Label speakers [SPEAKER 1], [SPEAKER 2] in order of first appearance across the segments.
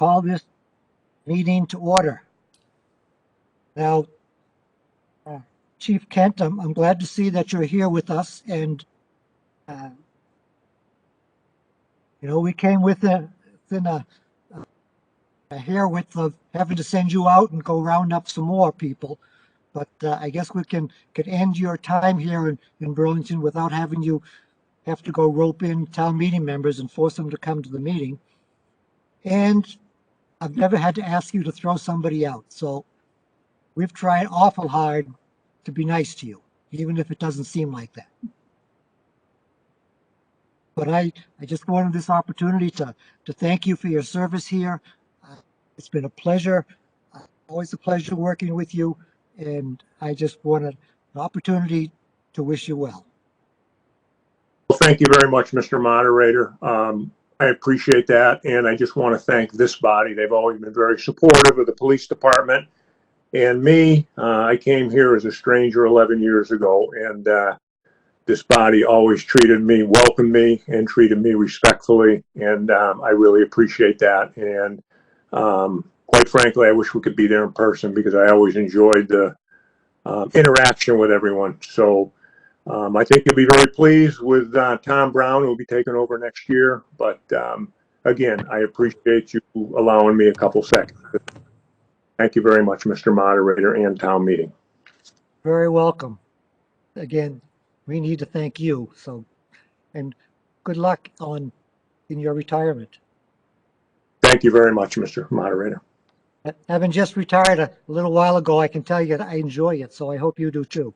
[SPEAKER 1] call this meeting to order. Now, Chief Kent, I'm glad to see that you're here with us, and we came within a hair width of having to send you out and go round up some more people. But I guess we can end your time here in Burlington without having you have to go rope in town meeting members and force them to come to the meeting. And I've never had to ask you to throw somebody out. So we've tried awful hard to be nice to you, even if it doesn't seem like that. But I just wanted this opportunity to thank you for your service here. It's been a pleasure, always a pleasure working with you. And I just wanted an opportunity to wish you well.
[SPEAKER 2] Well, thank you very much, Mr. Moderator. I appreciate that. And I just want to thank this body. They've always been very supportive of the police department and me. I came here as a stranger 11 years ago, and this body always welcomed me and treated me respectfully. And I really appreciate that. And quite frankly, I wish we could be there in person because I always enjoyed the interaction with everyone. So I think you'll be very pleased with Tom Brown, who will be taking over next year. But again, I appreciate you allowing me a couple seconds. Thank you very much, Mr. Moderator and town meeting.
[SPEAKER 1] Very welcome. Again, we need to thank you. So, and good luck in your retirement.
[SPEAKER 2] Thank you very much, Mr. Moderator.
[SPEAKER 1] Having just retired a little while ago, I can tell you that I enjoy it. So I hope you do too.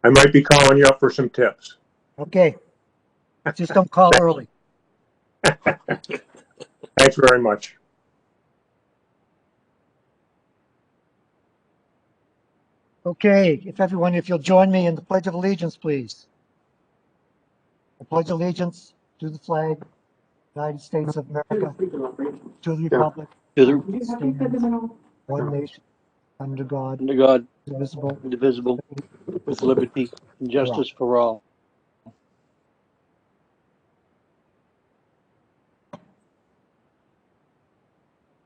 [SPEAKER 2] I might be calling you up for some tips.
[SPEAKER 1] Okay. Just don't call early.
[SPEAKER 2] Thanks very much.
[SPEAKER 1] Okay, if you'll join me in the Pledge of Allegiance, please. I pledge allegiance to the flag, United States of America, to the republic, one nation, under God,
[SPEAKER 3] indivisible, with liberty and justice for all.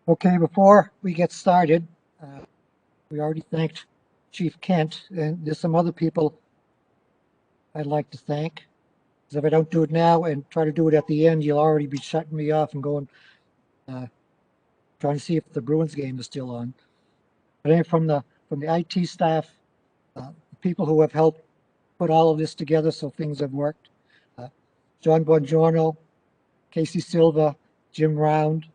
[SPEAKER 1] Okay, before we get started, we already thanked Chief Kent, and there's some other people I'd like to thank. Because if I don't do it now and try to do it at the end, you'll already be shutting me off and going, trying to see if the Bruins game is still on. But anyway, from the IT staff, the people who have helped put all of this together so things have worked, John Bongiorno, Casey Silva, Jim Round,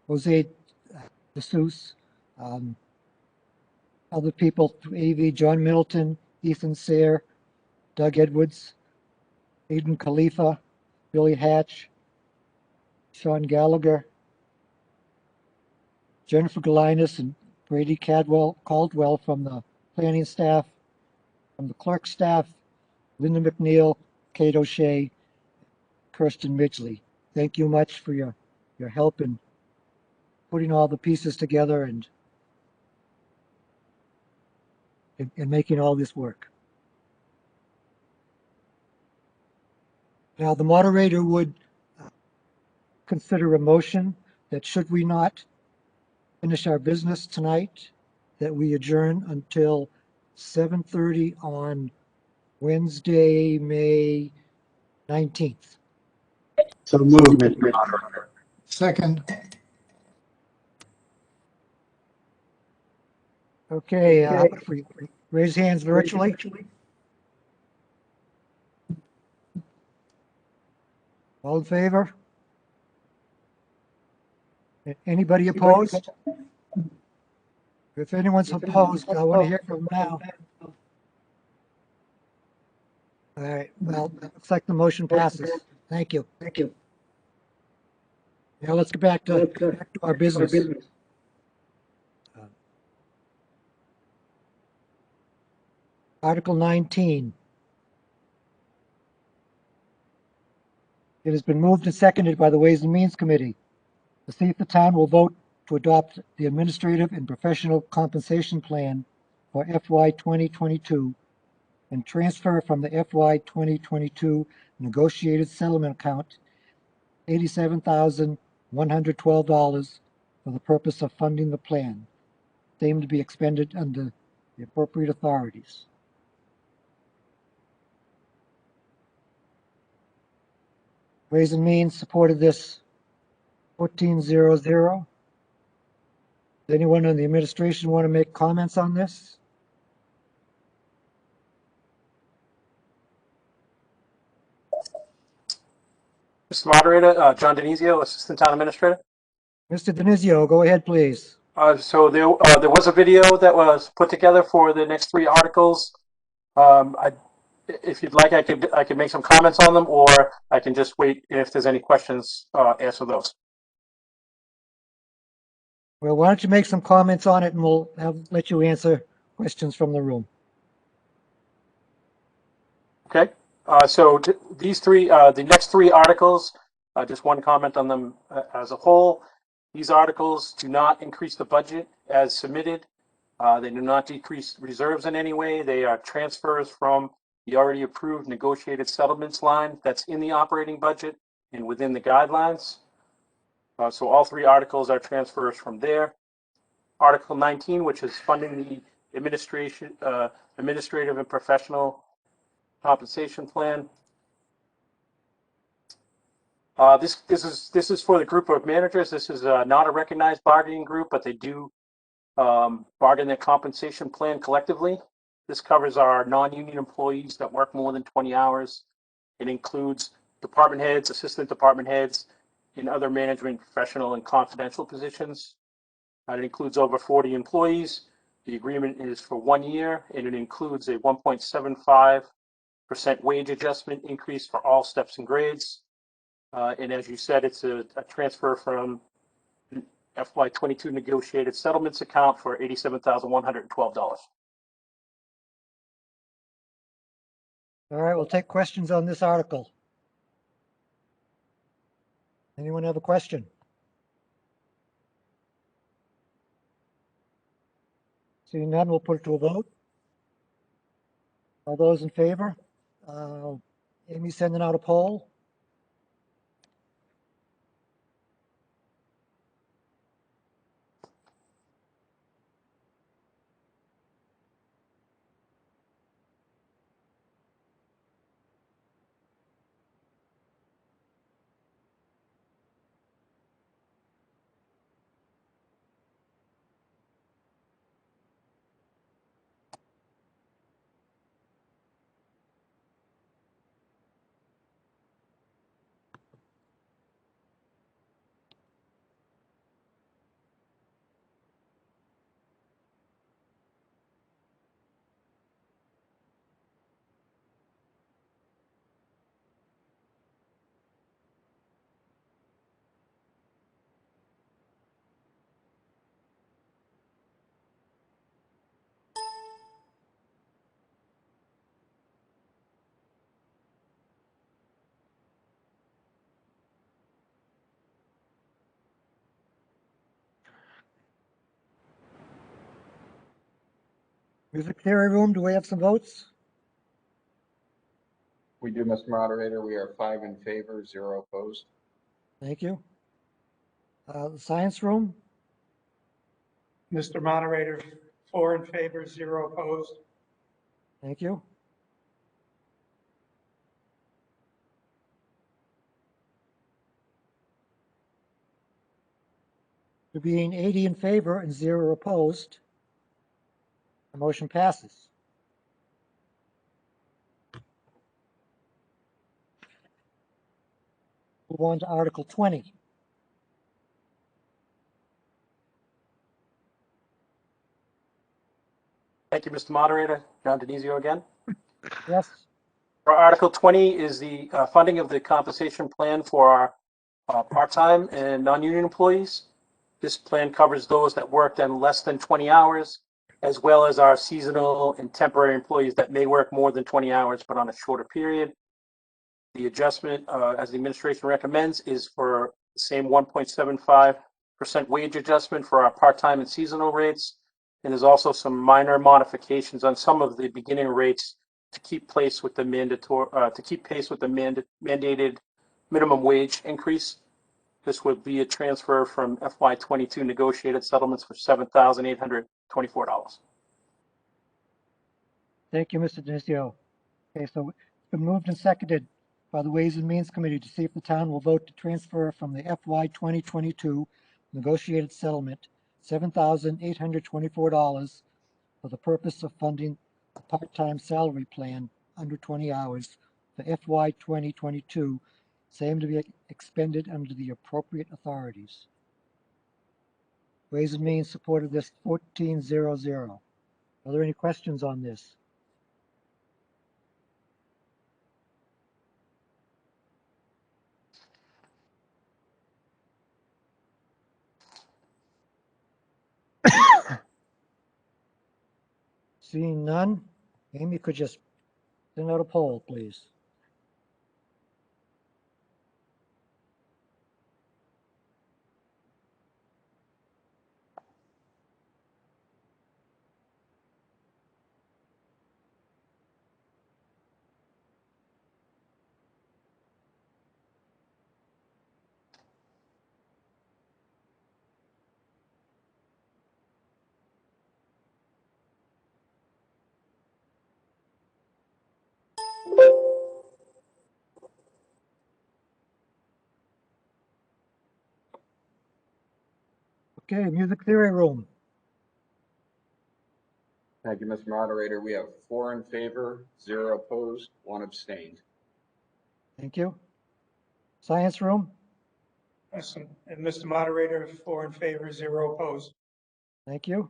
[SPEAKER 1] Jose DeSouza, other people through AV, John Middleton, Ethan Sayre, Doug Edwards, Aiden Khalifa, Billy Hatch, Sean Gallagher, Jennifer Galinas, and Brady Caldwell from the planning staff, from the clerk staff, Linda McNeil, Kate O'Shea, Kirsten Midgley. Thank you much for your help in putting all the pieces together and making all this work. Now, the moderator would consider a motion that should we not finish our business tonight, that we adjourn until 7:30 on Wednesday, May 19th.
[SPEAKER 4] So moved, Mr. Moderator.
[SPEAKER 5] Second.
[SPEAKER 1] Okay, if we raise hands virtually. All in favor? Anybody opposed? If anyone's opposed, I want to hear from them now. All right, well, looks like the motion passes. Thank you. Thank you. Now let's get back to our business. Article 19. It has been moved and seconded by the Ways and Means Committee to see if the town will vote to adopt the administrative and professional compensation plan for FY 2022 and transfer from the FY 2022 negotiated settlement account $87,112 for the purpose of funding the plan. Same to be expended under the appropriate authorities. Ways and Means supported this 1400. Does anyone in the administration want to make comments on this?
[SPEAKER 5] Mr. Moderator, John Denizio, Assistant Town Administrator.
[SPEAKER 1] Mr. Denizio, go ahead, please.
[SPEAKER 5] So there was a video that was put together for the next three articles. If you'd like, I could make some comments on them, or I can just wait, and if there's any questions, answer those.
[SPEAKER 1] Well, why don't you make some comments on it and we'll let you answer questions from the room.
[SPEAKER 5] Okay. So these three, the next three articles, just one comment on them as a whole. These articles do not increase the budget as submitted. They do not decrease reserves in any way. They are transfers from the already approved negotiated settlements line that's in the operating budget and within the guidelines. So all three articles are transfers from there. Article 19, which is funding the administrative and professional compensation plan. This is for the group of managers. This is not a recognized bargaining group, but they do bargain their compensation plan collectively. This covers our non-union employees that work more than 20 hours. It includes department heads, assistant department heads, and other management, professional, and confidential positions. It includes over 40 employees. The agreement is for 1 year, and it includes a 1.75% wage adjustment increase for all steps and grades. And as you said, it's a transfer from FY22 negotiated settlements account for $87,112.
[SPEAKER 1] All right, we'll take questions on this article. Anyone have a question? Seeing none, we'll put it to a vote. All those in favor? Amy's sending out a poll. Music theory room, do we have some votes?
[SPEAKER 6] We do, Mr. Moderator. We are 5 in favor, 0 opposed.
[SPEAKER 1] Thank you. The science room,
[SPEAKER 7] Mr. Moderator, 4 in favor, 0 opposed.
[SPEAKER 1] thank you. There being 80 in favor and 0 opposed, the motion passes. Move on to Article 20.
[SPEAKER 5] Thank you, Mr. Moderator. John Denizio again.
[SPEAKER 1] Yes,
[SPEAKER 5] Article 20 is the funding of the compensation plan for our part-time and non-union employees. This plan covers those that work then less than 20 hours, as well as our seasonal and temporary employees that may work more than 20 hours, but on a shorter period. The adjustment, as the administration recommends, is for the same 1.75% wage adjustment for our part-time and seasonal rates. And there's also some minor modifications on some of the beginning rates to keep pace with the mandated minimum wage increase. This would be a transfer from FY22 negotiated settlements for $7,824.
[SPEAKER 1] Thank you, Mr. Denizio. Okay, so it's been moved and seconded by the Ways and Means Committee to see if the town will vote to transfer from the FY 2022 negotiated settlement $7,824 for the purpose of funding the part-time salary plan under 20 hours for FY 2022, same to be expended under the appropriate authorities. Ways and Means supported this 14-0-0. Are there any questions on this? Seeing none, Amy could just send out a poll, please. Okay, music theory room.
[SPEAKER 6] Thank you, Mr. Moderator. We have 4 in favor, 0 opposed, 1 abstained.
[SPEAKER 1] Thank you. Science room.
[SPEAKER 7] And Mr. Moderator, 4 in favor, 0 opposed.
[SPEAKER 1] Thank you.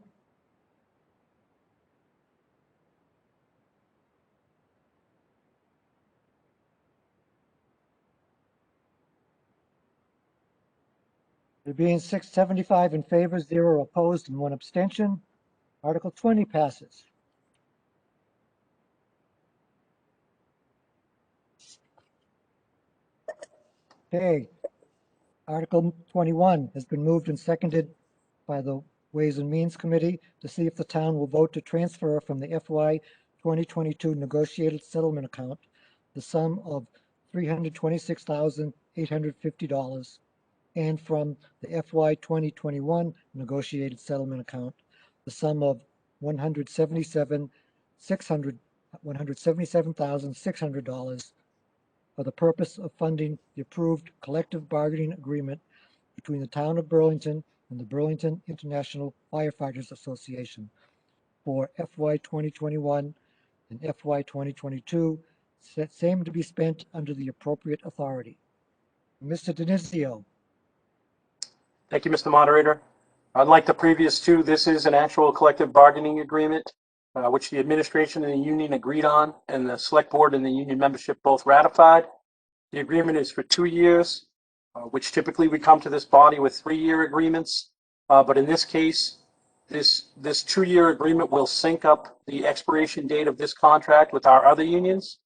[SPEAKER 1] There being 675 in favor, 0 opposed, and 1 abstention, Article 20 passes. Okay, Article 21 has been moved and seconded by the Ways and Means Committee to see if the town will vote to transfer from the FY 2022 negotiated settlement account the sum of $326,850 and from the FY 2021 negotiated settlement account the sum of $177,600 for the purpose of funding the approved collective bargaining agreement between the town of Burlington and the Burlington International Firefighters Association for FY 2021 and FY 2022, same to be spent under the appropriate authority. Mr. Denizio.
[SPEAKER 5] Thank you, Mr. Moderator. Unlike the previous two, this is an actual collective bargaining agreement, which the administration and the union agreed on, and the select board and the union membership both ratified. The agreement is for 2 years, which typically we come to this body with 3-year agreements. But in this case, this 2-year agreement will sync up the expiration date of this contract with our other unions.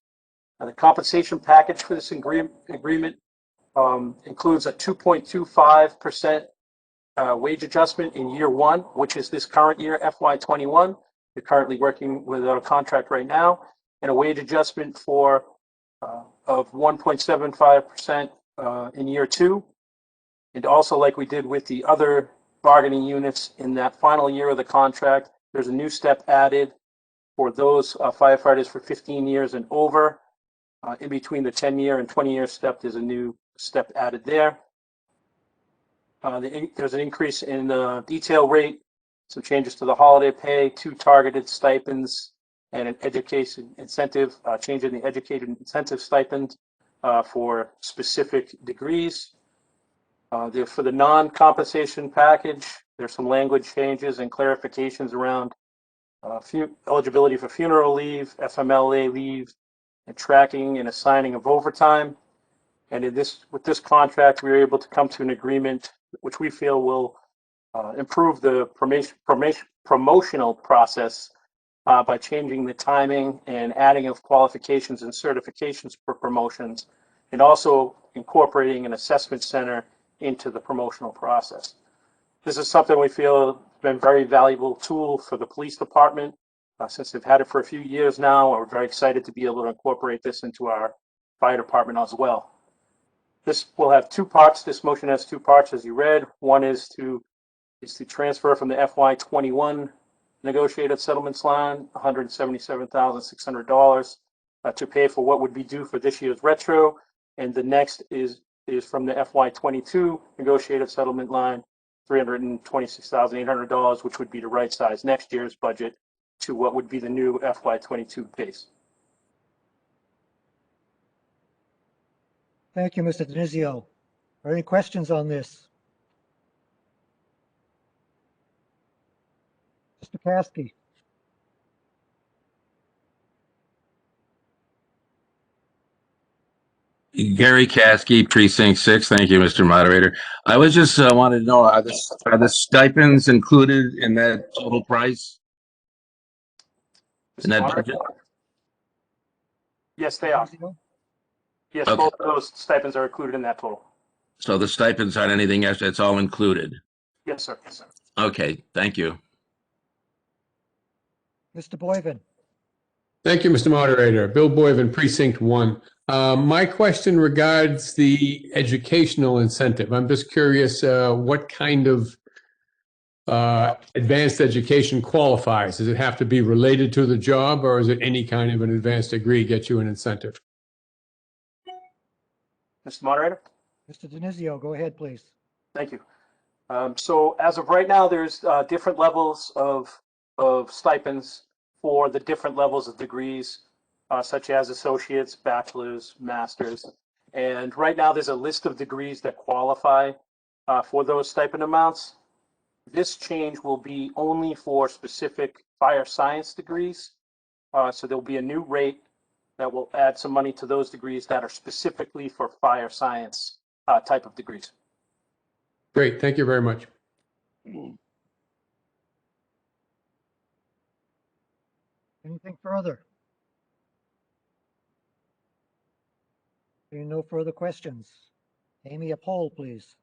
[SPEAKER 5] The compensation package for this agreement includes a 2.25% wage adjustment in year 1, which is this current year, FY21. We're currently working with a contract right now, and a wage adjustment of 1.75% in year 2. And also, like we did with the other bargaining units in that final year of the contract, there's a new step added for those firefighters for 15 years and over. In between the 10-year and 20-year step, there's a new step added there. There's an increase in the detail rate, some changes to the holiday pay, 2 targeted stipends, and an education incentive, change in the educated incentive stipend for specific degrees. For the non-compensation package, there's some language changes and clarifications around eligibility for funeral leave, FMLA leave, and tracking and assigning of overtime. And with this contract, we were able to come to an agreement which we feel will improve the promotional process by changing the timing and adding of qualifications and certifications for promotions, and also incorporating an assessment center into the promotional process. This is something we feel has been a very valuable tool for the police department since they've had it for a few years now. We're very excited to be able to incorporate this into our fire department as well. This will have two parts. This motion has two parts, as you read. One is to transfer from the FY21 negotiated settlements line, $177,600 to pay for what would be due for this year's retro. And the next is from the FY22 negotiated settlement line, $326,800, which would be to right size next year's budget to what would be the new FY22 base.
[SPEAKER 1] Thank you, Mr. Denizio. Are there any questions on this? Mr. Caskey?
[SPEAKER 8] Gary Caskey, Precinct 6. Thank you, Mr. Moderator. I was just wanted to know, are the stipends included in that total price? In that budget?
[SPEAKER 5] Yes, they are.
[SPEAKER 1] Denizio?
[SPEAKER 5] Yes,
[SPEAKER 8] Okay.
[SPEAKER 5] both of those stipends are included in that total.
[SPEAKER 8] So the stipends aren't anything else, it's all included.
[SPEAKER 5] Yes, sir. Yes, sir.
[SPEAKER 8] Okay, thank you.
[SPEAKER 1] Mr. Boyven?
[SPEAKER 9] Thank you, Mr. Moderator. Bill Boyven, Precinct 1. My question regards the educational incentive. I'm just curious what kind of advanced education qualifies? Does it have to be related to the job, or is it any kind of an advanced degree get you an incentive?
[SPEAKER 5] Mr. Moderator?
[SPEAKER 1] Mr. Denizio, go ahead, please.
[SPEAKER 5] Thank you. So as of right now, there's different levels of stipends for the different levels of degrees, such as associates, bachelor's, master's. And right now, there's a list of degrees that qualify for those stipend amounts. This change will be only for specific fire science degrees. So there'll be a new rate that will add some money to those degrees that are specifically for fire science type of degrees.
[SPEAKER 9] Great, thank you very much.
[SPEAKER 1] Anything further? Seeing no further questions. Amy, a poll, please.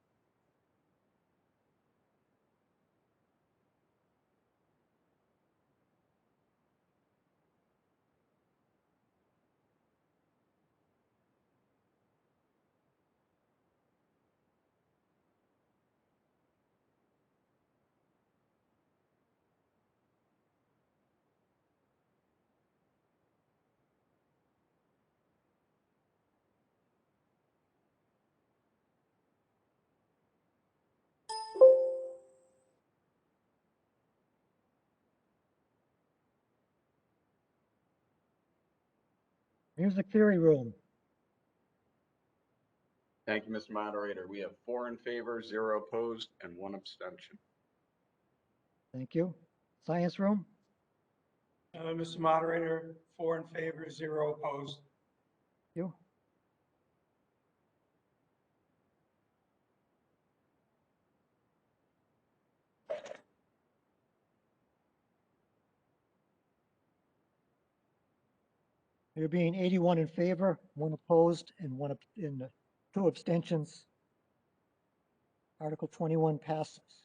[SPEAKER 1] Music Theory Room.
[SPEAKER 6] Thank you, Mr. Moderator. We have 4 in favor, 0 opposed, and 1 abstention.
[SPEAKER 1] Thank you. Science Room.
[SPEAKER 7] Mr. Moderator, 4 in favor, 0 opposed.
[SPEAKER 1] You. There being 81 in favor, 1 opposed, and 2 abstentions. Article 21 passes.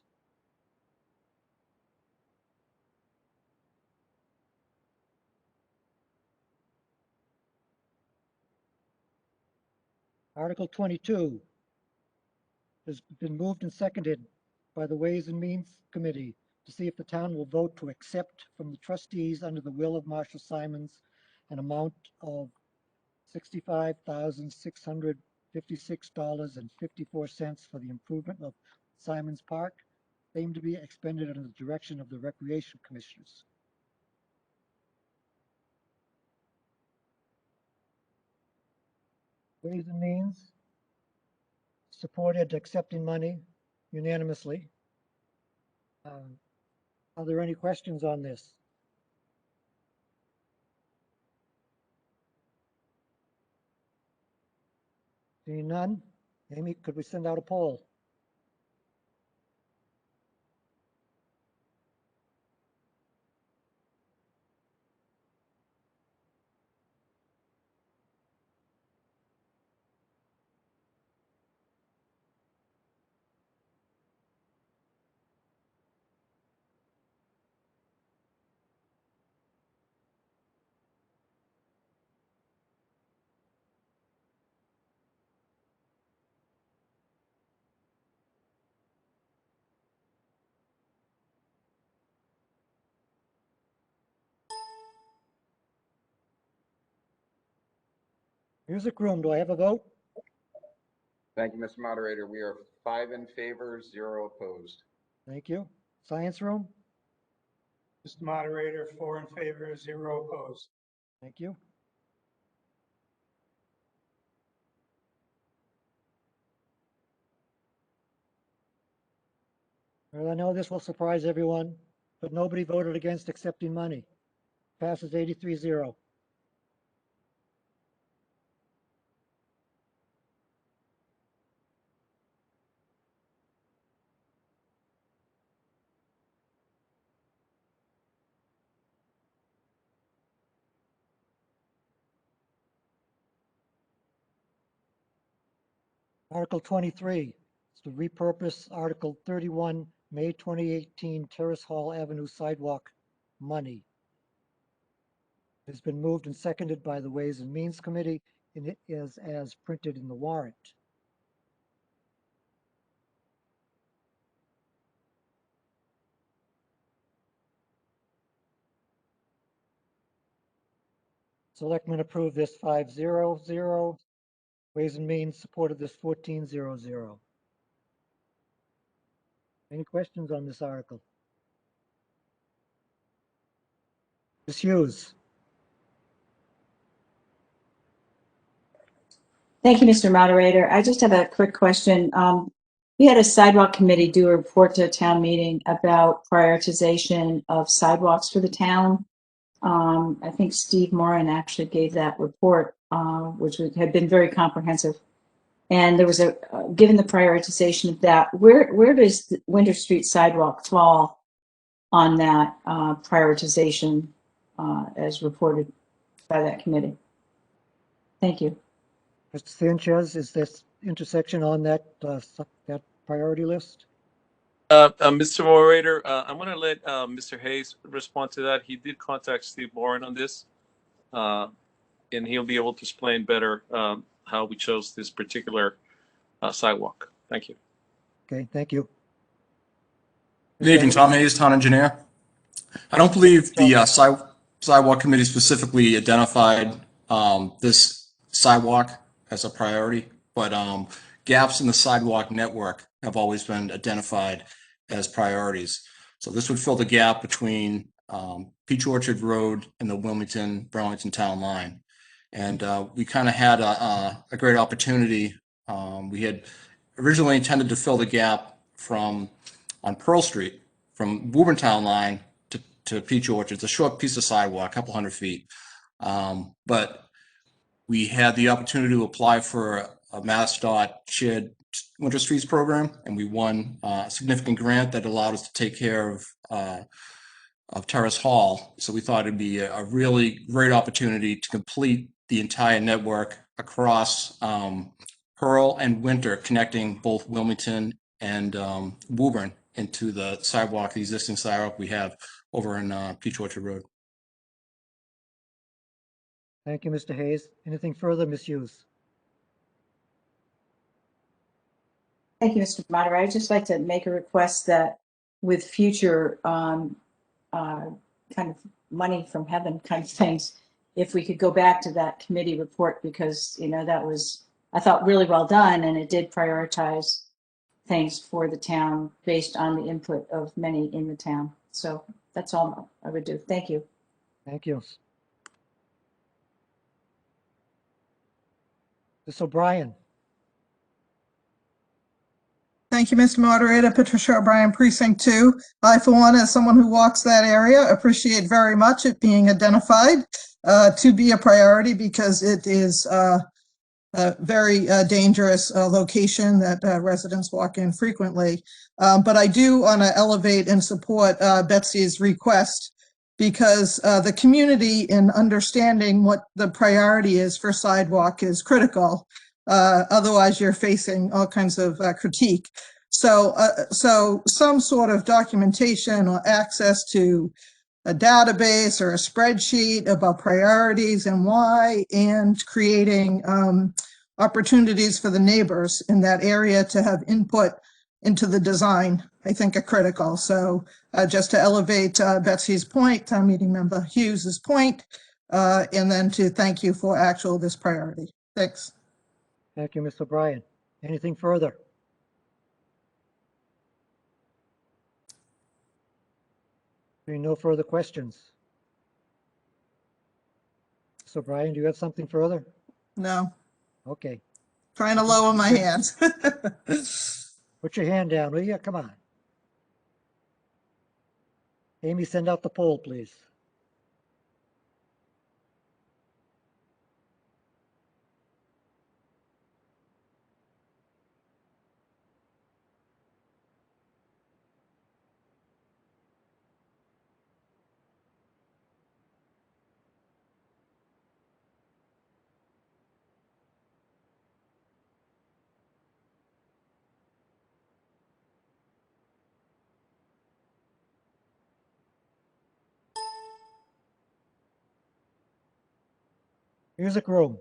[SPEAKER 1] Article 22 has been moved and seconded by the Ways and Means Committee to see if the town will vote to accept from the trustees under the will of Marshall Simons an amount of $65,656.54 for the improvement of Simons Park, same to be expended under the direction of the Recreation Commissioners. Ways and Means supported accepting money unanimously. Are there any questions on this? Seeing none, Amy, could we send out a poll? Music room, do I have a vote?
[SPEAKER 6] Thank you, Mr. Moderator. We are 5 in favor, 0 opposed.
[SPEAKER 1] Thank you. Science room?
[SPEAKER 7] Mr. Moderator, 4 in favor, 0 opposed.
[SPEAKER 1] Thank you. Well, I know this will surprise everyone, but nobody voted against accepting money. Passes 83-0. Article 23 is to repurpose Article 31, May 2018 Terrace Hall Avenue sidewalk money. It's been moved and seconded by the Ways and Means Committee, and it is as printed in the warrant. Selectmen approved this 5-0-0. Ways and Means supported this 14-0-0. Any questions on this article? Ms. Hughes?
[SPEAKER 10] Thank you, Mr. Moderator. I just have a quick question. We had a sidewalk committee do a report to a town meeting about prioritization of sidewalks for the town. I think Steve Moran actually gave that report, which had been very comprehensive. And there was a, given the prioritization of that, where does the Winter Street sidewalk fall on that prioritization as reported by that committee? Thank you.
[SPEAKER 1] Mr. Sanchez, is this intersection on that that priority list?
[SPEAKER 11] Mr. Moderator, I'm going to let Mr. Hayes respond to that. He did contact Steve Moran on this, and he'll be able to explain better how we chose this particular sidewalk. Thank you.
[SPEAKER 1] Okay, thank you.
[SPEAKER 12] Good evening, Tom Hayes, town engineer. I don't believe the sidewalk committee specifically identified this sidewalk as a priority, but gaps in the sidewalk network have always been identified as priorities. So this would fill the gap between Peach Orchard Road and the Wilmington-Burlington town line. And we kind of had a great opportunity. We had originally intended to fill the gap on Pearl Street from Woburn town line to Peach Orchard. It's a short piece of sidewalk, a couple hundred feet. But we had the opportunity to apply for a MassDOT shared Winter Streets program, and we won a significant grant that allowed us to take care of Terrace Hall. So we thought it'd be a really great opportunity to complete the entire network across Pearl and Winter, connecting both Wilmington and Woburn into the sidewalk, the existing sidewalk we have over in Peach Orchard Road.
[SPEAKER 1] Thank you, Mr. Hayes. Anything further, Ms. Hughes?
[SPEAKER 10] Thank you, Mr. Moderator. I'd just like to make a request that with future kind of money from heaven kind of things, if we could go back to that committee report, because, you know, that was, I thought, really well done, and it did prioritize things for the town based on the input of many in the town. So that's all I would do. Thank you.
[SPEAKER 1] Thank you. Ms. O'Brien?
[SPEAKER 13] Thank you, Mr. Moderator. Patricia O'Brien, Precinct 2. I, for one, as someone who walks that area, appreciate very much it being identified to be a priority, because it is a very dangerous location that residents walk in frequently. But I do want to elevate and support Betsy's request, because the community in understanding what the priority is for sidewalk is critical. Otherwise, you're facing all kinds of critique. So some sort of documentation or access to a database or a spreadsheet about priorities and why, and creating opportunities for the neighbors in that area to have input into the design, I think, are critical. So just to elevate Betsy's point, town meeting member Hughes's point, and then to thank you for this priority. Thanks.
[SPEAKER 1] Thank you, Ms. O'Brien. Anything further? Hearing no further questions. Ms. O'Brien, do you have something further?
[SPEAKER 13] No,
[SPEAKER 1] Okay.
[SPEAKER 13] trying to lower my hands.
[SPEAKER 1] Put your hand down, will you? Come on. Amy, send out the poll, please. Music room.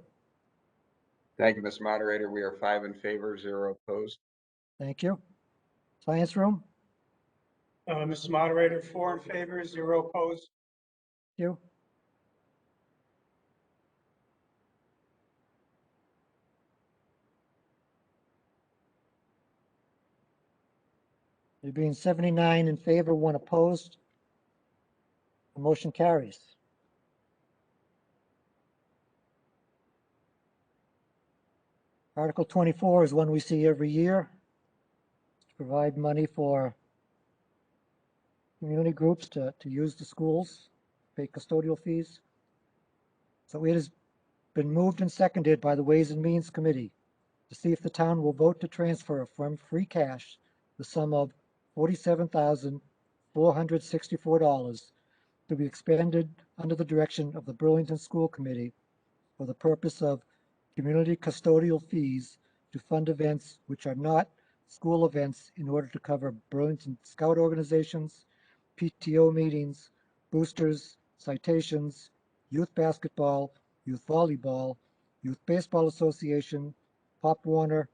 [SPEAKER 6] Thank you, Mr. Moderator. We are 5 in favor, 0 opposed.
[SPEAKER 1] Thank you. Science room.
[SPEAKER 7] Mr. Moderator, 4 in favor, 0 opposed.
[SPEAKER 1] Thank you. There being 79 in favor, 1 opposed. The motion carries. Article 24 is one we see every year. To provide money for community groups to use the schools, pay custodial fees. So it has been moved and seconded by the Ways and Means Committee to see if the town will vote to transfer from free cash the sum of $47,464 to be expended under the direction of the Burlington School Committee for the purpose of community custodial fees to fund events which are not school events in order to cover Burlington Scout organizations, PTO meetings, boosters, citations, youth basketball, youth volleyball, youth baseball association, Pop Warner,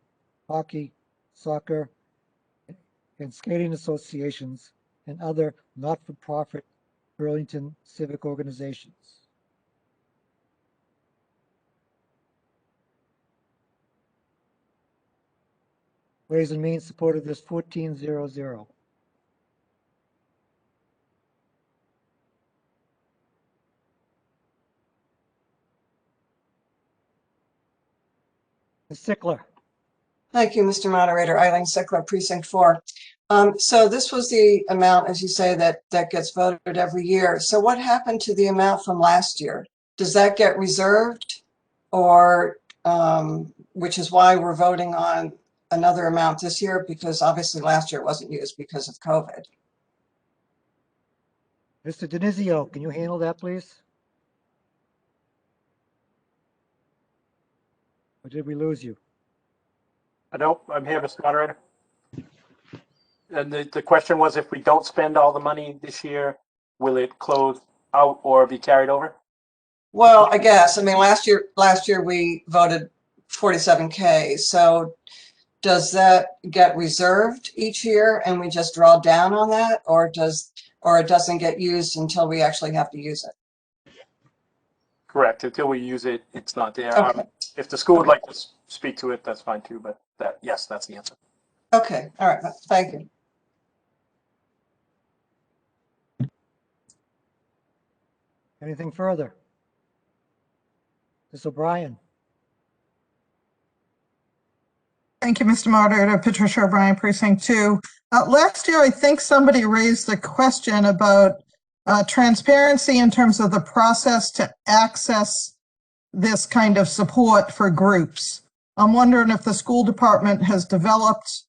[SPEAKER 1] hockey, soccer, and skating associations, and other not-for-profit Burlington civic organizations. Ways and Means supported this 1400. Ms. Sickler.
[SPEAKER 14] Thank you, Mr. Moderator. Eileen Sickler, Precinct 4. So this was the amount, as you say, that gets voted every year. So what happened to the amount from last year? Does that get reserved, or which is why we're voting on another amount this year? Because obviously last year it wasn't used because of COVID.
[SPEAKER 1] Mr. Denizio, can you handle that, please? Or did we lose you?
[SPEAKER 5] Nope, I'm here, Mr. Moderator. And the question was, if we don't spend all the money this year, will it close out or be carried over?
[SPEAKER 14] Well, I guess. I mean, last year we voted 47K. So does that get reserved each year and we just draw down on that, or it doesn't get used until we actually have to use it?
[SPEAKER 5] Correct. Until we use it, it's not there.
[SPEAKER 14] Okay.
[SPEAKER 5] If the school would like to speak to it, that's fine too, but yes, that's the answer.
[SPEAKER 14] Okay. All right. Thank you.
[SPEAKER 1] Anything further? Ms. O'Brien.
[SPEAKER 13] Thank you, Mr. Moderator. Patricia O'Brien, Precinct 2. Last year, I think somebody raised a question about transparency in terms of the process to access this kind of support for groups. I'm wondering if the school department has developed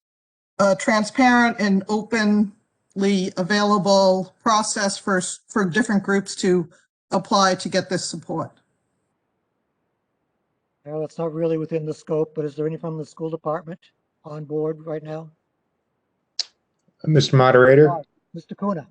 [SPEAKER 13] a transparent and openly available process for different groups to apply to get this support.
[SPEAKER 1] Well, it's not really within the scope, but is there anyone from the school department on board right now?
[SPEAKER 15] Mr. Moderator.
[SPEAKER 1] Mr. Kuna.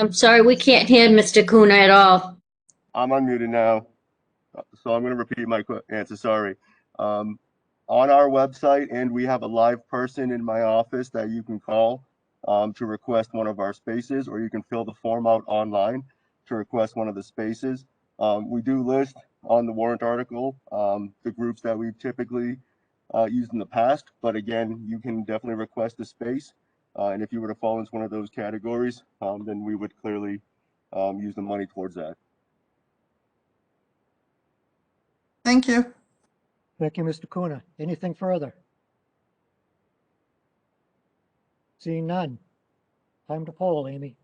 [SPEAKER 16] I'm sorry, we can't hear Mr. Kuna at all.
[SPEAKER 17] I'm unmuted now, so I'm going to repeat my answer. Sorry. On our website, and we have a live person in my office that you can call to request one of our spaces, or you can fill the form out online to request one of the spaces. We do list on the warrant article the groups that we've typically used in the past, but again, you can definitely request a space. And if you were to fall into one of those categories, then we would clearly use the money towards that.
[SPEAKER 13] Thank you.
[SPEAKER 1] Thank you, Mr. Kuna. Anything further? Seeing none. Time to poll, Amy.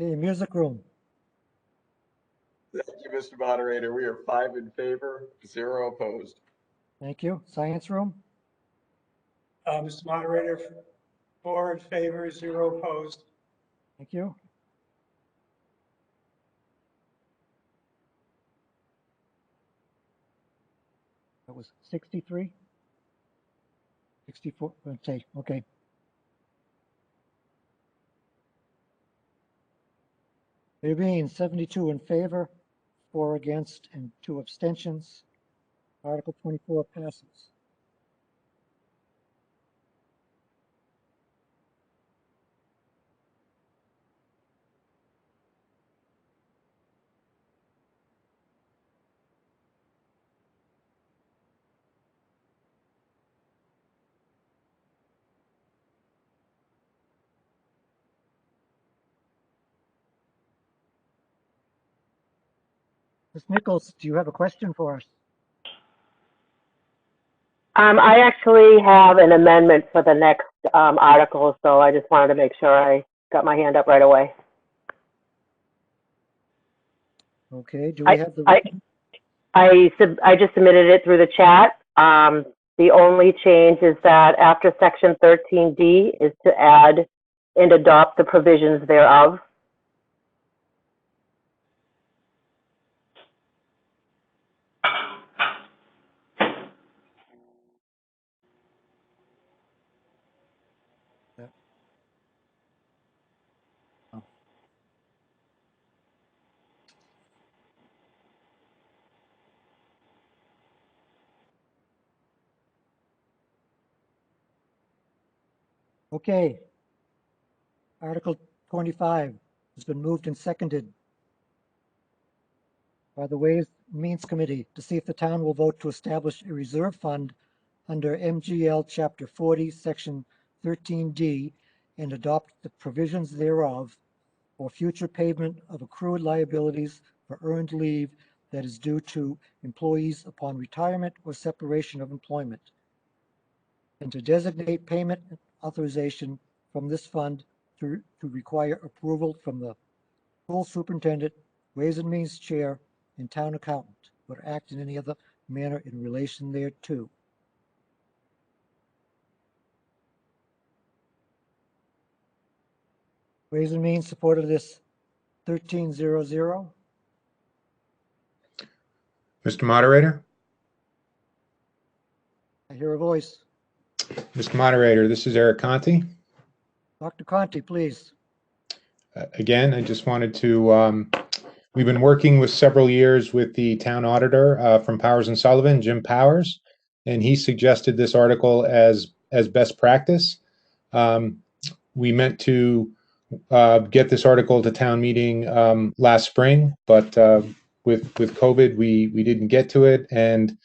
[SPEAKER 1] Okay, music room.
[SPEAKER 6] Thank you, Mr. Moderator. We are 5 in favor, 0 opposed.
[SPEAKER 1] Thank you. Science room.
[SPEAKER 7] Mr. Moderator, 4 in favor, 0 opposed.
[SPEAKER 1] Thank you. That was 63? 64, let's say, okay. There being 72 in favor, 4 against, and 2 abstentions. Article 24 passes. Ms. Nichols, do you have a question for us?
[SPEAKER 18] I actually have an amendment for the next article, so I just wanted to make sure I got my hand up right away.
[SPEAKER 1] Okay, do we have the...
[SPEAKER 18] I just submitted it through the chat. The only change is that after section 13D is to add and adopt the provisions thereof.
[SPEAKER 1] Okay. Article 25 has been moved and seconded by the Ways and Means Committee to see if the town will vote to establish a reserve fund under MGL Chapter 40, Section 13D, and adopt the provisions thereof for future payment of accrued liabilities for earned leave that is due to employees upon retirement or separation of employment, and to designate payment authorization from this fund to require approval from the school superintendent, Ways and Means Chair, and town accountant, or act in any other manner in relation thereto. Ways and Means supported this 1300.
[SPEAKER 15] Mr. Moderator?
[SPEAKER 1] I hear a voice.
[SPEAKER 15] Mr. Moderator, this is Eric Conti.
[SPEAKER 1] Dr. Conti, please.
[SPEAKER 15] Again, I just wanted to, we've been working with several years with the town auditor from Powers and Sullivan, Jim Powers, and he suggested this article as best practice. We meant to get this article to town meeting last spring, but with COVID, we didn't get to it, and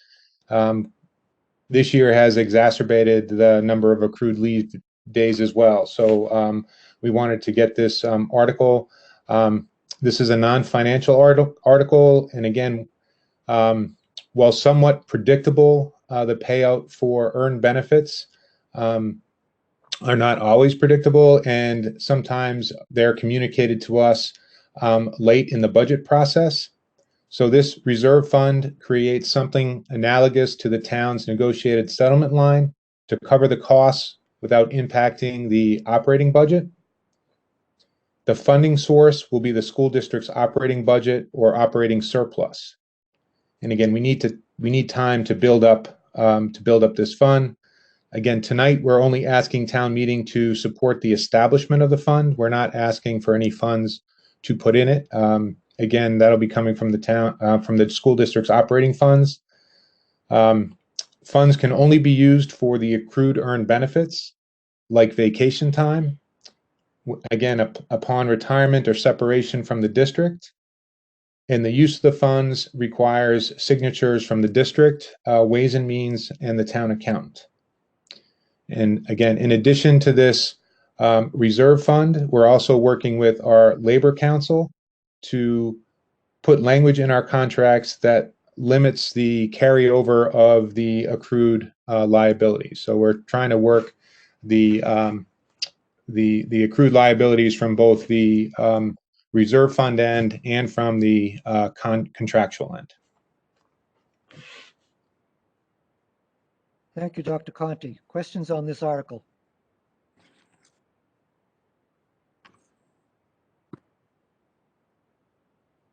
[SPEAKER 15] this year has exacerbated the number of accrued leave days as well. So we wanted to get this article This is a non-financial article, and again, while somewhat predictable, the payout for earned benefits are not always predictable, and sometimes they're communicated to us late in the budget process. So this reserve fund creates something analogous to the town's negotiated settlement line to cover the costs without impacting the operating budget. The funding source will be the school district's operating budget or operating surplus. And again, we need time to build up this fund. Again, tonight we're only asking town meeting to support the establishment of the fund. We're not asking for any funds to put in it. Again, that'll be coming from the town, from the school district's operating funds. Funds can only be used for the accrued earned benefits, like vacation time. Again, upon retirement or separation from the district. And the use of the funds requires signatures from the district, Ways and Means, and the town accountant. And again, in addition to this reserve fund, we're also working with our labor council to put language in our contracts that limits the carryover of the accrued liabilities. So we're trying to work the accrued liabilities from both the reserve fund end and from the contractual end.
[SPEAKER 1] Thank you, Dr. Conti. Questions on this article?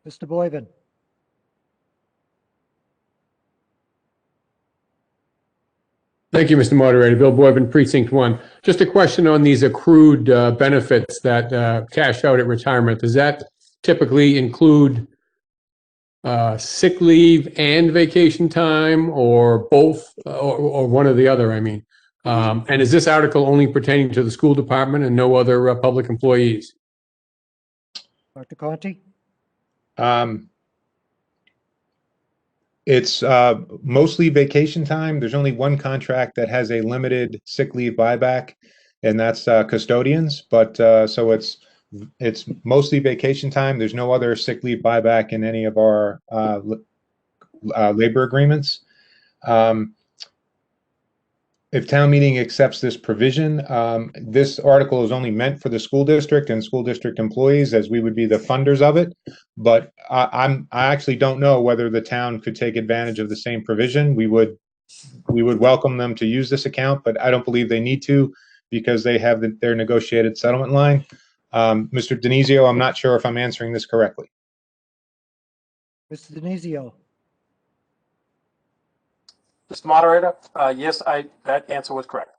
[SPEAKER 1] Mr. Boyven.
[SPEAKER 9] Thank you, Mr. Moderator. Bill Boyven, Precinct 1. Just a question on these accrued benefits that cash out at retirement. Does that typically include sick leave and vacation time, or both, or one or the other, I mean? And is this article only pertaining to the school department and no other public employees?
[SPEAKER 1] Dr. Conti?
[SPEAKER 15] It's mostly vacation time. There's only one contract that has a limited sick leave buyback, and that's custodians. But so it's mostly vacation time. There's no other sick leave buyback in any of our labor agreements. If town meeting accepts this provision, this article is only meant for the school district and school district employees, as we would be the funders of it. But I actually don't know whether the town could take advantage of the same provision. We would welcome them to use this account, but I don't believe they need to because they have their negotiated settlement line. Mr. Denizio, I'm not sure if I'm answering this correctly.
[SPEAKER 1] Mr. Denizio?
[SPEAKER 5] Mr. Moderator, yes, that answer was correct.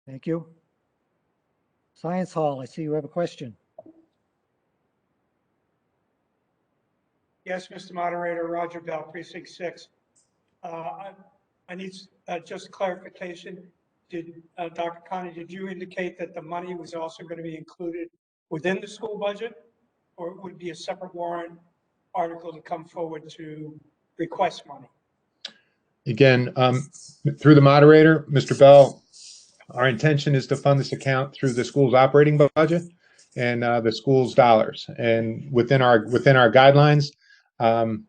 [SPEAKER 1] Thank you. Science Hall, I see you have a question.
[SPEAKER 7] Yes, Mr. Moderator, Roger Bell, Precinct 6. I need just clarification. Did Dr. Conti, did you indicate that the money was also going to be included within the school budget, or it would be a separate warrant article to come forward to request money?
[SPEAKER 15] Again, through the moderator, Mr. Bell, our intention is to fund this account through the school's operating budget and the school's dollars, and within our guidelines. And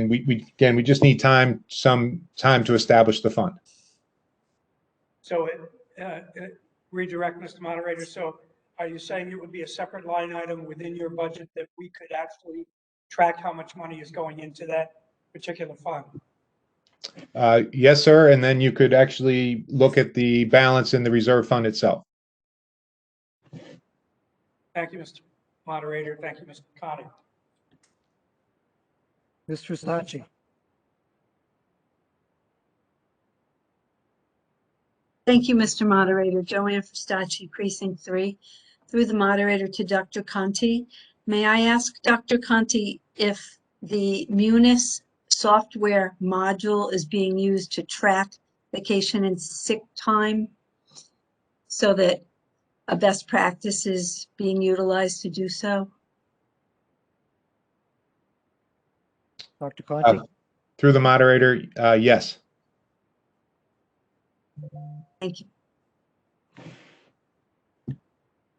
[SPEAKER 15] we just need some time to establish the fund.
[SPEAKER 7] So redirect, Mr. Moderator. So are you saying it would be a separate line item within your budget that we could actually track how much money is going into that particular fund?
[SPEAKER 15] Yes, sir. And then you could actually look at the balance in the reserve fund itself.
[SPEAKER 7] Thank you, Mr. Moderator. Thank you, Mr. Conti.
[SPEAKER 1] Ms. Fristacci?
[SPEAKER 19] Thank you, Mr. Moderator. Joanne Fristacci, Precinct 3. Through the moderator to Dr. Conti. May I ask Dr. Conti if the Munis software module is being used to track vacation and sick time so that a best practice is being utilized to do so?
[SPEAKER 1] Dr. Conti?
[SPEAKER 15] Through the moderator, yes.
[SPEAKER 19] Thank you.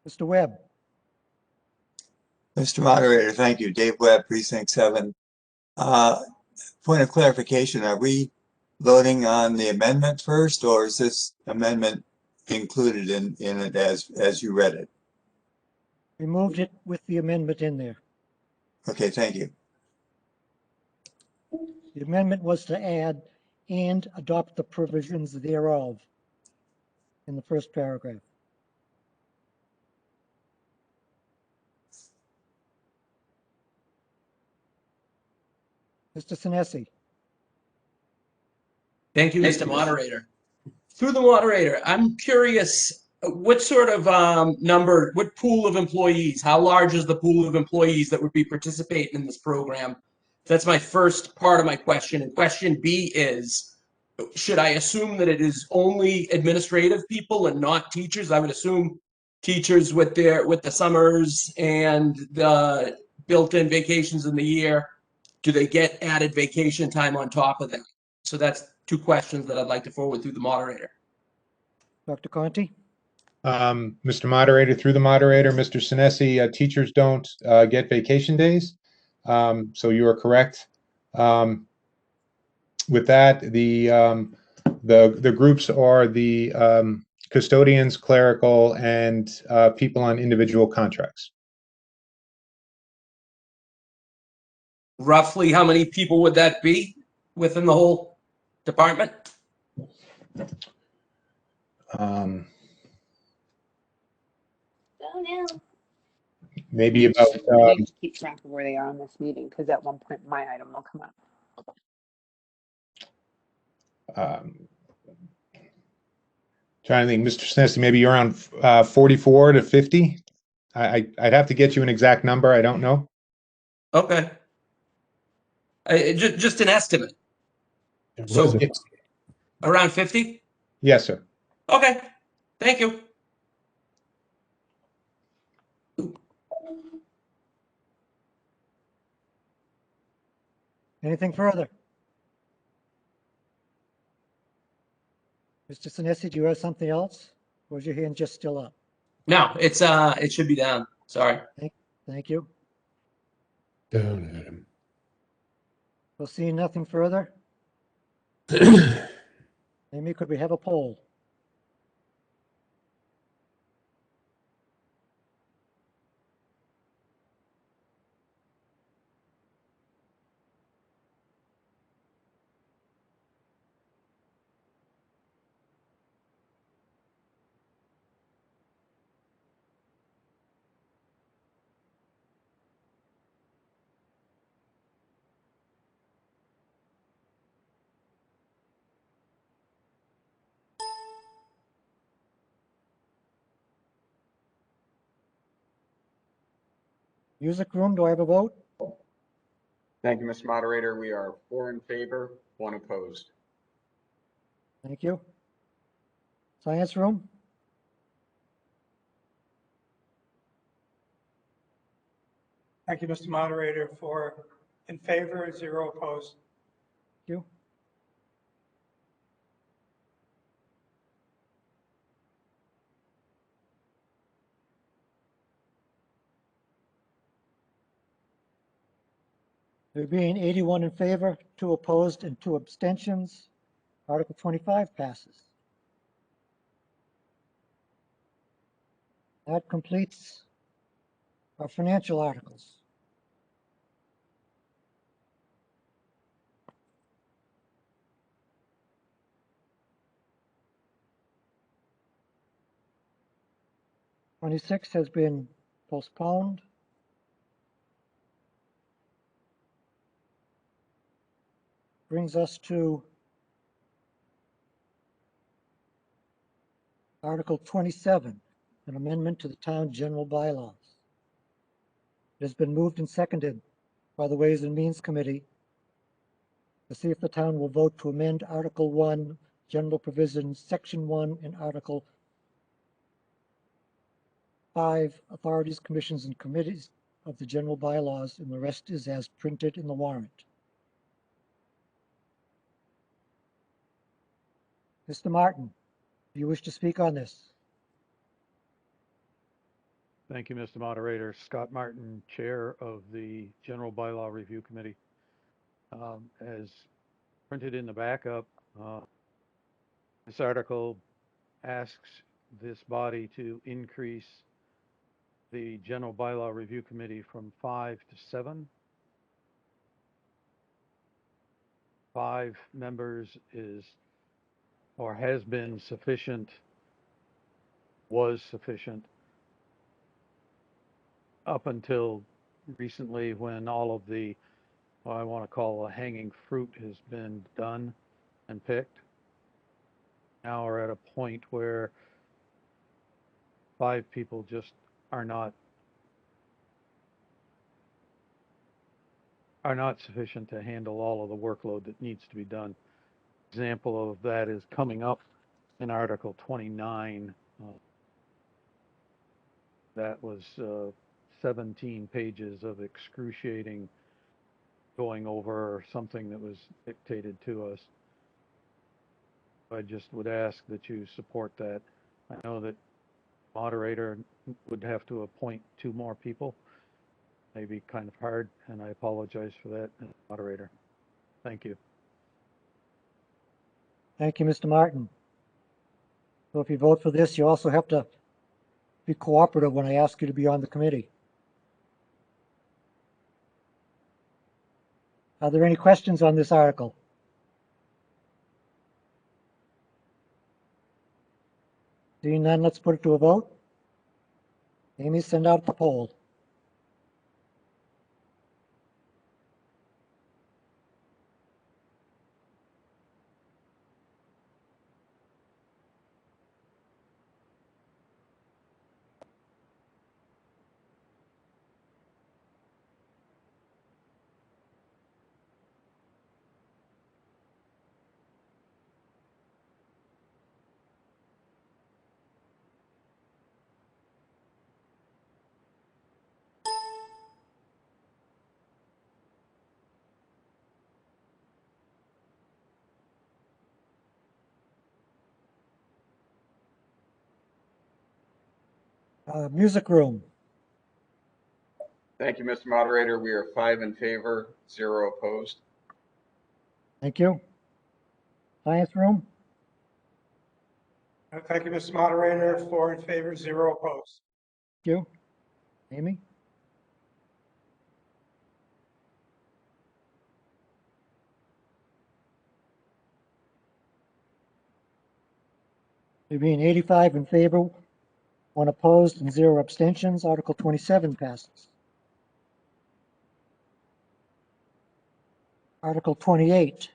[SPEAKER 1] Mr. Webb?
[SPEAKER 20] Mr. Moderator, thank you. Dave Webb, Precinct 7. Point of clarification, are we voting on the amendment first, or is this amendment included in it as you read it?
[SPEAKER 1] We moved it with the amendment in there.
[SPEAKER 20] Okay, thank you.
[SPEAKER 1] The amendment was to add and adopt the provisions thereof in the first paragraph. Mr. Sinesi.
[SPEAKER 21] Thank you, Mr. Moderator. Through the moderator, I'm curious, what sort of number, what pool of employees, how large is the pool of employees that would be participating in this program? That's my first part of my question. And question B is, should I assume that it is only administrative people and not teachers? I would assume teachers with the summers and the built-in vacations in the year, do they get added vacation time on top of that? So that's two questions that I'd like to forward through the moderator.
[SPEAKER 1] Dr. Conti?
[SPEAKER 15] Mr. Moderator, through the moderator, Mr. Sinesi, teachers don't get vacation days. So you are correct. With that, the groups are the custodians, clerical, and people on individual contracts.
[SPEAKER 21] Roughly how many people would that be within the whole department?
[SPEAKER 15] Maybe about
[SPEAKER 22] I need to keep track of where they are on this meeting, because at one point my item will come up.
[SPEAKER 15] trying to think, Mr. Sinesi, maybe around 44 to 50. I'd have to get you an exact number. I don't know.
[SPEAKER 21] Okay. Just an estimate. So it's around 50?
[SPEAKER 15] Yes, sir.
[SPEAKER 21] Okay. Thank you.
[SPEAKER 1] Anything further? Mr. Sinesi, do you have something else? Or is your hand just still up?
[SPEAKER 21] No, it's it should be down. Sorry.
[SPEAKER 1] Thank you.
[SPEAKER 9] Down at him.
[SPEAKER 1] We'll see nothing further. Amy, could we have a poll? Music room, do I have a vote?
[SPEAKER 6] Thank you, Mr. Moderator. We are 4 in favor, 1 opposed.
[SPEAKER 1] Thank you. Science room?
[SPEAKER 7] Thank you, Mr. Moderator. 4 in favor, 0 opposed.
[SPEAKER 1] Thank you. There being 81 in favor, 2 opposed, and 2 abstentions, Article 25 passes. That completes our financial articles. '26 has been postponed. Brings us to Article 27, an amendment to the town general bylaws. It has been moved and seconded by the Ways and Means Committee to see if the town will vote to amend Article 1, General Provisions, Section 1, and Article 5, Authorities, Commissions, and Committees of the general bylaws, and the rest is as printed in the warrant. Mr. Martin, do you wish to speak on this?
[SPEAKER 2] Thank you, Mr. Moderator. Scott Martin, Chair of the General Bylaw Review Committee. As printed in the backup, this article asks this body to increase the General Bylaw Review Committee from 5 to 7. 5 members is or has been sufficient, was sufficient up until recently when all of the, what I want to call a hanging fruit has been done and picked. Now we're at a point where 5 people just are not sufficient to handle all of the workload that needs to be done. Example of that is coming up in Article 29. That was 17 pages of excruciating going over something that was dictated to us. I just would ask that you support that. I know that moderator would have to appoint 2 more people. Maybe kind of hard, and I apologize for that, moderator. Thank you.
[SPEAKER 1] Thank you, Mr. Martin. So if you vote for this, you also have to be cooperative when I ask you to be on the committee. Are there any questions on this article? Seeing none, let's put it to a vote. Amy, send out the poll. Music room.
[SPEAKER 6] Thank you, Mr. Moderator. We are 5 in favor, 0 opposed.
[SPEAKER 1] Thank you. Science room.
[SPEAKER 7] Thank you, Mr. Moderator. 4 in favor, 0 opposed.
[SPEAKER 1] Thank you. Amy? There being 85 in favor, 1 opposed, and 0 abstentions, Article 27 passes. Article 28.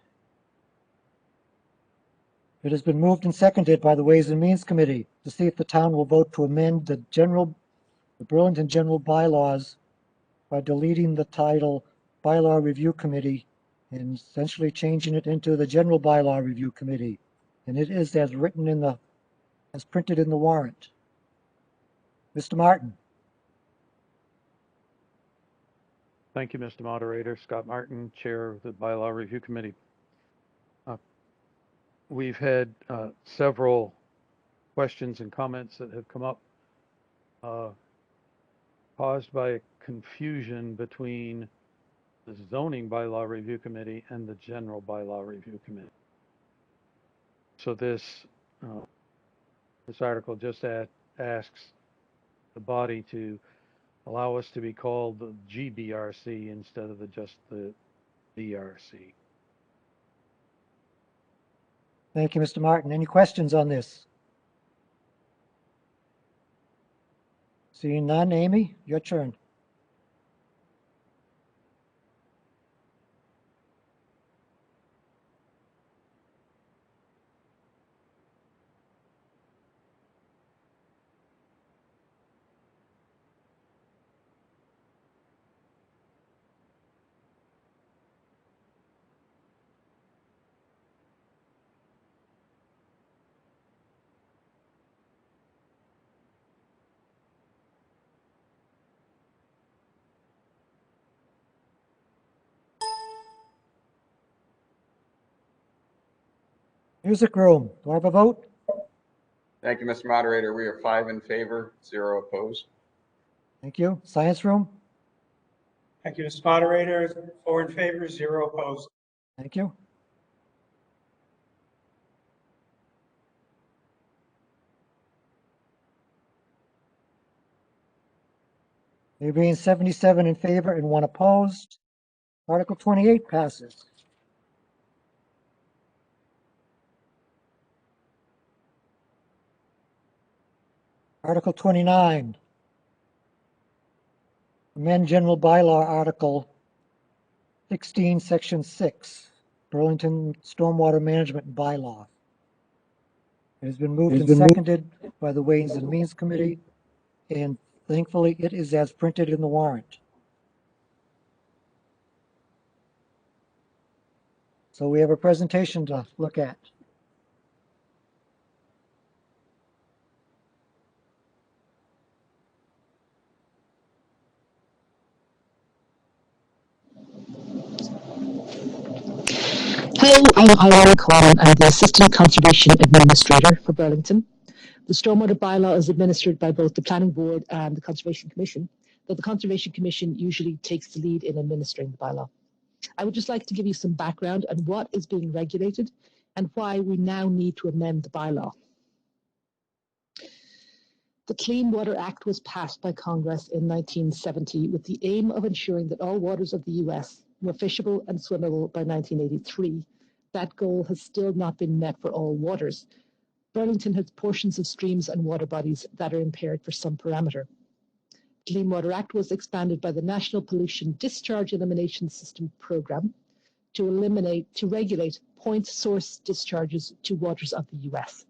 [SPEAKER 1] It has been moved and seconded by the Ways and Means Committee to see if the town will vote to amend the Burlington General Bylaws by deleting the title Bylaw Review Committee and essentially changing it into the General Bylaw Review Committee. And it is as written in the, as printed in the warrant. Mr. Martin.
[SPEAKER 2] Thank you, Mr. Moderator. Scott Martin, Chair of the Bylaw Review Committee. We've had several questions and comments that have come up caused by confusion between the Zoning Bylaw Review Committee and the General Bylaw Review Committee. So this article just asks the body to allow us to be called the GBRC instead of just the BRC.
[SPEAKER 1] Thank you, Mr. Martin. Any questions on this? Seeing none, Amy, your turn. Music room. Do I have a vote?
[SPEAKER 6] Thank you, Mr. Moderator. We are 5 in favor, 0 opposed.
[SPEAKER 1] Thank you. Science room?
[SPEAKER 7] Thank you, Mr. Moderator. 4 in favor, 0 opposed.
[SPEAKER 1] Thank you. There being 77 in favor and 1 opposed, Article 28 passes. Article 29. Amend General Bylaw Article 16, Section 6, Burlington Stormwater Management Bylaw. It has been moved and seconded by the Ways and Means Committee, and thankfully it is as printed in the warrant. So we have a presentation to look at.
[SPEAKER 3] Hello, I'm Irene Coleman. I'm the Assistant Conservation Administrator for Burlington. The Stormwater Bylaw is administered by both the Planning Board and the Conservation Commission, though the Conservation Commission usually takes the lead in administering the bylaw. I would just like to give you some background on what is being regulated and why we now need to amend the bylaw. The Clean Water Act was passed by Congress in 1970 with the aim of ensuring that all waters of the US were fishable and swimmable by 1983. That goal has still not been met for all waters. Burlington has portions of streams and water bodies that are impaired for some parameter. The Clean Water Act was expanded by the National Pollution Discharge Elimination System program to regulate point source discharges to waters of the US.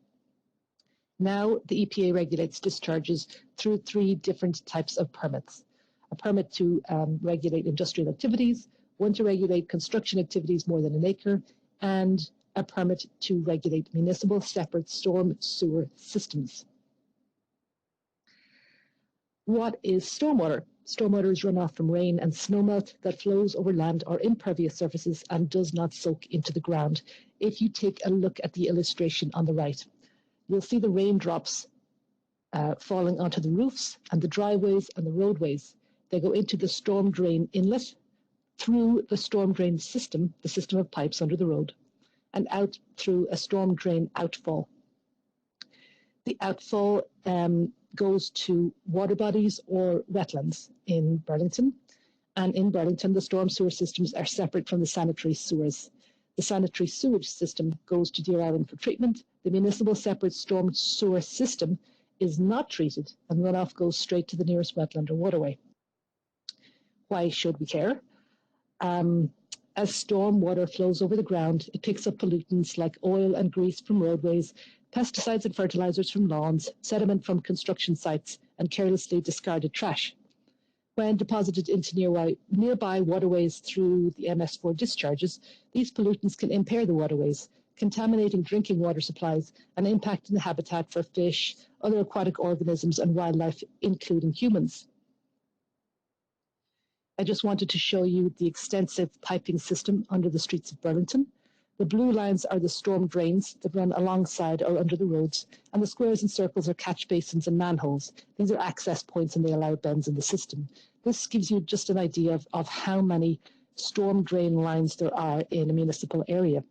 [SPEAKER 3] Now the EPA regulates discharges through 3 different types of permits. A permit to regulate industrial activities, one to regulate construction activities more than an acre, and a permit to regulate municipal separate storm sewer systems. What is stormwater? Stormwater is runoff from rain and snowmelt that flows over land or impervious surfaces and does not soak into the ground. If you take a look at the illustration on the right, you'll see the raindrops falling onto the roofs and the driveways and the roadways. They go into the storm drain inlet, through the storm drain system, the system of pipes under the road, and out through a storm drain outfall. The outfall goes to water bodies or wetlands in Burlington. And in Burlington, the storm sewer systems are separate from the sanitary sewers. The sanitary sewage system goes to Deer Island for treatment. The municipal separate storm sewer system is not treated, and runoff goes straight to the nearest wetland or waterway. Why should we care? As storm water flows over the ground, it picks up pollutants like oil and grease from roadways, pesticides and fertilizers from lawns, sediment from construction sites, and carelessly discarded trash. When deposited into nearby waterways through the MS4 discharges, these pollutants can impair the waterways, contaminating drinking water supplies and impacting the habitat for fish, other aquatic organisms, and wildlife, including humans. I just wanted to show you the extensive piping system under the streets of Burlington. The blue lines are the storm drains that run alongside or under the roads, and the squares and circles are catch basins and manholes. These are access points and they allow bends in the system. This gives you just an idea of how many storm drain lines there are in a municipal area.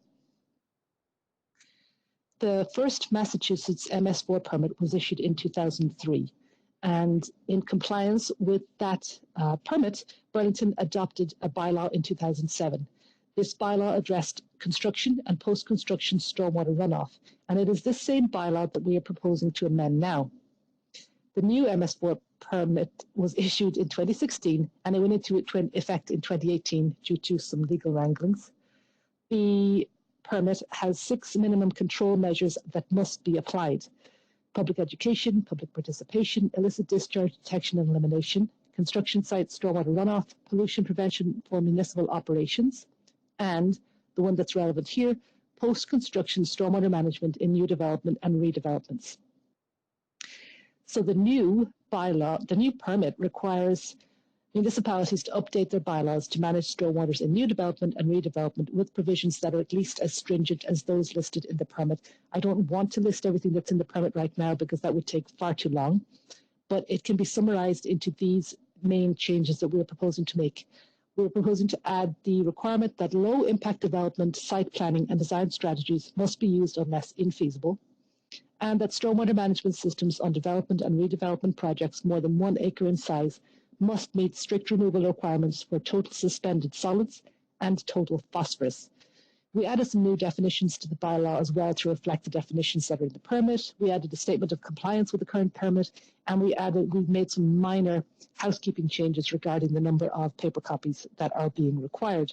[SPEAKER 3] The first Massachusetts MS4 permit was issued in 2003. And in compliance with that permit, Burlington adopted a bylaw in 2007. This bylaw addressed construction and post-construction stormwater runoff, and it is this same bylaw that we are proposing to amend now. The new MS4 permit was issued in 2016, and it went into effect in 2018 due to some legal wranglings. The permit has 6 minimum control measures that must be applied: public education, public participation, illicit discharge detection and elimination, construction site stormwater runoff, pollution prevention for municipal operations, and the one that's relevant here, post-construction stormwater management in new development and redevelopments. So the new bylaw, the new permit requires municipalities to update their bylaws to manage stormwaters in new development and redevelopment with provisions that are at least as stringent as those listed in the permit. I don't want to list everything that's in the permit right now because that would take far too long, but it can be summarized into these main changes that we're proposing to make. We're proposing to add the requirement that low impact development, site planning and design strategies must be used unless infeasible, and that stormwater management systems on development and redevelopment projects more than 1 acre in size must meet strict removal requirements for total suspended solids and total phosphorus. We added some new definitions to the bylaw as well to reflect the definitions that are in the permit. We added a statement of compliance with the current permit, and we've made some minor housekeeping changes regarding the number of paper copies that are being required.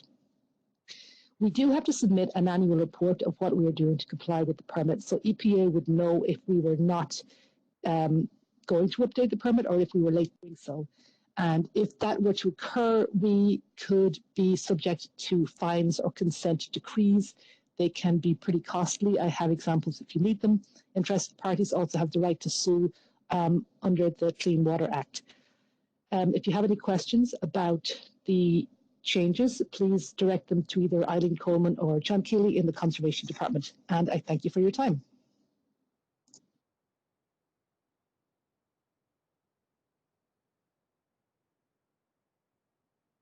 [SPEAKER 3] We do have to submit an annual report of what we are doing to comply with the permit, so EPA would know if we were not going to update the permit or if we were late doing so. And if that were to occur, we could be subject to fines or consent decrees. They can be pretty costly. I have examples if you need them. Interested parties also have the right to sue under the Clean Water Act. If you have any questions about the changes, please direct them to either Eileen Coleman or John Keeley in the Conservation Department. And I thank you for your time.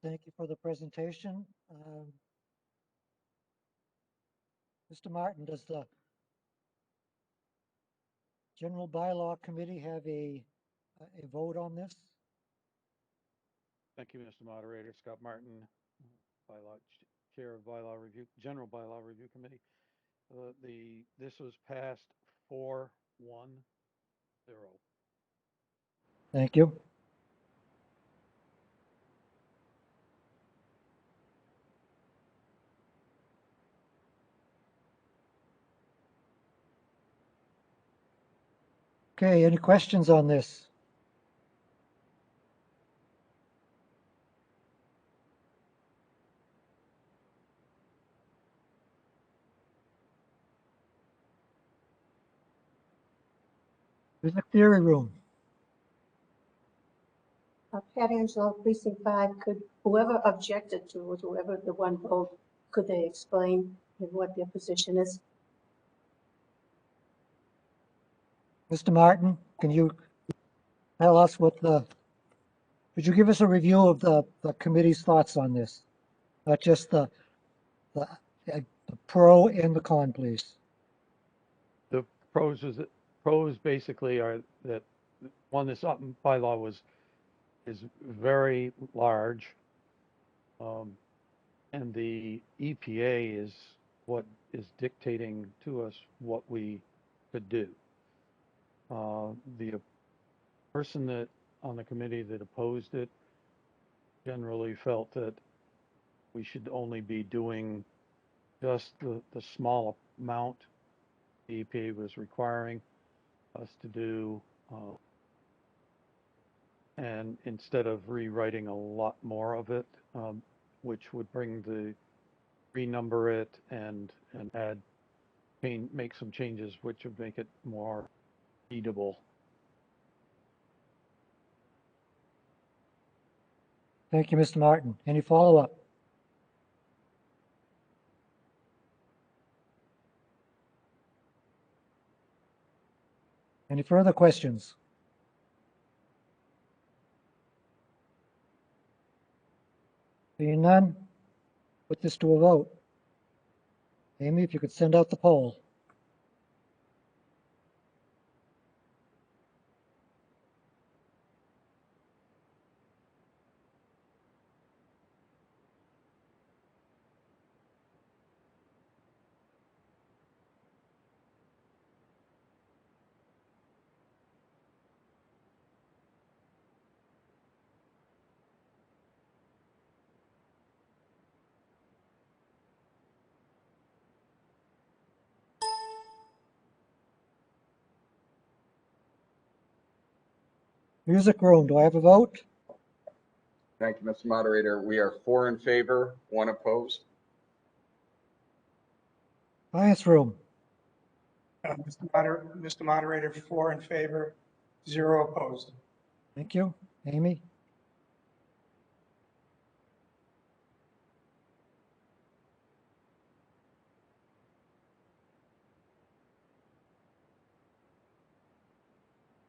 [SPEAKER 1] Thank you for the presentation. Mr. Martin, does the General Bylaw Committee have a vote on this?
[SPEAKER 2] Thank you, Mr. Moderator. Scott Martin, Chair of Bylaw Review, General Bylaw Review Committee. This was passed 4-1-0.
[SPEAKER 1] Thank you. Okay, any questions on this? There's a theory room.
[SPEAKER 4] Pat Angelo, Precinct 5, could whoever objected to it, whoever the one vote, could they explain what their position is?
[SPEAKER 1] Mr. Martin, can you tell us what could you give us a review of the committee's thoughts on this? Not just the pro and the con, please.
[SPEAKER 2] The pros basically are that one, this bylaw is very large, and the EPA is what is dictating to us what we could do. The person that on the committee that opposed it generally felt that we should only be doing just the small amount the EPA was requiring us to do, and instead of rewriting a lot more of it, which would renumber it and make some changes which would make it more readable.
[SPEAKER 1] Thank you, Mr. Martin. Any follow-up? Any further questions? Seeing none, put this to a vote. Amy, if you could send out the poll. Music room, do I have a vote?
[SPEAKER 6] Thank you, Mr. Moderator. We are 4 in favor, 1 opposed.
[SPEAKER 1] Finance room.
[SPEAKER 7] Mr. Moderator, 4 in favor, 0 opposed.
[SPEAKER 1] Thank you. Amy?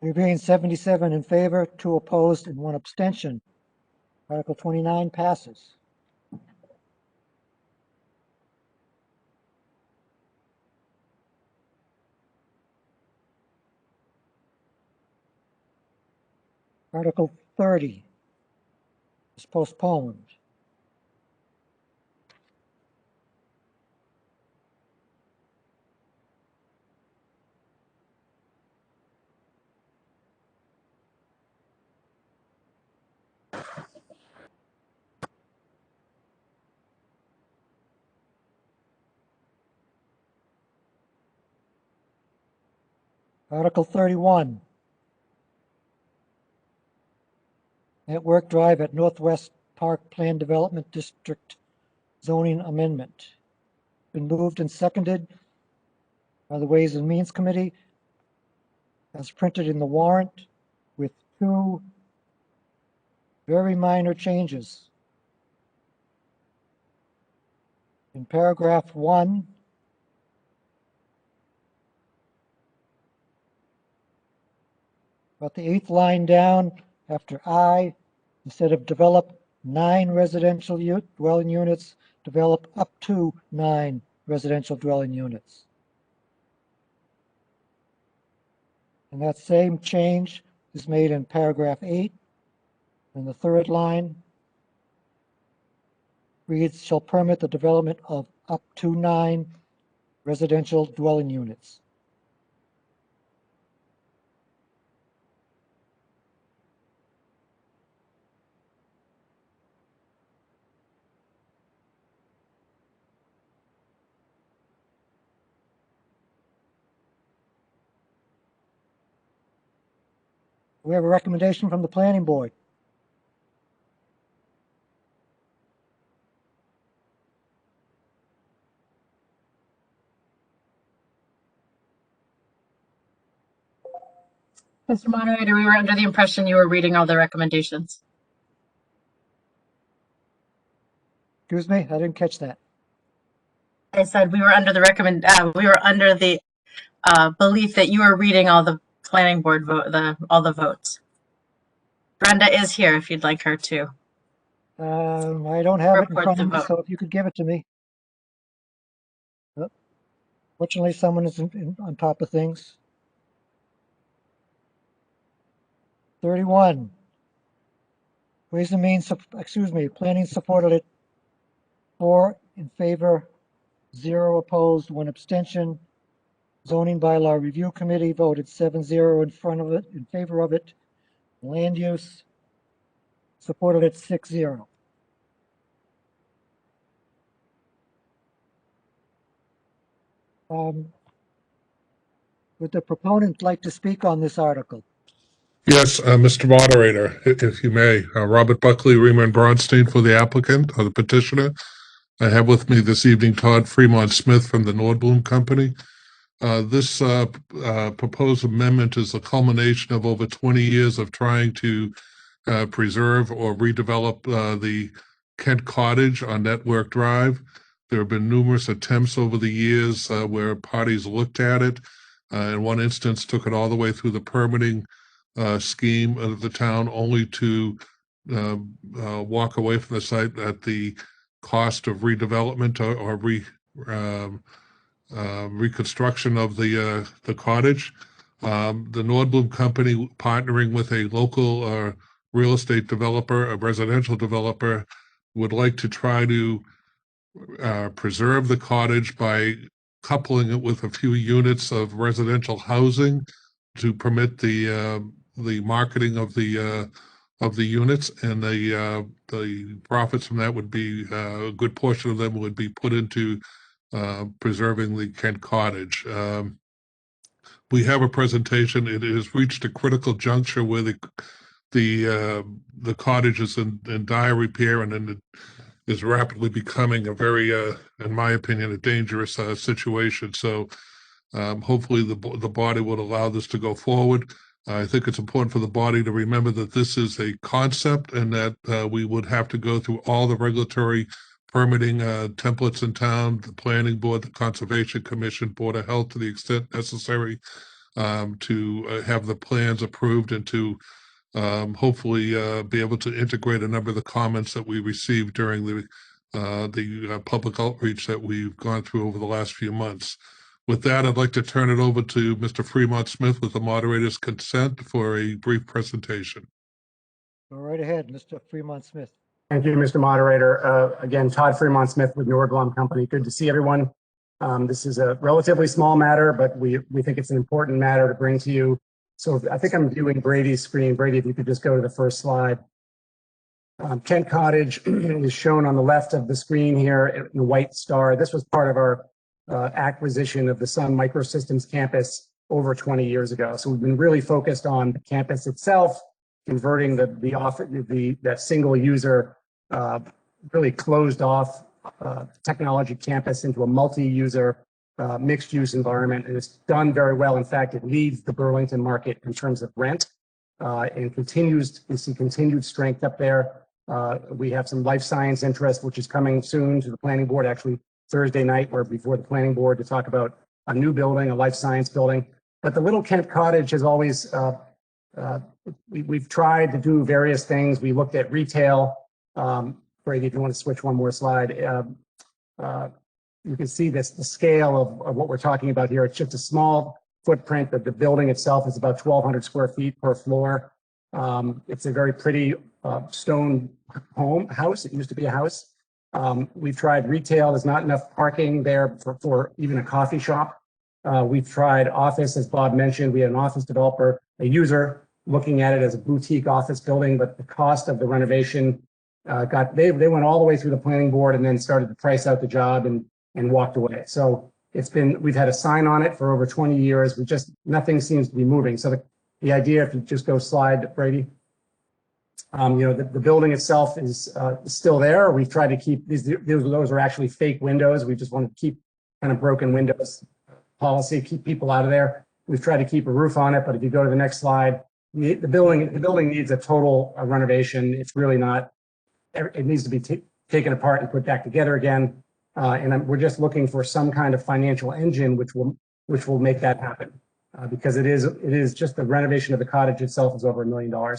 [SPEAKER 1] There being 77 in favor, 2 opposed, and 1 abstention. Article 29 passes. Article 30 is postponed. Article 31. Network Drive at Northwest Park Plan Development District zoning amendment. Been moved and seconded by the Ways and Means Committee as printed in the warrant with 2 very minor changes. In paragraph 1, about the 8th line down, after I, instead of develop 9 residential dwelling units, develop up to 9 residential dwelling units. And that same change is made in paragraph 8, and the 3rd line reads, shall permit the development of up to 9 residential dwelling units. We have a recommendation from the planning board.
[SPEAKER 8] Mr. Moderator, we were under the impression you were reading all the recommendations.
[SPEAKER 1] Excuse me, I didn't catch that.
[SPEAKER 8] I said we were under the belief that you were reading all the planning board all the votes. Brenda is here if you'd like her to.
[SPEAKER 1] I don't have it in front of me, so if you could give it to me. Fortunately, someone is on top of things. 31. Ways and Means, Planning supported it. 4 in favor, 0 opposed, 1 abstention. Zoning Bylaw Review Committee voted 7-0 in favor of it. Land Use supported it 6-0. Would the proponent like to speak on this article?
[SPEAKER 11] Yes, Mr. Moderator, if you may. Robert Buckley, Reamer & Braunstein for the applicant or the petitioner. I have with me this evening Todd Fremont Smith from the Nordblum Company. This proposed amendment is a culmination of over 20 years of trying to preserve or redevelop the Kent Cottage on Network Drive. There have been numerous attempts over the years where parties looked at it. In one instance, took it all the way through the permitting scheme of the town, only to walk away from the site at the cost of redevelopment or reconstruction of the cottage. The Nordblum Company, partnering with a local real estate developer, a residential developer, would like to try to preserve the cottage by coupling it with a few units of residential housing to permit the marketing of the units, and the profits from that would be a good portion of them would be put into preserving the Kent Cottage. We have a presentation. It has reached a critical juncture where the cottage is in dire repair, and it is rapidly becoming a very, in my opinion, a dangerous situation. So hopefully the body would allow this to go forward. I think it's important for the body to remember that this is a concept, and that we would have to go through all the regulatory permitting templates in town, the planning board, the conservation commission, board of health, to the extent necessary. to have the plans approved and to hopefully be able to integrate a number of the comments that we received during the public outreach that we've gone through over the last few months. With that, I'd like to turn it over to Mr. Fremont Smith with the moderator's consent for a brief presentation.
[SPEAKER 1] Go right ahead, Mr. Fremont Smith.
[SPEAKER 10] Thank you, Mr. Moderator. Again, Todd Fremont Smith with Nordblom Company. Good to see everyone. This is a relatively small matter, but we think it's an important matter to bring to you. So I think I'm viewing Brady's screen. Brady, if you could just go to the first slide. Kent Cottage is shown on the left of the screen here in the white star. This was part of our acquisition of the Sun Microsystems campus over 20 years ago. So we've been really focused on the campus itself, converting that single user, really closed off technology campus into a multi-user mixed use environment. And it's done very well. In fact, it leads the Burlington market in terms of rent and we see continued strength up there. We have some life science interest, which is coming soon to the planning board, actually Thursday night. We're before the planning board to talk about a new building, a life science building. But the Little Kent Cottage has always, we've tried to do various things. We looked at retail. Brady, if you want to switch one more slide. You can see the scale of what we're talking about here. It's just a small footprint, but the building itself is about 1,200 square feet per floor. It's a very pretty stone house. It used to be a house. We've tried retail. There's not enough parking there for even a coffee shop. We've tried office, as Bob mentioned. We had an office developer, a user, looking at it as a boutique office building, but the cost of the renovation they went all the way through the planning board and then started to price out the job and walked away. So we've had a sign on it for over 20 years. Nothing seems to be moving. So the idea, if you just go slide, Brady, the building itself is still there. We've tried to keep those are actually fake windows. We just want to keep kind of broken windows policy, keep people out of there. We've tried to keep a roof on it, but if you go to the next slide, the building needs a total renovation. It's really not. It needs to be taken apart and put back together again. We're just looking for some kind of financial engine which will make that happen, because it is just the renovation of the cottage itself is over $1 million.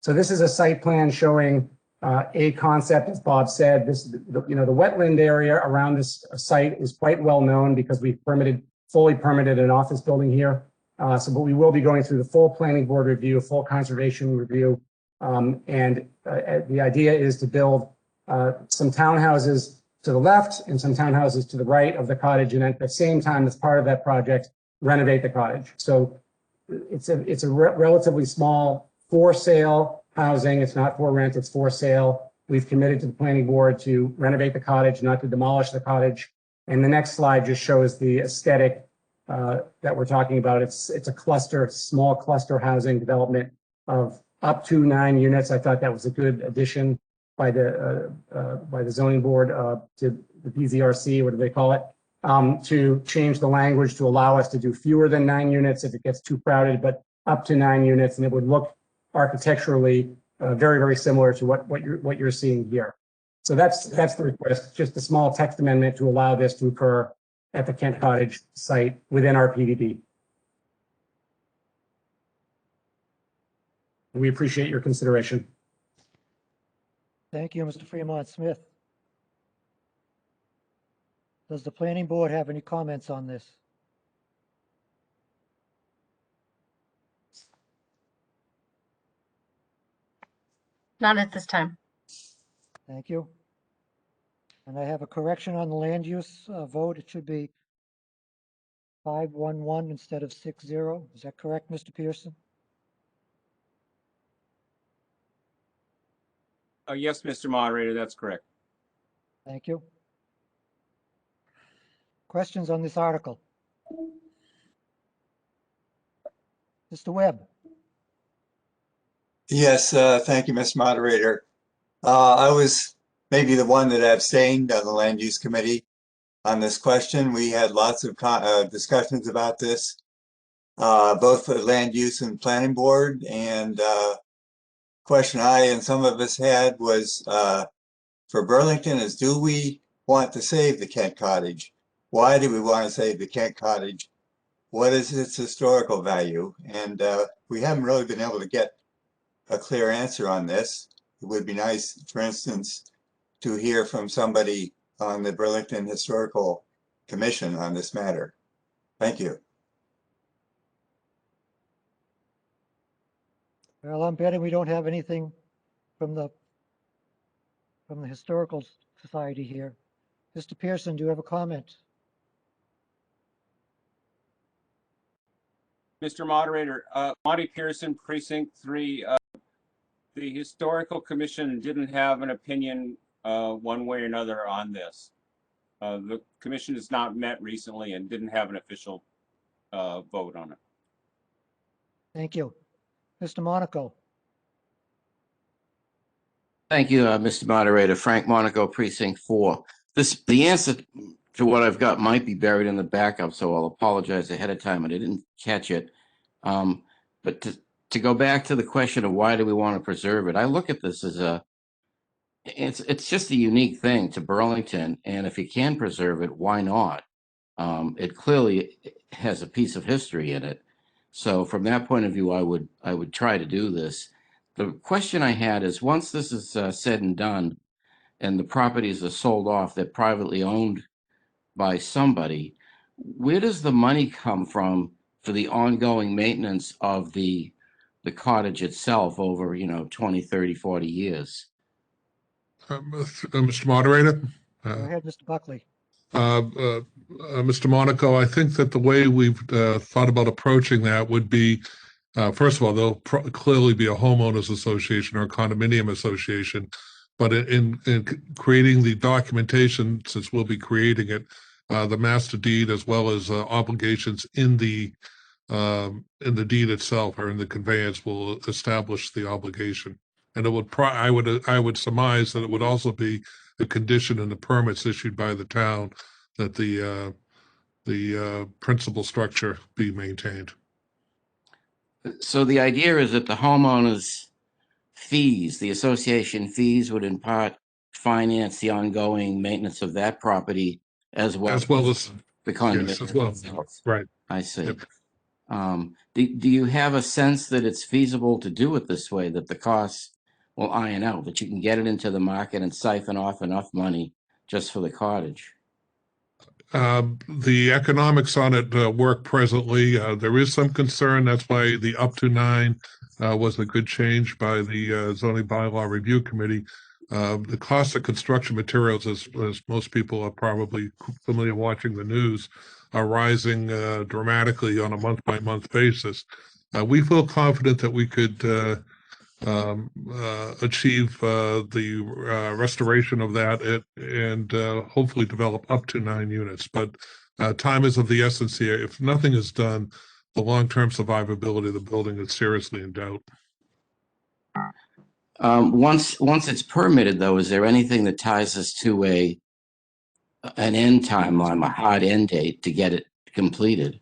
[SPEAKER 10] So this is a site plan showing a concept, as Bob said. The wetland area around this site is quite well known because we've fully permitted an office building here. But we will be going through the full planning board review, full conservation review. The idea is to build some townhouses to the left and some townhouses to the right of the cottage, and at the same time, as part of that project, renovate the cottage. So it's a relatively small for sale housing. It's not for rent, it's for sale. We've committed to the planning board to renovate the cottage, not to demolish the cottage. And the next slide just shows the aesthetic that we're talking about. It's a small cluster housing development of up to 9 units. I thought that was a good addition by the zoning board to the BZRC, what do they call it, to change the language to allow us to do fewer than 9 units if it gets too crowded, but up to 9 units, and it would look architecturally very, very similar to what you're seeing here. So that's the request, just a small text amendment to allow this to occur at the Kent Cottage site within our PDD. We appreciate your consideration.
[SPEAKER 1] Thank you, Mr. Fremont Smith. Does the planning board have any comments on this?
[SPEAKER 8] Not at this time.
[SPEAKER 1] Thank you. And I have a correction on the land use vote. It should be 5-1-1 instead of 6-0. Is that correct, Mr. Pearson?
[SPEAKER 12] Yes, Mr. Moderator, that's correct.
[SPEAKER 1] Thank you. Questions on this article? Mr. Webb?
[SPEAKER 20] Yes, thank you, Mr. Moderator. I was maybe the one that abstained on the Land Use Committee on this question. We had lots of discussions about this, both for Land Use and Planning Board, and question I and some of us had was for Burlington is, do we want to save the Kent Cottage? Why do we want to save the Kent Cottage? what is its historical value? And we haven't really been able to get a clear answer on this. It would be nice, for instance, to hear from somebody on the Burlington Historical Commission on this matter. Thank you.
[SPEAKER 1] Well, I'm betting we don't have anything from the Historical Society here. Mr. Pearson, do you have a comment?
[SPEAKER 12] Mr. Moderator, Monty Pearson, Precinct 3. The Historical Commission didn't have an opinion one way or another on this. The commission has not met recently and didn't have an official vote on it.
[SPEAKER 1] Thank you. Mr. Monaco.
[SPEAKER 14] Thank you, Mr. Moderator. Frank Monaco, Precinct 4. The answer to what I've got might be buried in the backup, so I'll apologize ahead of time. I didn't catch it. But to go back to the question of why do we want to preserve it, I look at this as it's just a unique thing to Burlington, and if you can preserve it, why not? It clearly has a piece of history in it. So from that point of view, I would try to do this. The question I had is, once this is said and done, and the properties are sold off, they're privately owned by somebody, where does the money come from for the ongoing maintenance of the cottage itself over, 20, 30, 40 years?
[SPEAKER 11] Mr. Moderator?
[SPEAKER 1] Go ahead, Mr. Buckley.
[SPEAKER 11] Mr. Monaco, I think that the way we've thought about approaching that would be, first of all, there'll clearly be a homeowners association or a condominium association, but in creating the documentation, since we'll be creating it, the master deed as well as obligations in the deed itself or in the conveyance will establish the obligation. And it would I would surmise that it would also be a condition in the permits issued by the town that the principal structure be maintained.
[SPEAKER 14] So the idea is that the homeowners' fees, the association fees, would in part finance the ongoing maintenance of that property as well as the condominium.
[SPEAKER 11] Yes, as well. Right.
[SPEAKER 14] I see.
[SPEAKER 11] Yep.
[SPEAKER 14] Do you have a sense that it's feasible to do it this way, that the costs will iron out, that you can get it into the market and siphon off enough money just for the cottage?
[SPEAKER 11] The economics on it work presently. There is some concern. That's why the up to 9 was a good change by the zoning bylaw review committee. The cost of construction materials, as most people are probably familiar watching the news, are rising dramatically on a month-by-month basis. We feel confident that we could achieve the restoration of that and hopefully develop up to 9 units. But time is of the essence here. If nothing is done, the long-term survivability of the building is seriously in doubt.
[SPEAKER 14] Once it's permitted, though, is there anything that ties us to an end timeline, a hard end date to get it completed?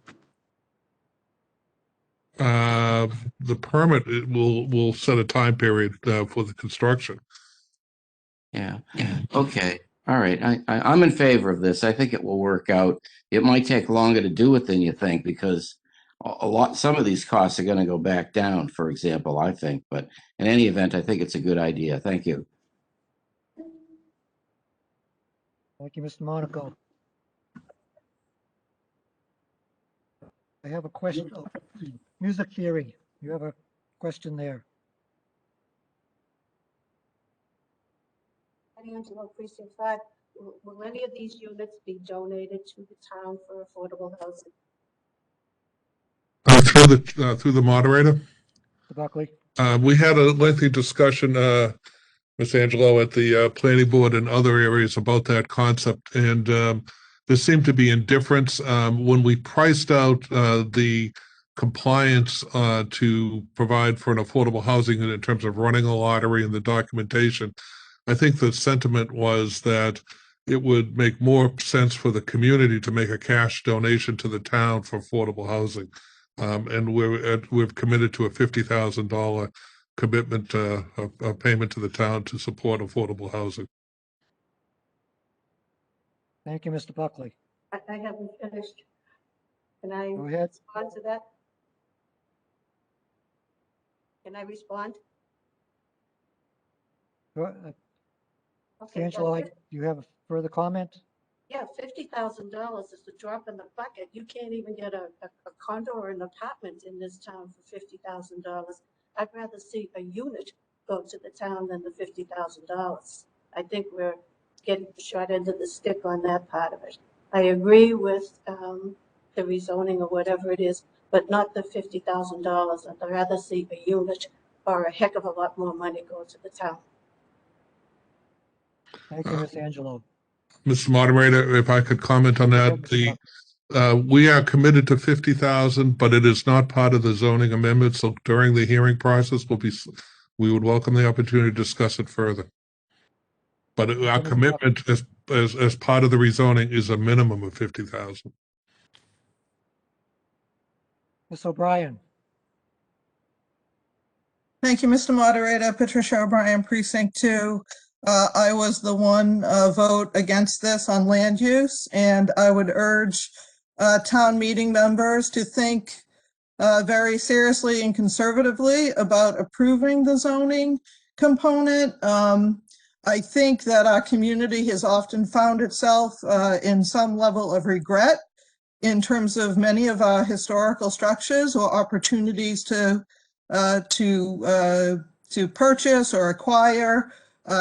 [SPEAKER 11] The permit will set a time period for the construction.
[SPEAKER 14] Yeah. Okay. All right. I'm in favor of this. I think it will work out. It might take longer to do it than you think because some of these costs are going to go back down, for example, I think. But in any event, I think it's a good idea. Thank you.
[SPEAKER 1] Thank you, Mr. Monaco. I have a question. Oh, music theory. You have a question there.
[SPEAKER 4] Angelo, Precinct 5, will any of these units be donated to the town for affordable housing?
[SPEAKER 11] Through the moderator.
[SPEAKER 1] Mr. Buckley.
[SPEAKER 11] We had a lengthy discussion, Ms. Angelo, at the planning board and other areas about that concept, and there seemed to be indifference when we priced out the compliance to provide for an affordable housing in terms of running a lottery and the documentation. I think the sentiment was that it would make more sense for the community to make a cash donation to the town for affordable housing. And we've committed to a $50,000 commitment, a payment to the town to support affordable housing.
[SPEAKER 1] Thank you, Mr. Buckley.
[SPEAKER 4] I haven't finished. Can I
[SPEAKER 1] Go ahead.
[SPEAKER 4] respond to that? Can I respond? Okay,
[SPEAKER 1] Angela, do you have a further comment?
[SPEAKER 4] yeah, $50,000 is a drop in the bucket. You can't even get a condo or an apartment in this town for $50,000. I'd rather see a unit go to the town than the $50,000. I think we're getting the short end of the stick on that part of it. I agree with the rezoning or whatever it is, but not the $50,000. I'd rather see a unit or a heck of a lot more money go to the town.
[SPEAKER 1] Thank you, Ms. Angelo.
[SPEAKER 11] Mr. Moderator, if I could comment on that, we are committed to 50,000, but it is not part of the zoning amendment. So during the hearing process, we would welcome the opportunity to discuss it further. But our commitment as part of the rezoning is a minimum of 50,000.
[SPEAKER 1] Ms. O'Brien.
[SPEAKER 13] Thank you, Mr. Moderator. Patricia O'Brien, Precinct 2. I was the one vote against this on land use, and I would urge town meeting members to think very seriously and conservatively about approving the zoning component. I think that our community has often found itself in some level of regret in terms of many of our historical structures or opportunities to purchase or acquire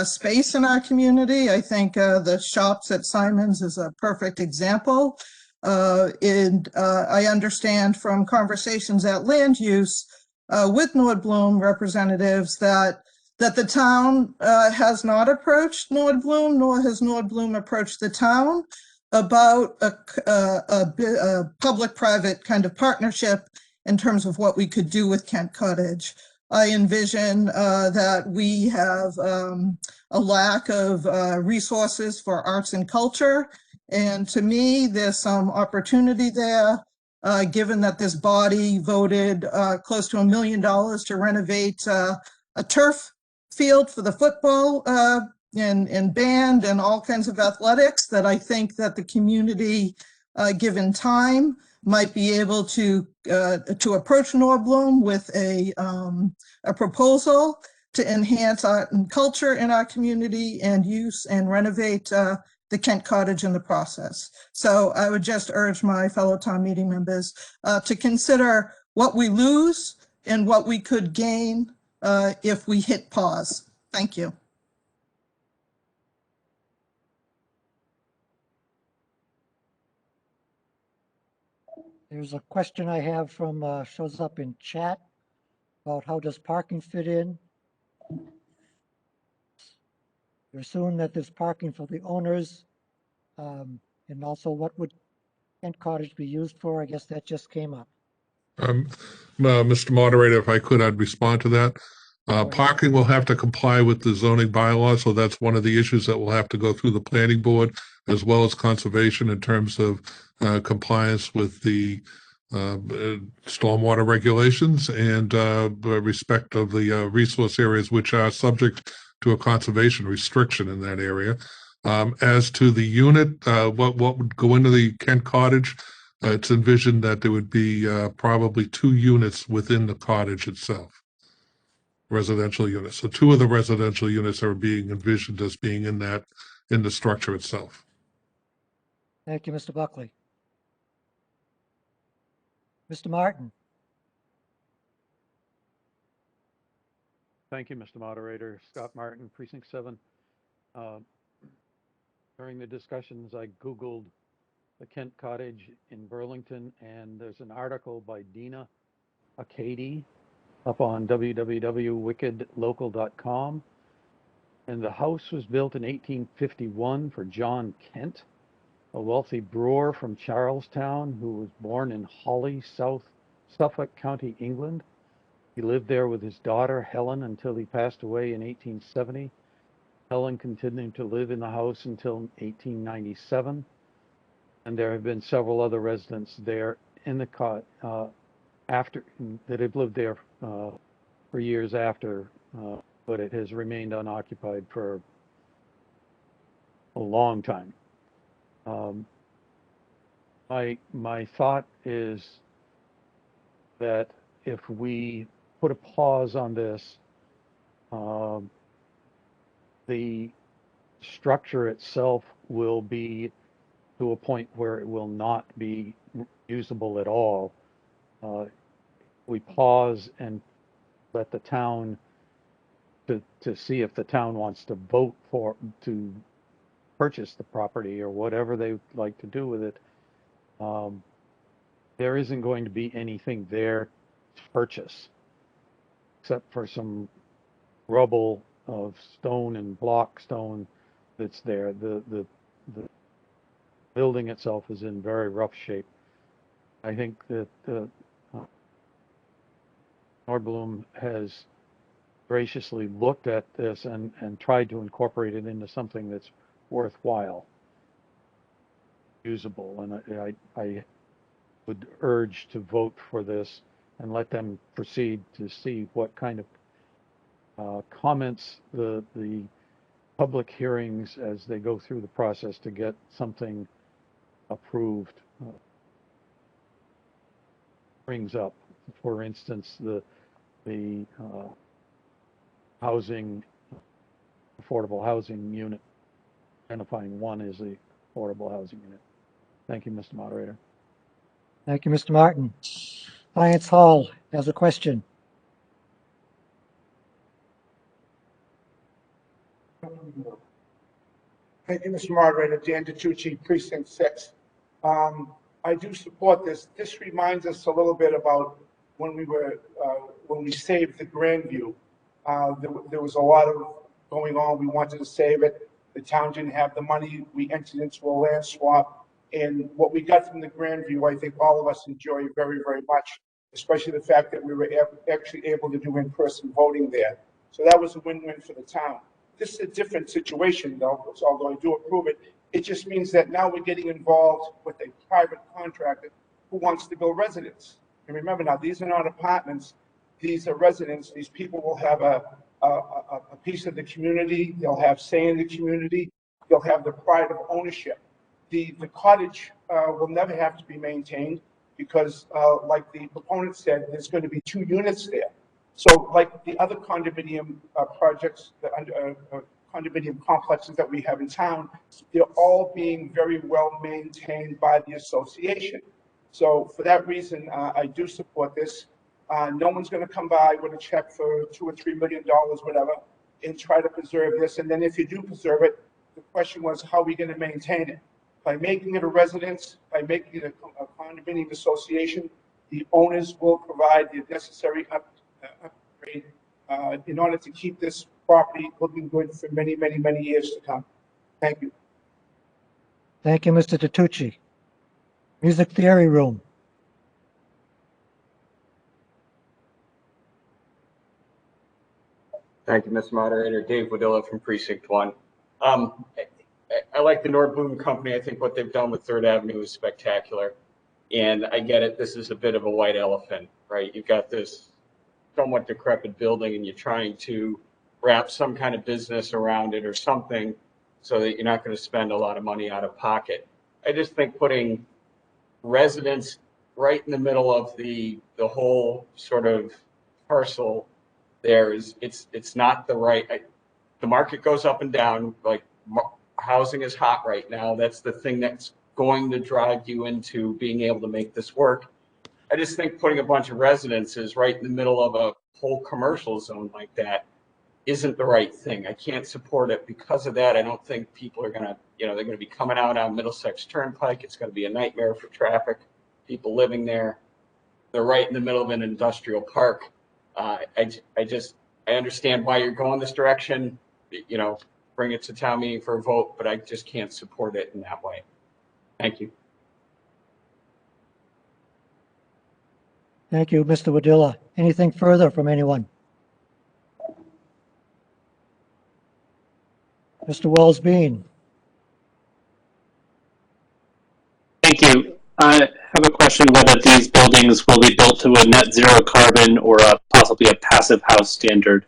[SPEAKER 13] space in our community. I think the shops at Simon's is a perfect example. I understand from conversations at land use with Nordblum representatives that the town has not approached Nordblum, nor has Nordblum approached the town about a public-private kind of partnership in terms of what we could do with Kent Cottage. I envision that we have a lack of resources for arts and culture. And to me, there's some opportunity there, given that this body voted close to $1 million to renovate a turf field for the football and band and all kinds of athletics, that I think that the community, given time, might be able to approach Nordblum with a proposal to enhance art and culture in our community and use and renovate the Kent Cottage in the process. So I would just urge my fellow town meeting members to consider what we lose and what we could gain if we hit pause. Thank you.
[SPEAKER 1] There's a question I have from, shows up in chat about how does parking fit in? You assume that there's parking for the owners, and also what would Kent Cottage be used for? I guess that just came up.
[SPEAKER 11] Mr. Moderator, if I could, I'd respond to that. Parking will have to comply with the zoning bylaw, so that's one of the issues that will have to go through the planning board, as well as conservation in terms of compliance with the stormwater regulations and respect of the resource areas which are subject to a conservation restriction in that area. As to the unit, what would go into the Kent Cottage, it's envisioned that there would be probably 2 units within the cottage itself, residential units. So 2 of the residential units are being envisioned as being in the structure itself.
[SPEAKER 1] Thank you, Mr. Buckley. Mr. Martin.
[SPEAKER 2] Thank you, Mr. Moderator. Scott Martin, Precinct 7. During the discussions, I Googled the Kent Cottage in Burlington, and there's an article by Dina Acady up on www.wickedlocal.com. And the house was built in 1851 for John Kent, a wealthy brewer from Charlestown who was born in Hawley, Suffolk County, England. He lived there with his daughter, Helen, until he passed away in 1870. Helen continued to live in the house until 1897. And there have been several other residents there in the after that have lived there for years after, but it has remained unoccupied for a long time. My thought is that if we put a pause on this, the structure itself will be to a point where it will not be usable at all. We pause and let the town to see if the town wants to vote to purchase the property or whatever they would like to do with it. There isn't going to be anything there to purchase except for some rubble of stone and block stone that's there. The building itself is in very rough shape. I think that Nordblum has graciously looked at this and tried to incorporate it into something that's worthwhile, usable, and I would urge to vote for this and let them proceed to see what kind of comments the public hearings as they go through the process to get something approved brings up. For instance, the housing, affordable housing unit, identifying one as the affordable housing unit. Thank you, Mr. Moderator.
[SPEAKER 1] Thank you, Mr. Martin. Finance Hall has a question.
[SPEAKER 16] Thank you, Mr. Moderator. Dan DiTucci, Precinct 6. I do support this. This reminds us a little bit about when we saved the Grandview. There was a lot of going on. We wanted to save it. The town didn't have the money. We entered into a land swap. And what we got from the Grandview, I think all of us enjoy very, very much, especially the fact that we were actually able to do in-person voting there. So that was a win-win for the town. This is a different situation, though, so although I do approve it, it just means that now we're getting involved with a private contractor who wants to build residents. And remember now, these are not apartments. These are residents. These people will have a piece of the community. They'll have say in the community. They'll have the pride of ownership. The cottage will never have to be maintained because, like the proponent said, there's going to be 2 units there. So like the other condominium projects, the condominium complexes that we have in town, they're all being very well maintained by the association. So for that reason, I do support this. No one's going to come by with a check for $2 or $3 million, whatever, and try to preserve this. And then if you do preserve it, the question was, how are we going to maintain it? By making it a residence, by making it a condominium association, the owners will provide the necessary upgrade in order to keep this property looking good for many, many, many years to come. Thank you.
[SPEAKER 1] Thank you, Mr. DiTucci. Music Theory Room.
[SPEAKER 17] Thank you, Mr. Moderator. Dave Wadilla from Precinct 1. I like the Nordblum Company. I think what they've done with 3rd Avenue is spectacular. And I get it. This is a bit of a white elephant, right? You've got this somewhat decrepit building and you're trying to wrap some kind of business around it or something so that you're not going to spend a lot of money out of pocket. I just think putting residents right in the middle of the whole sort of parcel there it's not the right. The market goes up and down. Like housing is hot right now. That's the thing that's going to drive you into being able to make this work. I just think putting a bunch of residences right in the middle of a whole commercial zone like that isn't the right thing. I can't support it because of that. I don't think people are gonna, they're gonna be coming out on Middlesex Turnpike. It's gonna be a nightmare for traffic, people living there. They're right in the middle of an industrial park. I understand why you're going this direction, bring it to town meeting for a vote, but I just can't support it in that way. Thank you.
[SPEAKER 1] Thank you, Mr. Wadilla. Anything further from anyone? Mr. Wells-Bean.
[SPEAKER 5] Thank you. I have a question whether these buildings will be built to a net zero carbon or possibly a passive house standard.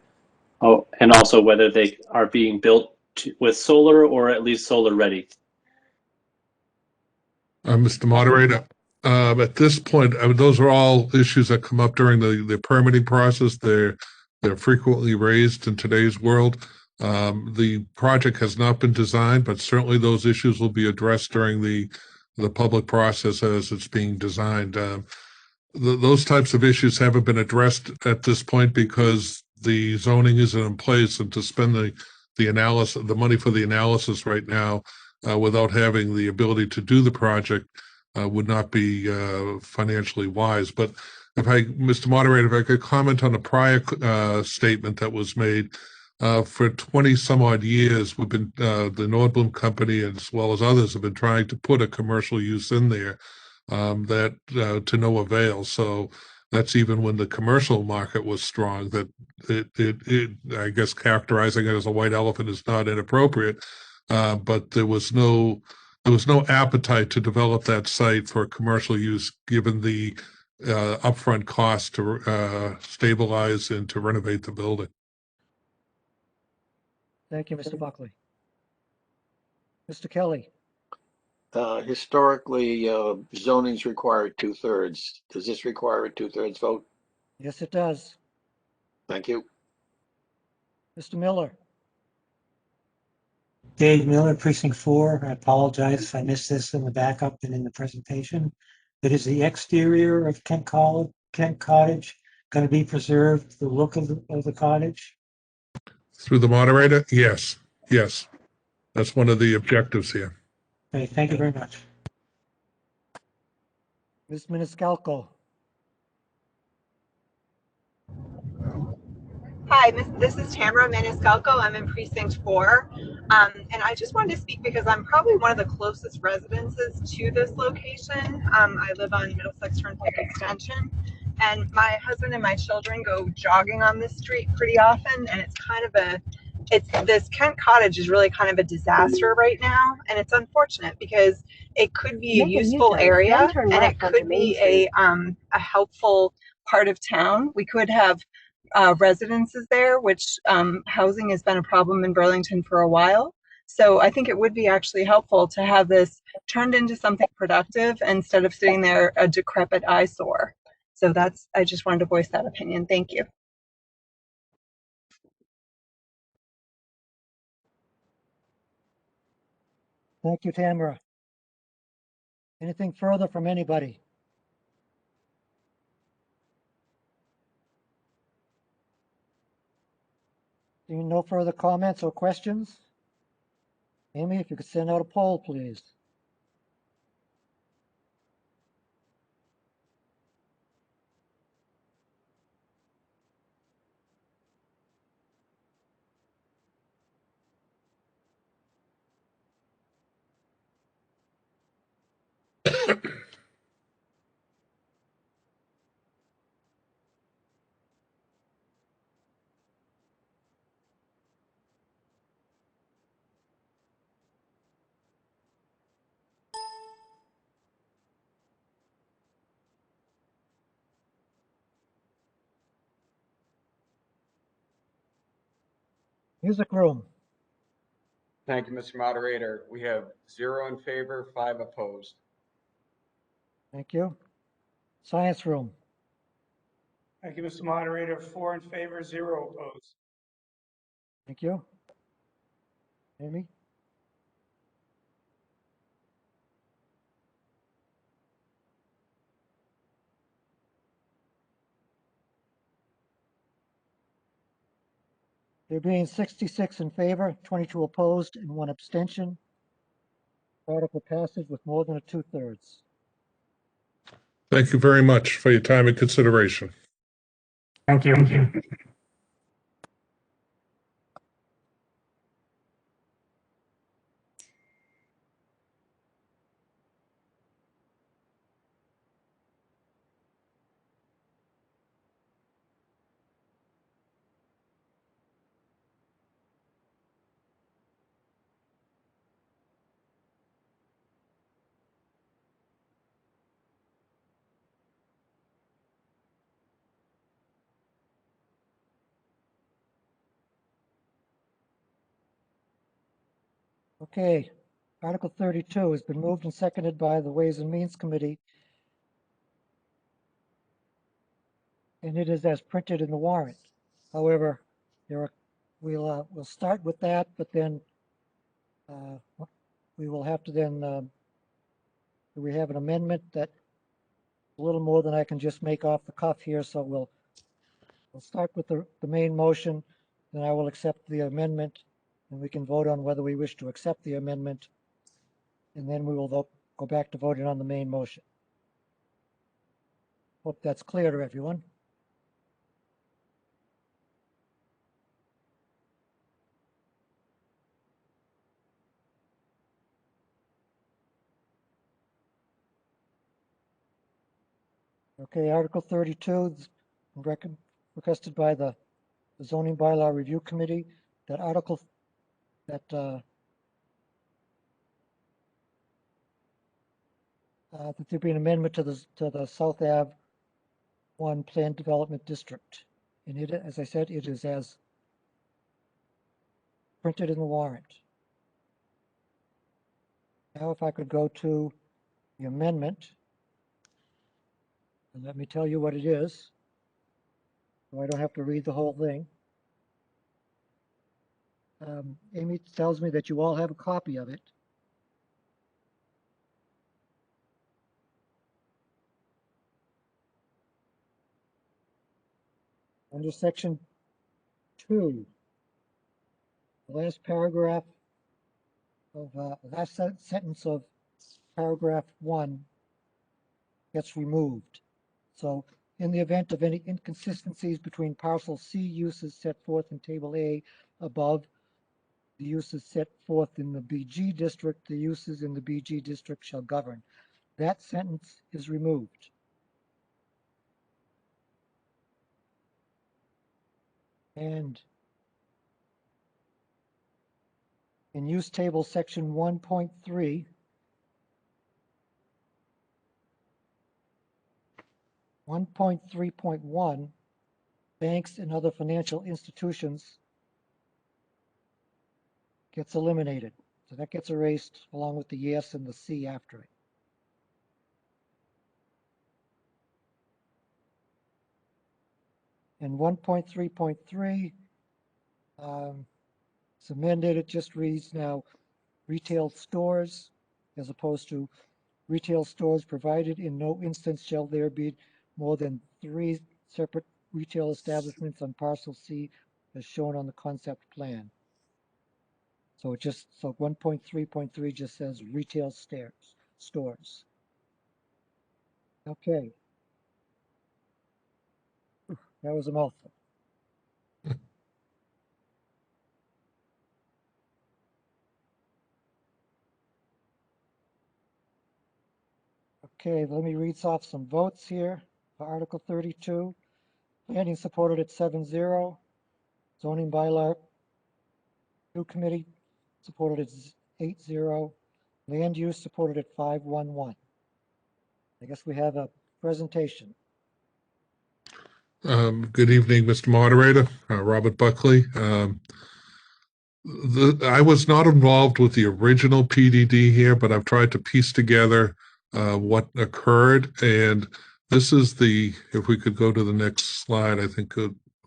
[SPEAKER 5] Oh, and also whether they are being built with solar or at least solar ready.
[SPEAKER 11] Mr. Moderator, at this point, those are all issues that come up during the permitting process. They're frequently raised in today's world. The project has not been designed, but certainly those issues will be addressed during the public process as it's being designed. Those types of issues haven't been addressed at this point because the zoning isn't in place, and to spend the money for the analysis right now without having the ability to do the project would not be financially wise. But Mr. Moderator, if I could comment on a prior statement that was made. For 20 some odd years, we've been, the Nordblum Company, as well as others, have been trying to put a commercial use in there that to no avail. So that's even when the commercial market was strong, that I guess characterizing it as a white elephant is not inappropriate, but there was no appetite to develop that site for commercial use, given the upfront cost to stabilize and to renovate the building.
[SPEAKER 1] Thank you, Mr. Buckley. Mr. Kelly.
[SPEAKER 18] Historically, zonings require 2/3. Does this require a 2/3 vote?
[SPEAKER 1] Yes, it does.
[SPEAKER 18] Thank you.
[SPEAKER 1] Mr. Miller.
[SPEAKER 19] Dave Miller, Precinct 4. I apologize if I missed this in the backup and in the presentation. But is the exterior of Kent Cottage going to be preserved, the look of the cottage?
[SPEAKER 11] Through the moderator? Yes. Yes. That's one of the objectives here.
[SPEAKER 19] Okay, thank you very much.
[SPEAKER 1] Ms. Maniscalco.
[SPEAKER 23] Hi, this is Tamara Maniscalco. I'm in Precinct 4. And I just wanted to speak because I'm probably one of the closest residences to this location. I live on Middlesex Turnpike Extension, and my husband and my children go jogging on this street pretty often, and it's kind of this Kent Cottage is really kind of a disaster right now, and it's unfortunate because it could be a useful area and it could be a helpful part of town. We could have residences there, which housing has been a problem in Burlington for a while. So I think it would be actually helpful to have this turned into something productive instead of sitting there a decrepit eyesore. So I just wanted to voice that opinion. Thank you.
[SPEAKER 1] Thank you, Tamara. Anything further from anybody? Seeing no further comments or questions? Amy, if you could send out a poll, please. Music room.
[SPEAKER 6] Thank you, Mr. Moderator. We have 0 in favor, 5 opposed.
[SPEAKER 1] Thank you. Science room.
[SPEAKER 7] Thank you, Mr. Moderator. 4 in favor, 0 opposed.
[SPEAKER 1] Thank you. Amy? There being 66 in favor, 22 opposed, and 1 abstention. Article passes with more than a 2/3.
[SPEAKER 11] Thank you very much for your time and consideration.
[SPEAKER 10] Thank you.
[SPEAKER 1] Okay, Article 32 has been moved and seconded by the Ways and Means Committee, and it is as printed in the warrant. However, we'll start with that, but then we will have to then, we have an amendment that a little more than I can just make off the cuff here, so we'll start with the main motion, then I will accept the amendment, and we can vote on whether we wish to accept the amendment, and then we will go back to voting on the main motion. Hope that's clear to everyone. Okay, Article 32 is requested by the Zoning Bylaw Review Committee, that article, that there be an amendment to the South Ave 1 Planned Development District. And it, as I said, it is as printed in the warrant. Now, if I could go to the amendment, and let me tell you what it is, so I don't have to read the whole thing. Amy tells me that you all have a copy of it. Under section 2, the last paragraph of last sentence of paragraph 1 gets removed. So in the event of any inconsistencies between parcel C uses set forth in table A above, the uses set forth in the BG district, the uses in the BG district shall govern. That sentence is removed. And in use table section 1.3, 1.3.1, banks and other financial institutions gets eliminated. So that gets erased along with the yes and the C after it. And 1.3.3, it's amended, it just reads now retail stores as opposed to retail stores provided. In no instance shall there be more than 3 separate retail establishments on parcel C as shown on the concept plan. So it just, so 1.3.3 just says retail stores. Okay. That was a mouthful. Okay, let me read off some votes here for Article 32. Planning supported at 7-0. Zoning Bylaw Review Committee supported at 8-0. Land Use supported at 5-1-1. I guess we have a presentation.
[SPEAKER 11] Good evening, Mr. Moderator, Robert Buckley. I was not involved with the original PDD here, but I've tried to piece together what occurred. And this is the, if we could go to the next slide, I think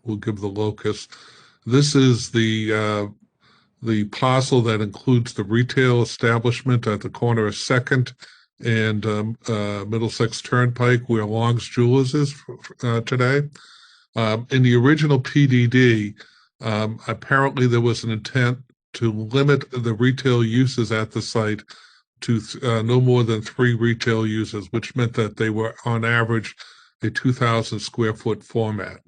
[SPEAKER 11] we'll give the locus. This is the parcel that includes the retail establishment at the corner of 2nd and Middlesex Turnpike, where Long's Jewelers is today. In the original PDD, apparently there was an intent to limit the retail uses at the site to no more than 3 retail uses, which meant that they were on average a 2,000 square foot format.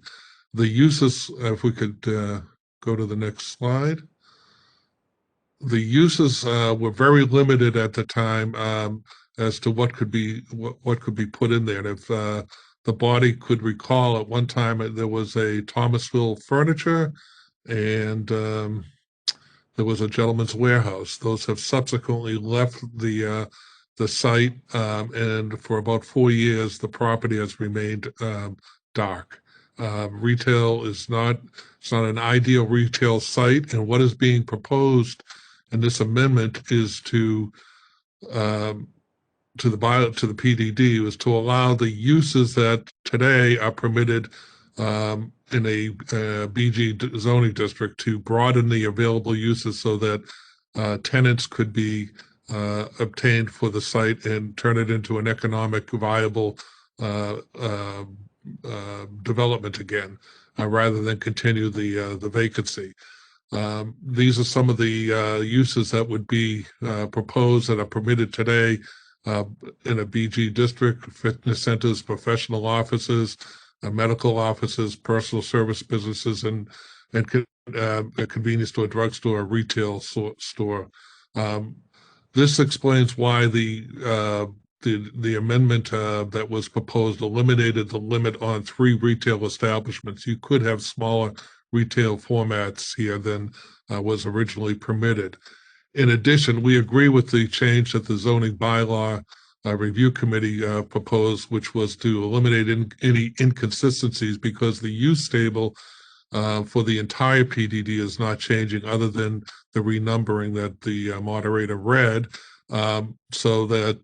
[SPEAKER 11] The uses, if we could go to the next slide. The uses were very limited at the time as to what could be put in there. And if the body could recall, at one time there was a Thomasville Furniture and there was a Gentleman's Warehouse. Those have subsequently left the site, and for about 4 years the property has remained dark. Retail is not, it's not an ideal retail site, and what is being proposed And this amendment is to the PDD, was to allow the uses that today are permitted in a BG zoning district to broaden the available uses so that tenants could be obtained for the site and turn it into an economic viable development again, rather than continue the vacancy. These are some of the uses that would be proposed that are permitted today in a BG district: fitness centers, professional offices, medical offices, personal service businesses, and a convenience store, drugstore, retail store. This explains why the amendment that was proposed eliminated the limit on 3 retail establishments. You could have smaller retail formats here than was originally permitted. In addition, we agree with the change that the zoning bylaw review committee proposed, which was to eliminate any inconsistencies, because the use table for the entire PDD is not changing, other than the renumbering that the moderator read, so that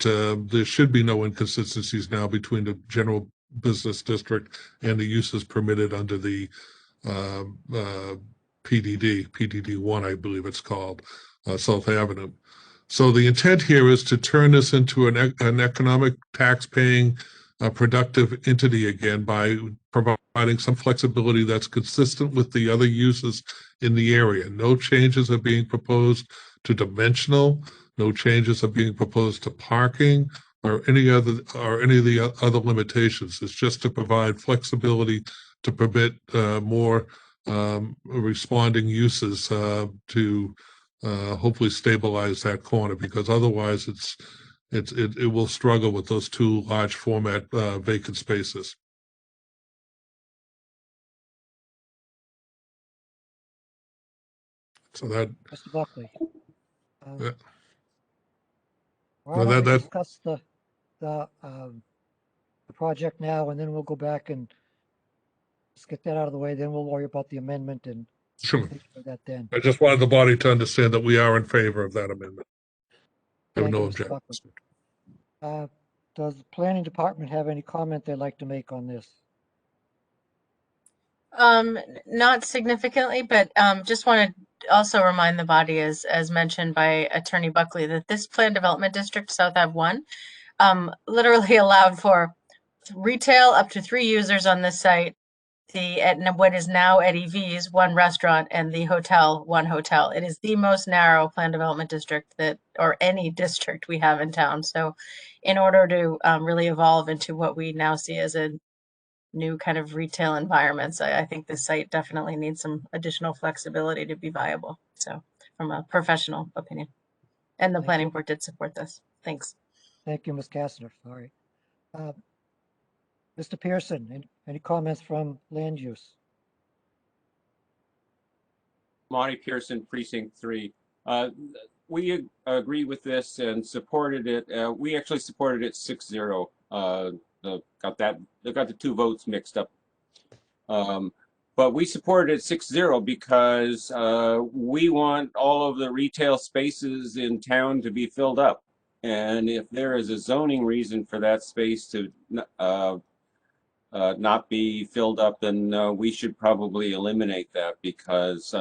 [SPEAKER 11] there should be no inconsistencies now between the general business district and the uses permitted under the PDD1, I believe it's called, South Avenue. So the intent here is to turn this into an economic tax-paying productive entity again by providing some flexibility that's consistent with the other uses in the area. No changes are being proposed to dimensional, no changes are being proposed to parking or any of the other limitations. It's just to provide flexibility to permit more responding uses to hopefully stabilize that corner, because otherwise it will struggle with those 2 large format vacant spaces. So that,
[SPEAKER 1] Mr. Buckley.
[SPEAKER 11] yeah.
[SPEAKER 1] Why don't we discuss the project now, and then we'll go back and just get that out of the way. Then we'll worry about the amendment and
[SPEAKER 11] Sure.
[SPEAKER 1] that then.
[SPEAKER 11] I just wanted the body to understand that we are in favor of that amendment. I have
[SPEAKER 1] Thank
[SPEAKER 11] no
[SPEAKER 1] you, Mr.
[SPEAKER 11] objections.
[SPEAKER 1] Buckley. Does the planning department have any comment they'd like to make on this?
[SPEAKER 8] Not significantly, but just want to also remind the body, as mentioned by Attorney Buckley, that this planned development district, South Ave 1, literally allowed for retail up to 3 users on this site, at what is now Eddie V's, 1 restaurant, and the hotel, 1 hotel. It is the most narrow planned development district or any district we have in town. So in order to really evolve into what we now see as a new kind of retail environments, I think this site definitely needs some additional flexibility to be viable. So from a professional opinion, and the planning board did support this. Thanks.
[SPEAKER 1] Thank you, Ms. Kastner. Sorry. Mr. Pearson, any comments from land use?
[SPEAKER 12] Monty Pearson, Precinct 3. We agree with this and supported it. We actually supported it 6-0. Got the 2 votes mixed up. But we supported it 6-0 because we want all of the retail spaces in town to be filled up. And if there is a zoning reason for that space to not be filled up, then we should probably eliminate that, because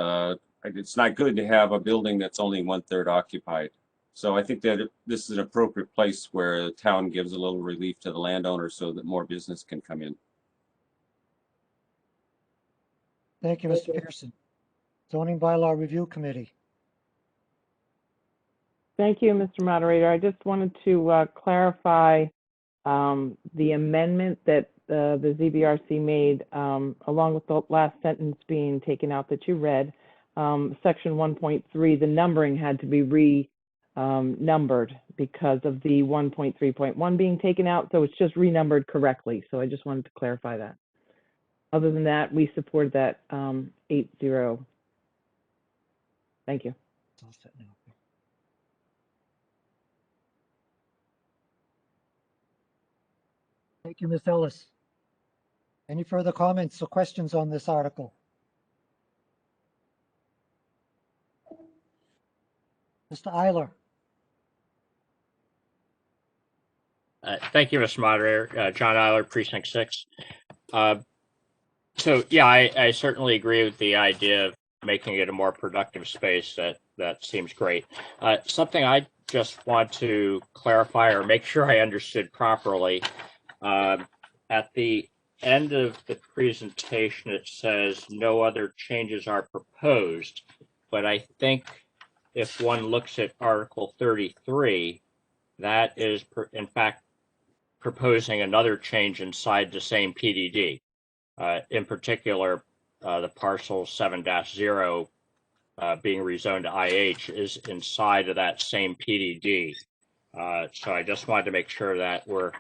[SPEAKER 12] it's not good to have a building that's only 1/3 occupied. So I think that this is an appropriate place where the town gives a little relief to the landowner so that more business can come in.
[SPEAKER 1] Thank you, Mr. Pearson. Zoning Bylaw Review Committee.
[SPEAKER 15] Thank you, Mr. Moderator. I just wanted to clarify the amendment that the ZBRC made, along with the last sentence being taken out that you read. Section 1.3, the numbering had to be numbered because of the 1.3.1 being taken out, so it's just renumbered correctly. So I just wanted to clarify that. Other than that, we support that 8-0. Thank you.
[SPEAKER 1] Thank you, Ms. Ellis. Any further comments or questions on this article? Mr. Eiler.
[SPEAKER 9] Thank you, Mr. Moderator. John Eiler, Precinct 6. So, yeah, I certainly agree with the idea of making it a more productive space. That seems great. Something I just want to clarify or make sure I understood properly. At the end of the presentation, it says no other changes are proposed. But I think if one looks at Article 33, that is, in fact, proposing another change inside the same PDD. In particular, the parcel 7-0 being rezoned to IH is inside of that same PDD. So I just wanted to make sure that we're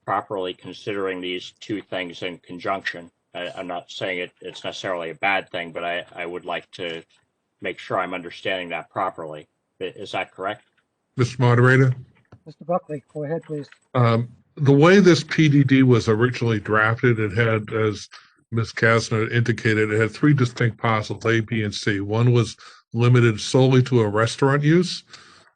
[SPEAKER 9] properly considering these two things in conjunction. I'm not saying it's necessarily a bad thing, but I would like to make sure I'm understanding that properly. Is that correct?
[SPEAKER 11] Mr. Moderator?
[SPEAKER 1] Mr. Buckley, go ahead, please.
[SPEAKER 11] The way this PDD was originally drafted, it had, as Ms. Kastner indicated, it had three distinct parcels, A, B, and C. One was limited solely to a restaurant use,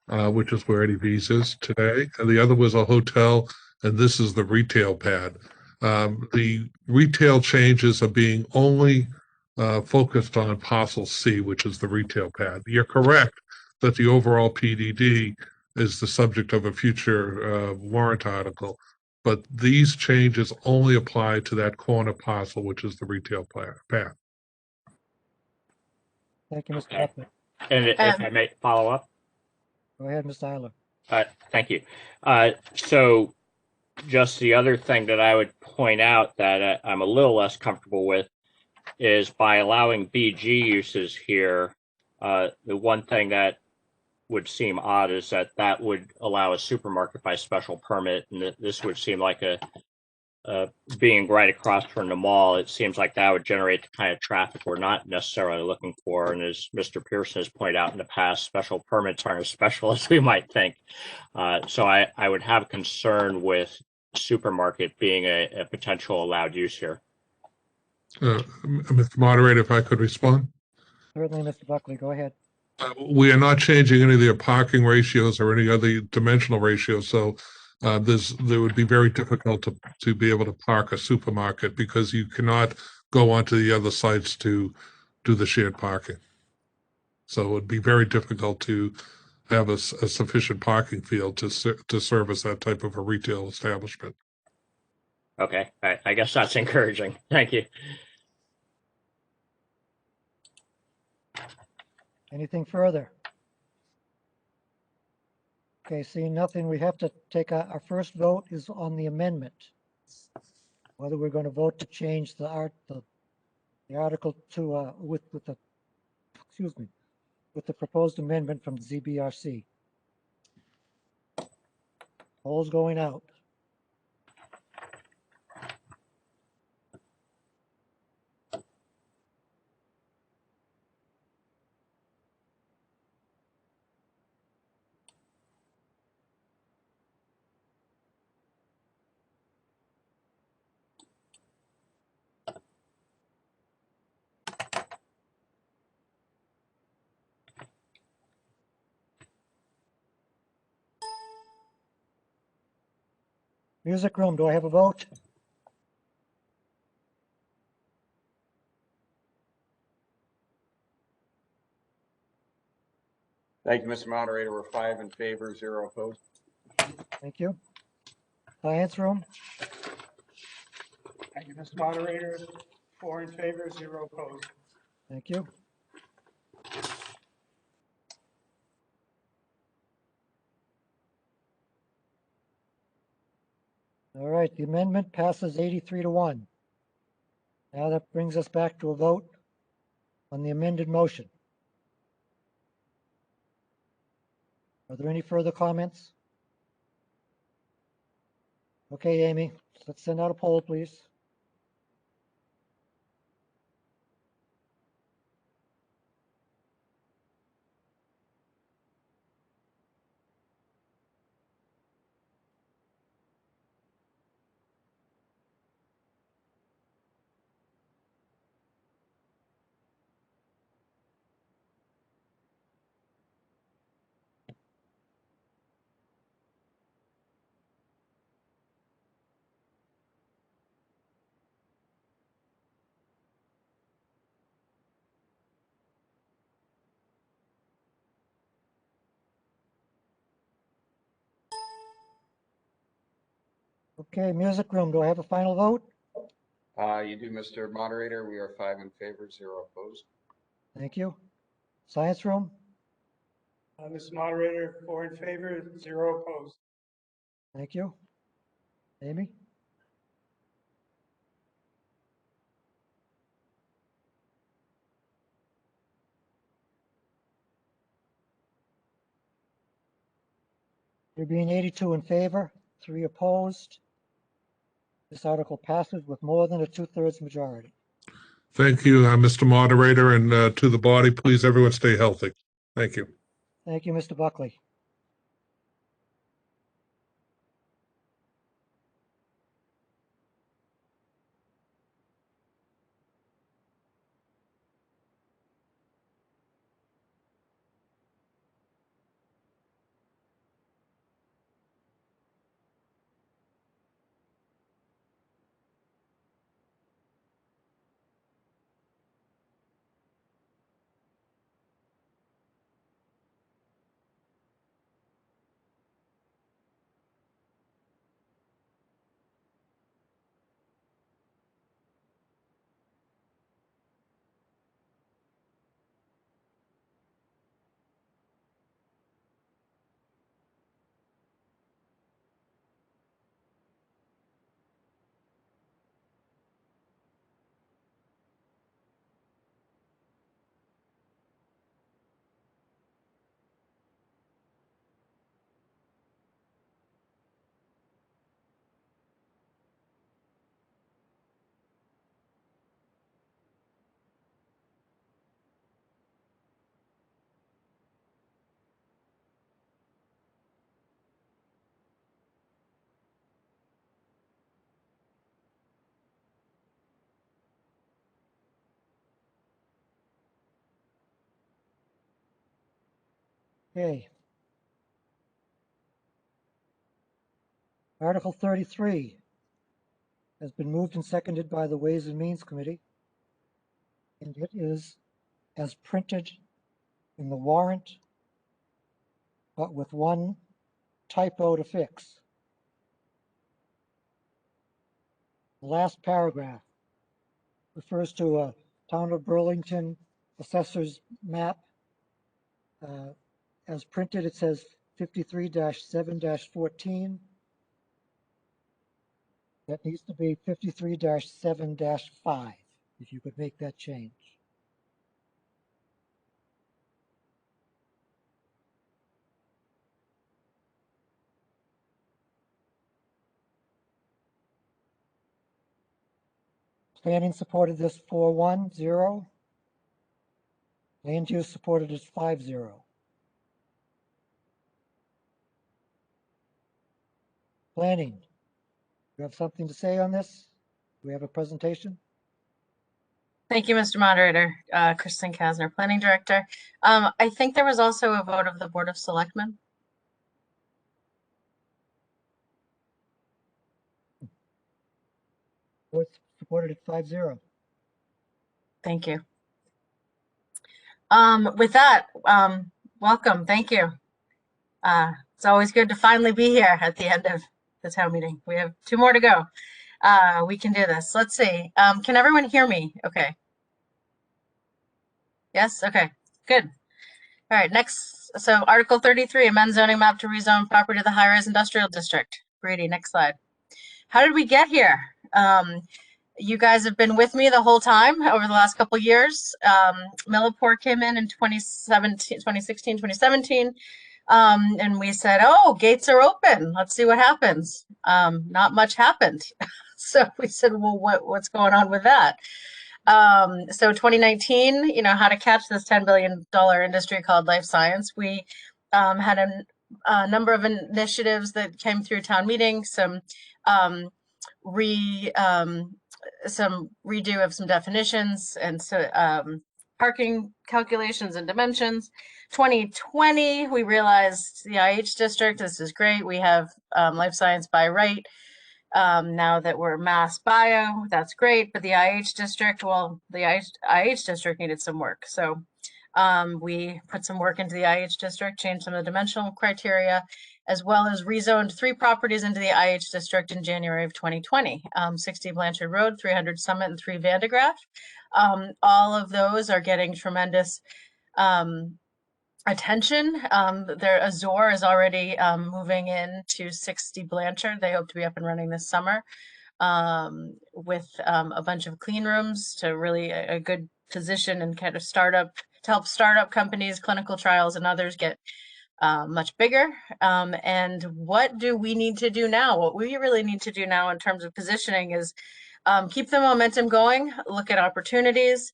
[SPEAKER 11] which is where Eddie V's is today, and the other was a hotel, and this is the retail pad. The retail changes are being only focused on parcel C, which is the retail pad. You're correct that the overall PDD is the subject of a future warrant article, but these changes only apply to that corner parcel, which is the retail pad.
[SPEAKER 1] Thank you, Mr. Buckley.
[SPEAKER 9] And if I may follow up?
[SPEAKER 1] Go ahead, Mr. Eiler.
[SPEAKER 9] Thank you. So just the other thing that I would point out that I'm a little less comfortable with is by allowing BG uses here, the one thing that would seem odd is that would allow a supermarket by special permit, and this would seem like being right across from the mall, it seems like that would generate the kind of traffic we're not necessarily looking for. And as Mr. Pearson has pointed out in the past, special permits aren't as special as we might think. So I would have concern with supermarket being a potential allowed use here.
[SPEAKER 11] Mr. Moderator, if I could respond?
[SPEAKER 1] Certainly, Mr. Buckley, go ahead.
[SPEAKER 11] We are not changing any of their parking ratios or any other dimensional ratios, so there would be very difficult to be able to park a supermarket because you cannot go onto the other sites to do the shared parking. So it would be very difficult to have a sufficient parking field to service that type of a retail establishment.
[SPEAKER 9] Okay, I guess that's encouraging. Thank you.
[SPEAKER 1] Anything further? Okay, seeing nothing, we have to take our first vote is on the amendment. Whether we're going to vote to change the article to with the proposed amendment from the ZBRC. Polls going out. Music room, do I have a vote?
[SPEAKER 6] Thank you, Mr. Moderator. We're 5 in favor, 0 opposed.
[SPEAKER 1] Thank you. Science room?
[SPEAKER 7] Thank you, Mr. Moderator. 4 in favor, 0 opposed.
[SPEAKER 1] Thank you. All right, the amendment passes 83-1. Now that brings us back to a vote on the amended motion. Are there any further comments? Okay, Amy, let's send out a poll, please. Okay, music room, do I have a final vote?
[SPEAKER 6] You do, Mr. Moderator. We are 5 in favor, 0 opposed.
[SPEAKER 1] Thank you. Science room?
[SPEAKER 7] Mr. Moderator, 4 in favor, 0 opposed.
[SPEAKER 1] Thank you. Amy? There being 82 in favor, 3 opposed. This article passes with more than a 2/3 majority.
[SPEAKER 11] Thank you, Mr. Moderator, and to the body, please, everyone stay healthy. Thank you.
[SPEAKER 1] Thank you, Mr. Buckley. Okay. Article 33 has been moved and seconded by the Ways and Means Committee, and it is as printed in the warrant, but with one typo to fix. The last paragraph refers to a Town of Burlington assessor's map. As printed, it says 53-7-14. That needs to be 53-7-5, if you could make that change. Planning supported this 4-1-0. Land use supported it 5-0. Planning, you have something to say on this? Do we have a presentation?
[SPEAKER 8] Thank you, Mr. Moderator. Kristen Kasner, Planning Director. I think there was also a vote of the Board of Selectmen.
[SPEAKER 1] Board supported it 5-0.
[SPEAKER 8] Thank you. With that, welcome. Thank you. It's always good to finally be here at the end of the town meeting. We have 2 more to go. We can do this. Let's see. Can everyone hear me? Okay. Yes? Okay, good. All right, next. So Article 33, amend zoning map to rezone property to the high-rise industrial district. Brady, next slide. How did we get here? You guys have been with me the whole time over the last couple of years. Millipore came in 2016, 2017. And we said, oh, gates are open. Let's see what happens. Not much happened. So we said, well, what's going on with that? So 2019, you know, how to catch this $10 billion industry called life science. We had a number of initiatives that came through town meeting, some redo of some definitions and so parking calculations and dimensions. 2020, we realized the IH district, this is great. We have life science by right. Now that we're mass bio, that's great. But the IH district, well, the IH district needed some work. So we put some work into the IH district, changed some of the dimensional criteria, as well as rezoned 3 properties into the IH district in January of 2020, 60 Blanchard Road, 300 Summit, and 3 Vandegraff. All of those are getting tremendous attention. Azure is already moving into 60 Blanchard. They hope to be up and running this summer with a bunch of clean rooms to really a good position and kind of to help startup companies, clinical trials, and others get much bigger. And what do we need to do now? What we really need to do now in terms of positioning is keep the momentum going, look at opportunities,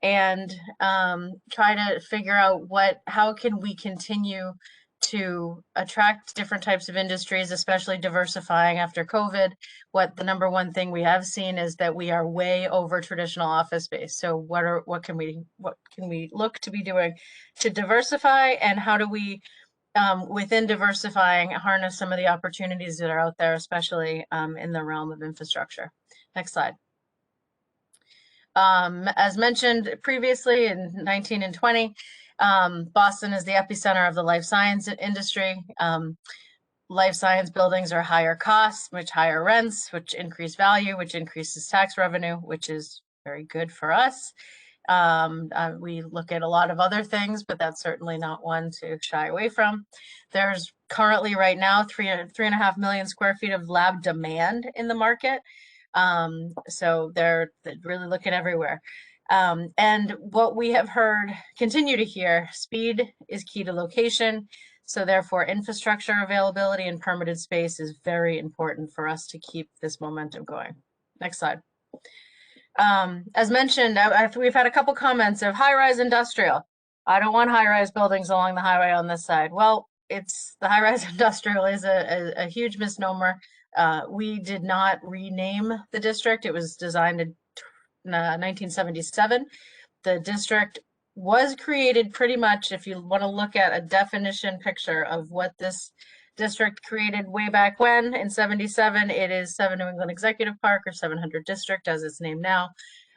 [SPEAKER 8] and try to figure out how can we continue to attract different types of industries, especially diversifying after COVID. What the number one thing we have seen is that we are way over traditional office space. So what can we look to be doing to diversify, and how do we within diversifying harness some of the opportunities that are out there, especially in the realm of infrastructure. Next slide. As mentioned previously in 19 and 20, Boston is the epicenter of the life science industry. Life science buildings are higher costs, which higher rents, which increase value, which increases tax revenue, which is very good for us. We look at a lot of other things, but that's certainly not one to shy away from. There's currently right now 3.5 million square feet of lab demand in the market. So they're really looking everywhere. And what we have heard, continue to hear, speed is key to location. So therefore infrastructure availability and permitted space is very important for us to keep this momentum going. Next slide. As mentioned, we've had a couple comments of high-rise industrial. I don't want high-rise buildings along the highway on this side. Well, the high-rise industrial is a huge misnomer. We did not rename the district. It was designed in 1977. The district was created pretty much, if you want to look at a definition picture of what this district created way back when, in 77, it is 7 New England Executive Park, or 700 District as it's named now,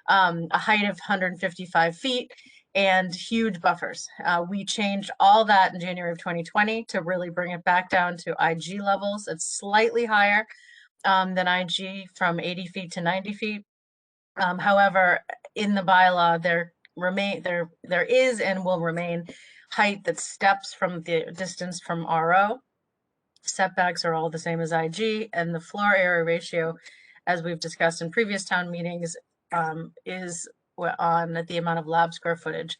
[SPEAKER 8] a height of 155 feet and huge buffers. We changed all that in January of 2020 to really bring it back down to IG levels. It's slightly higher than IG, from 80 feet to 90 feet. However, in the bylaw, there is and will remain height that steps from the distance from RO. Setbacks are all the same as IG, and the floor area ratio, as we've discussed in previous town meetings, is on the amount of lab square footage.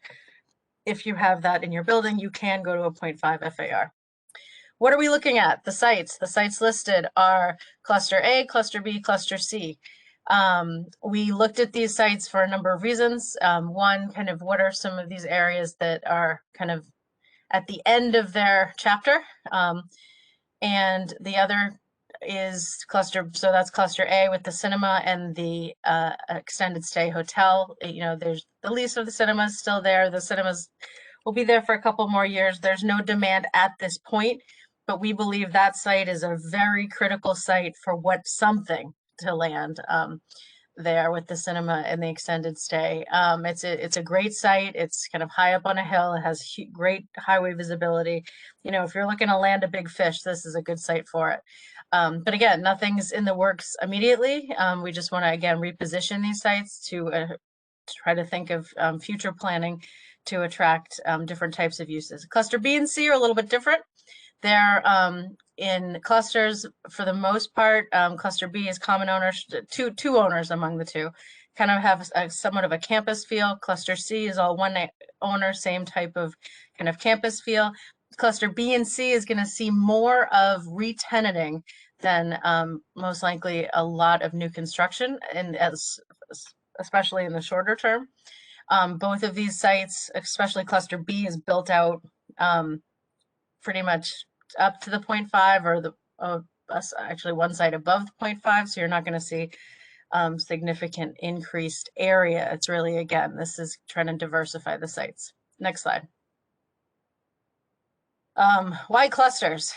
[SPEAKER 8] If you have that in your building, you can go to a 0.5 FAR. What are we looking at? The sites. The sites listed are Cluster A, Cluster B, Cluster C. We looked at these sites for a number of reasons. One, kind of what are some of these areas that are kind of at the end of their chapter, and the other is so that's Cluster A with the cinema and the extended stay hotel. There's the lease of the cinema is still there. The cinemas will be there for a couple more years. There's no demand at this point, but we believe that site is a very critical site for something to land there with the cinema and the extended stay. It's a great site. It's kind of high up on a hill. It has great highway visibility. If you're looking to land a big fish, this is a good site for it. But again, nothing's in the works immediately. We just want to, again, reposition these sites to try to think of future planning to attract different types of uses. Cluster B and C are a little bit different. They're in clusters for the most part. Cluster B is common owners, two owners among the two, kind of have somewhat of a campus feel. Cluster C is all one owner, same type of kind of campus feel. Cluster B and C is going to see more of re-tenanting than most likely a lot of new construction, and especially in the shorter term. Both of these sites, especially Cluster B, is built out pretty much up to the 0.5, or actually one site above the 0.5, so you're not going to see significant increased area. It's really, again, this is trying to diversify the sites. Next slide. Why clusters?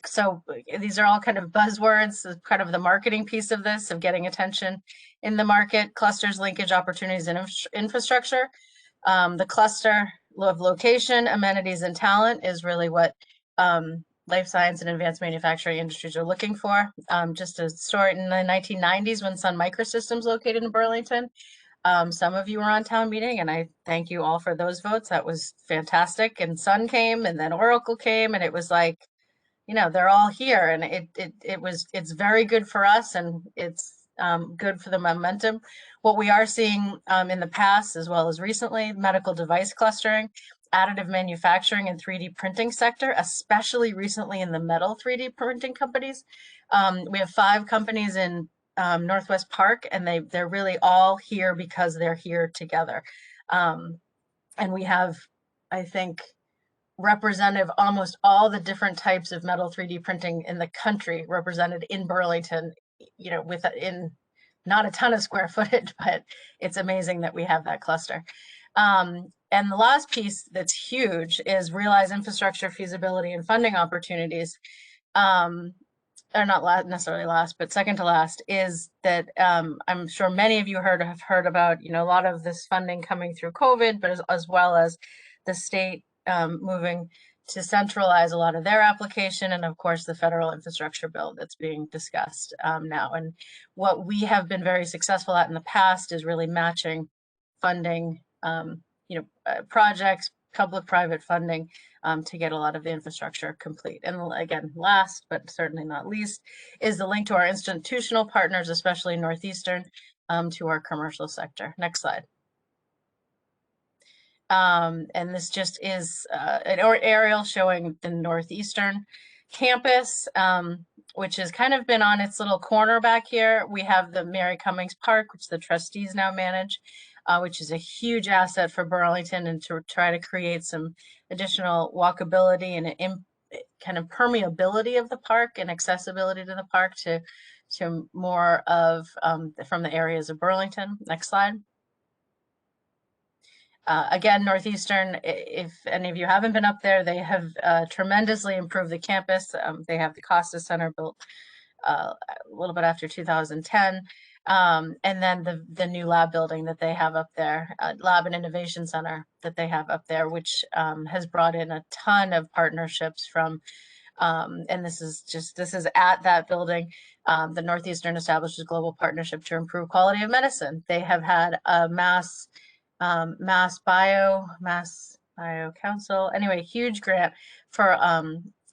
[SPEAKER 8] So these are all kind of buzzwords, kind of the marketing piece of this, of getting attention in the market. Clusters, linkage, opportunities, and infrastructure. The cluster of location, amenities, and talent is really what life science and advanced manufacturing industries are looking for. Just a story, in the 1990s when Sun Microsystems located in Burlington, some of you were on town meeting, and I thank you all for those votes. That was fantastic. And Sun came, and then Oracle came, and it was like, you know, they're all here, and it's very good for us, and it's good for the momentum. What we are seeing in the past as well as recently, medical device clustering, additive manufacturing, and 3D printing sector, especially recently in the metal 3D printing companies. We have 5 companies in Northwest Park, and they're really all here because they're here together. And we have, I think, represented almost all the different types of metal 3D printing in the country represented in Burlington, you know, in not a ton of square footage, but it's amazing that we have that cluster. And the last piece that's huge is realize infrastructure feasibility and funding opportunities. Or not necessarily last, but second to last, is that I'm sure many of you have heard about, you know, a lot of this funding coming through COVID, but as well as the state moving to centralize a lot of their application, and of course the federal infrastructure bill that's being discussed now. And what we have been very successful at in the past is really matching funding, projects, public-private funding, to get a lot of the infrastructure complete. And again, last but certainly not least, is the link to our institutional partners, especially Northeastern, to our commercial sector. Next slide. And this just is an aerial showing the Northeastern campus, which has kind of been on its little corner back here. We have the Mary Cummings Park, which the trustees now manage, which is a huge asset for Burlington, and to try to create some additional walkability and kind of permeability of the park and accessibility to the park to more of from the areas of Burlington. Next slide. Again, Northeastern, if any of you haven't been up there, they have tremendously improved the campus. They have the Costa Center built a little bit after 2010. And then the new lab building that they have up there, Lab and Innovation Center that they have up there, which has brought in a ton of partnerships from, and this is at that building. The Northeastern establishes global partnership to improve quality of medicine. They have had a Mass Bio Council, anyway, huge grant for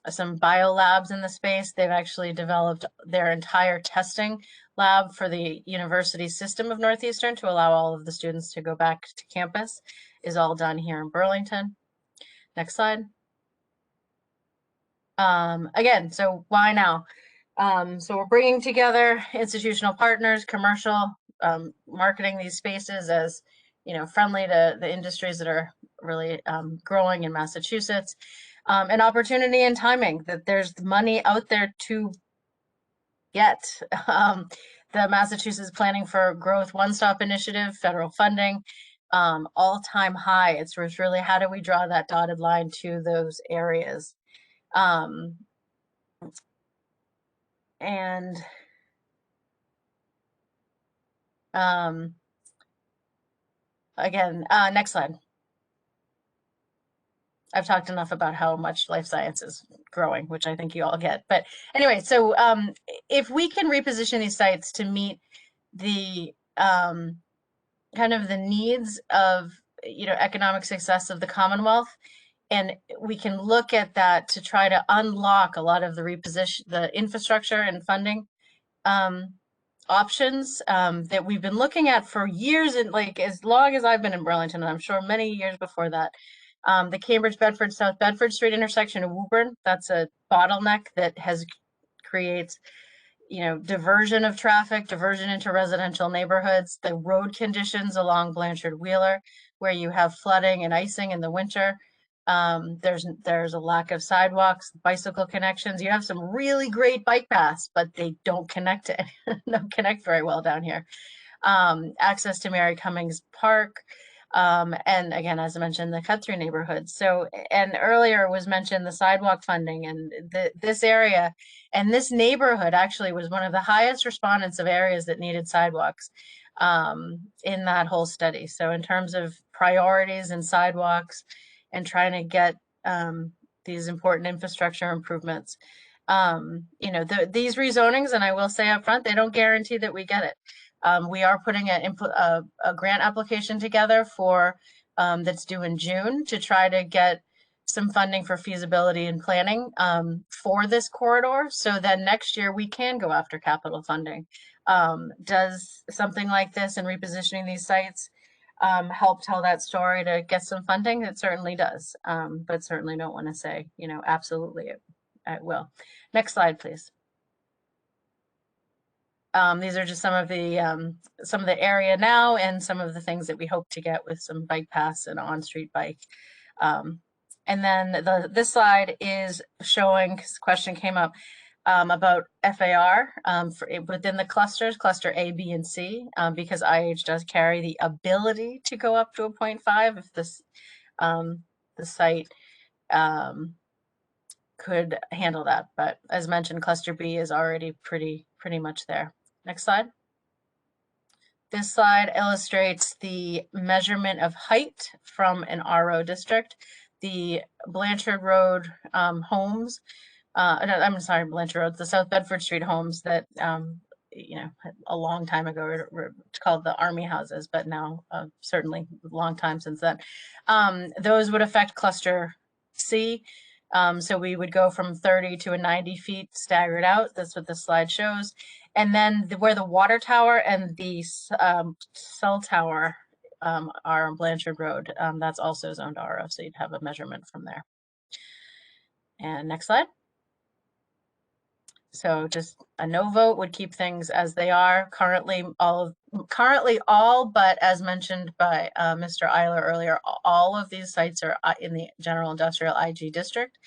[SPEAKER 8] some bio labs in the space. They've actually developed their entire testing lab for the university system of Northeastern to allow all of the students to go back to campus, is all done here in Burlington. Next slide. Again, so why now? So we're bringing together institutional partners, commercial, marketing these spaces as, you know, friendly to the industries that are really growing in Massachusetts. An opportunity and timing, that there's money out there to get. The Massachusetts Planning for Growth One-Stop Initiative, federal funding, all-time high. It's really, how do we draw that dotted line to those areas? Again, next slide. I've talked enough about how much life science is growing, which I think you all get. But anyway, so if we can reposition these sites to meet the kind of the needs of, you know, economic success of the Commonwealth, and we can look at that to try to unlock a lot of the infrastructure and funding options that we've been looking at for years, and like as long as I've been in Burlington, and I'm sure many years before that. The Cambridge Bedford South Bedford Street intersection of Woburn, that's a bottleneck that creates, you know, diversion of traffic, diversion into residential neighborhoods. The road conditions along Blanchard Wheeler, where you have flooding and icing in the winter. There's a lack of sidewalks, bicycle connections. You have some really great bike paths, but they don't connect very well down here. Access to Mary Cummings Park. And again, as I mentioned, the cut through neighborhoods. So, and earlier was mentioned the sidewalk funding, and this area and this neighborhood actually was one of the highest respondents of areas that needed sidewalks in that whole study. So in terms of priorities and sidewalks and trying to get these important infrastructure improvements. You know, these rezonings, and I will say up front, they don't guarantee that we get it. We are putting a grant application together for that's due in June to try to get some funding for feasibility and planning for this corridor. So then next year we can go after capital funding. Does something like this and repositioning these sites help tell that story to get some funding? It certainly does, but certainly don't want to say, you know, absolutely it will. Next slide, please. These are just some of the area now and some of the things that we hope to get with some bike paths and on-street bike. And then this slide is showing, this question came up about FAR within the clusters, cluster A, B, and C, because IH does carry the ability to go up to a 0.5 if this the site could handle that. But as mentioned, cluster B is already pretty much there. Next slide. This slide illustrates the measurement of height from an RO district. The Blanchard Road homes, I'm sorry, Blanchard Road, the South Bedford Street homes that, you know, a long time ago were called the Army houses, but now certainly a long time since then. Those would affect cluster C. So we would go from 30 to 90 feet staggered out. That's what the slide shows. And then where the water tower and the cell tower are on Blanchard Road, that's also zoned RO, so you'd have a measurement from there. And next slide. So just a no vote would keep things as they are. Currently all, but as mentioned by Mr. Eiler earlier, all of these sites are in the general industrial IG district.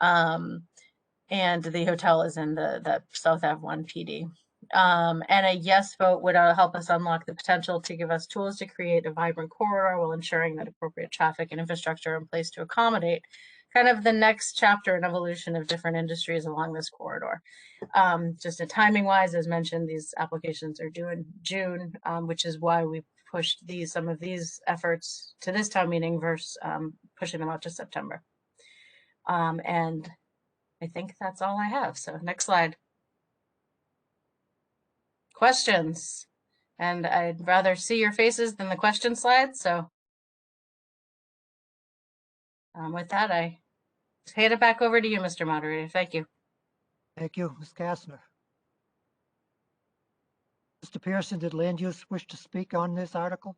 [SPEAKER 8] And the hotel is in the South Ave 1 PD. And a yes vote would help us unlock the potential to give us tools to create a vibrant corridor while ensuring that appropriate traffic and infrastructure are in place to accommodate kind of the next chapter and evolution of different industries along this corridor. Just timing wise, as mentioned, these applications are due in June, which is why we pushed some of these efforts to this town meeting versus pushing them out to September. And I think that's all I have. So next slide. Questions. And I'd rather see your faces than the question slides. So with that, I hand it back over to you, Mr. Moderator. Thank you.
[SPEAKER 1] Thank you, Ms. Kastner. Mr. Pearson, did land use wish to speak on this article?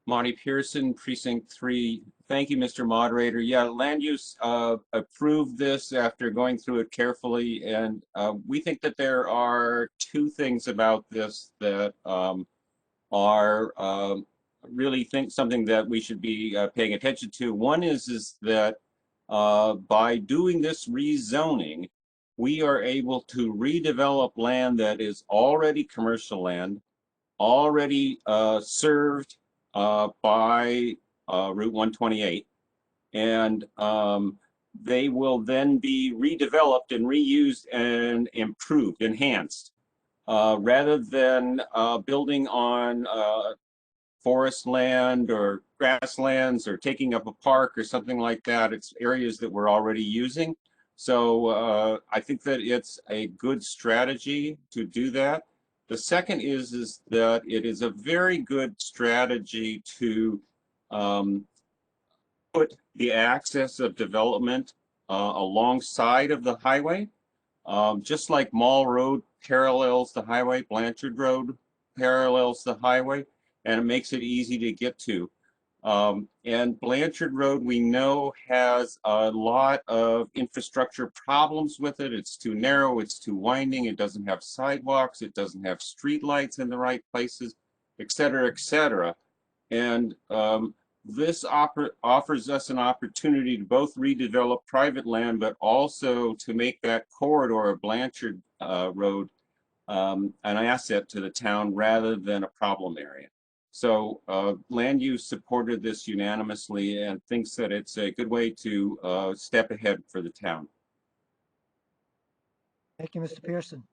[SPEAKER 12] Monty Pearson, Precinct 3. Thank you, Mr. Moderator. Yeah, land use approved this after going through it carefully, and we think that there are two things about this that are really something that we should be paying attention to. One is that by doing this rezoning, we are able to redevelop land that is already commercial land, already served by Route 128, and they will then be redeveloped and reused and improved, enhanced, rather than building on forest land or grasslands or taking up a park or something like that. It's areas that we're already using. So I think that it's a good strategy to do that. The second is that it is a very good strategy to put the access of development alongside of the highway. Just like Mall Road parallels the highway, Blanchard Road parallels the highway, and it makes it easy to get to. And Blanchard Road, we know, has a lot of infrastructure problems with it. It's too narrow, it's too winding, it doesn't have sidewalks, it doesn't have street lights in the right places, et cetera, et cetera. And this offers us an opportunity to both redevelop private land, but also to make that corridor of Blanchard Road an asset to the town rather than a problem area. So land use supported this unanimously and thinks that it's a good way to step ahead for the town.
[SPEAKER 1] Thank you, Mr. Pearson.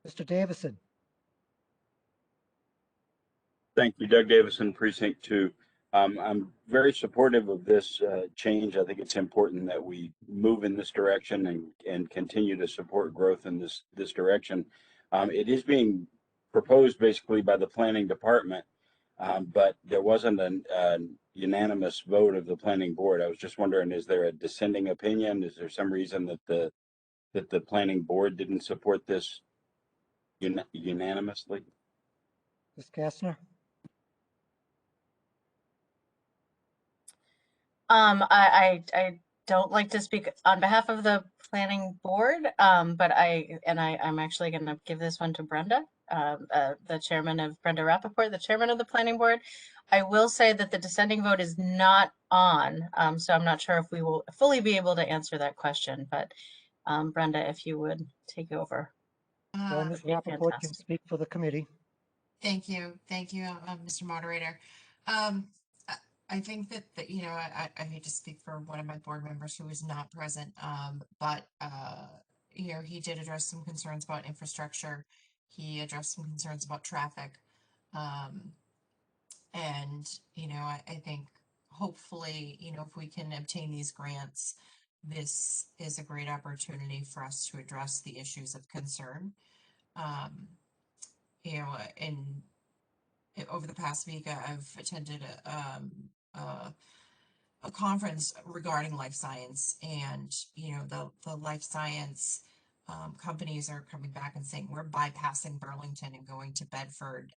[SPEAKER 1] Mr. Davison.
[SPEAKER 3] Thank you, Doug Davison, Precinct 2. I'm very supportive of this change. I think it's important that we move in this direction and continue to support growth in this direction. It is being proposed basically by the planning department, but there wasn't a unanimous vote of the planning board. I was just wondering, is there a dissenting opinion? Is there some reason that the planning board didn't support this unanimously?
[SPEAKER 1] Ms. Kastner?
[SPEAKER 8] I don't like to speak on behalf of the planning board, but I'm actually going to give this one to Brenda, the chairman of Brenda Rappaport, the chairman of the planning board. I will say that the dissenting vote is not on, so I'm not sure if we will fully be able to answer that question, but Brenda, if you would take over.
[SPEAKER 1] Well, Ms. Rappaport can speak for the committee.
[SPEAKER 21] Thank you, Mr. Moderator. I think that you know, I hate to speak for one of my board members who is not present, but you know, he did address some concerns about infrastructure. He addressed some concerns about traffic, and you know, I think hopefully, you know, if we can obtain these grants, this is a great opportunity for us to address the issues of concern. You know, over the past week, I've attended a conference regarding life science, and you know, the life science companies are coming back and saying we're bypassing Burlington and going to Bedford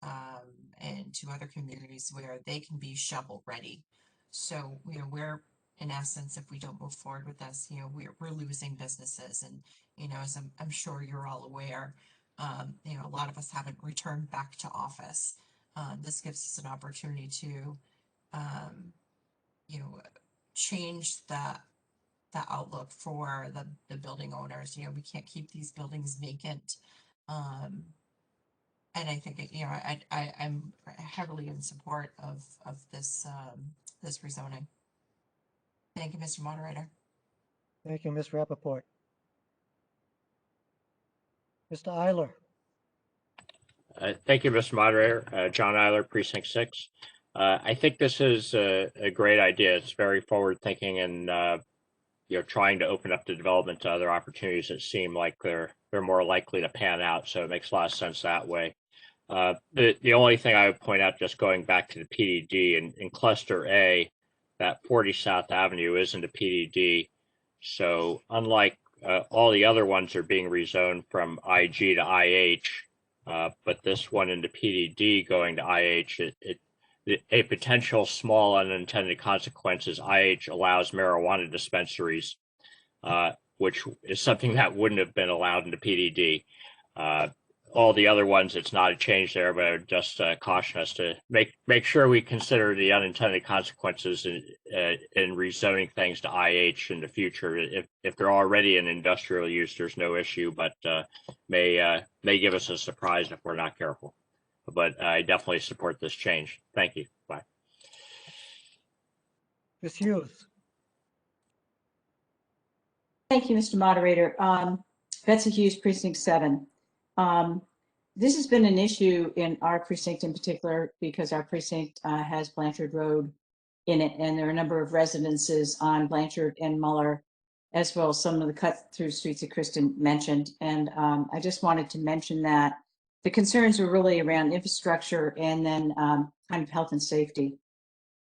[SPEAKER 21] and to other communities where they can be shovel ready. So you know, we're in essence, if we don't move forward with this, you know, we're losing businesses, and you know, as I'm sure you're all aware, you know, a lot of us haven't returned back to office. This gives us an opportunity to, you know, change the outlook for the building owners. You know, we can't keep these buildings vacant. And I think, you know, I'm heavily in support of this this rezoning. Thank you, Mr. Moderator.
[SPEAKER 1] Thank you, Ms. Rappaport. Mr. Eiler?
[SPEAKER 9] Thank you, Mr. Moderator. John Eiler, Precinct 6. I think this is a great idea. It's very forward-thinking, and you know, trying to open up the development to other opportunities that seem like they're more likely to pan out. So it makes a lot of sense that way. The only thing I would point out, just going back to the PDD in Cluster A, that 40 South Avenue isn't a PDD. So unlike all the other ones are being rezoned from IG to IH, but this one into PDD going to IH, a potential small unintended consequence is IH allows marijuana dispensaries, which is something that wouldn't have been allowed into PDD. All the other ones, it's not a change there, but I would just caution us to make sure we consider the unintended consequences in rezoning things to IH in the future. If they're already in industrial use, there's no issue, but may give us a surprise if we're not careful. But I definitely support this change. Thank you. Bye.
[SPEAKER 1] Ms. Hughes?
[SPEAKER 22] Thank you, Mr. Moderator. Betsy Hughes, Precinct 7. This has been an issue in our precinct in particular because our precinct has Blanchard Road in it, and there are a number of residences on Blanchard and Muller, as well as some of the cut-through streets that Kristen mentioned. And I just wanted to mention that the concerns were really around infrastructure and then kind of health and safety.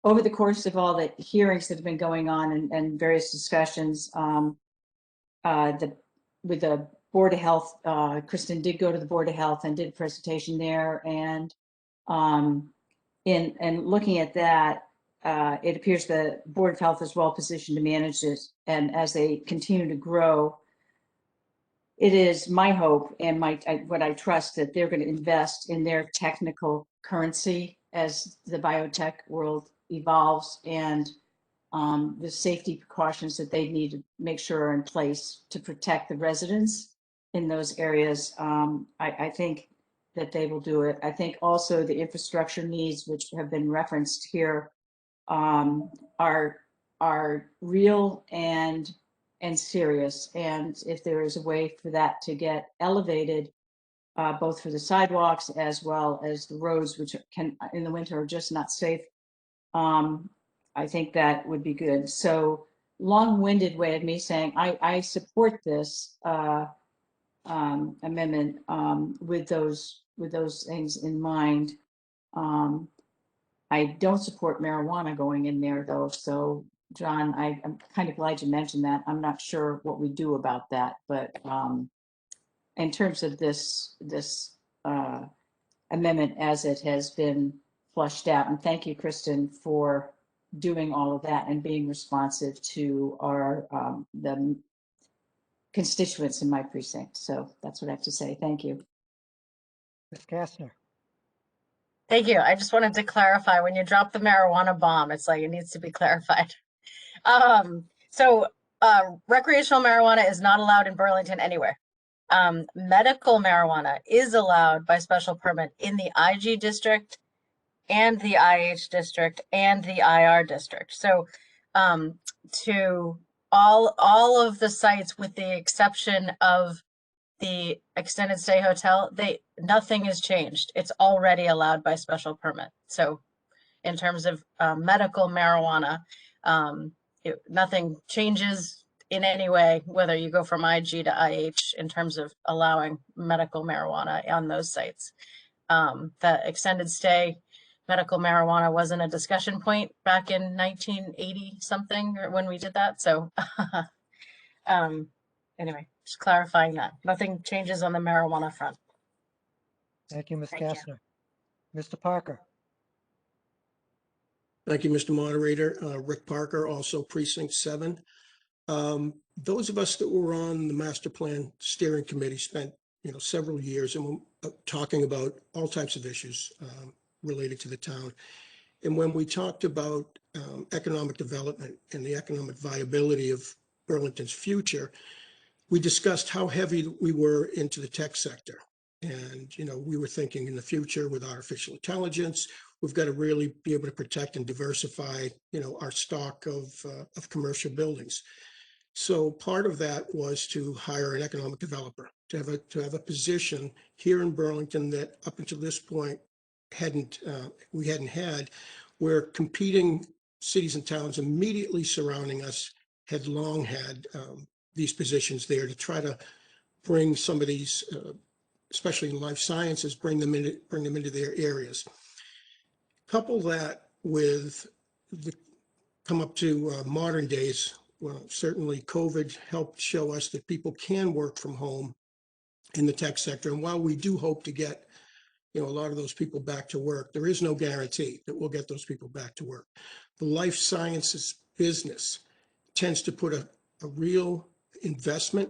[SPEAKER 22] Over the course of all the hearings that have been going on and various discussions, with the Board of Health, Kristen did go to the Board of Health and did a presentation there. And in looking at that, it appears the Board of Health is well positioned to manage this. And as they continue to grow, it is my hope and what I trust that they're going to invest in their technical currency as the biotech world evolves, and the safety precautions that they need to make sure are in place to protect the residents in those areas. I think that they will do it. I think also the infrastructure needs, which have been referenced here, are real and serious. And if there is a way for that to get elevated, both for the sidewalks as well as the roads, which can, in the winter, are just not safe. I think that would be good. So long-winded way of me saying, I support this amendment with those things in mind. I don't support marijuana going in there though. So John, I'm kind of glad you mentioned that. I'm not sure what we do about that, but in terms of this amendment as it has been flushed out, and thank you, Kristen, for doing all of that and being responsive to our the constituents in my precinct. So that's what I have to say. Thank you.
[SPEAKER 1] Ms. Kastner.
[SPEAKER 8] Thank you. I just wanted to clarify, when you drop the marijuana bomb, it's like it needs to be clarified. So recreational marijuana is not allowed in Burlington anywhere. Medical marijuana is allowed by special permit in the IG district and the IH district and the IR district. So to all of the sites, with the exception of the extended stay hotel, nothing has changed. It's already allowed by special permit. So in terms of medical marijuana, nothing changes in any way, whether you go from IG to IH in terms of allowing medical marijuana on those sites. The extended stay medical marijuana wasn't a discussion point back in 1980 something, or when we did that. So anyway, just clarifying that. Nothing changes on the marijuana front.
[SPEAKER 1] Thank you, Ms. Kastner. Mr. Parker.
[SPEAKER 4] Thank you, Mr. Moderator. Rick Parker, also Precinct 7. Those of us that were on the Master Plan Steering Committee spent, several years and talking about all types of issues related to the town. And when we talked about economic development and the economic viability of Burlington's future, we discussed how heavy we were into the tech sector. And, we were thinking in the future with artificial intelligence, we've got to really be able to protect and diversify, our stock of commercial buildings. So part of that was to hire an economic developer, to have a position here in Burlington that up until this point we hadn't had, where competing cities and towns immediately surrounding us had long had these positions there to try to bring some of these, especially in life sciences, bring them into their areas. Couple that with come up to modern days. Well, certainly COVID helped show us that people can work from home in the tech sector. And while we do hope to get, a lot of those people back to work, there is no guarantee that we'll get those people back to work. The life sciences business tends to put a real investment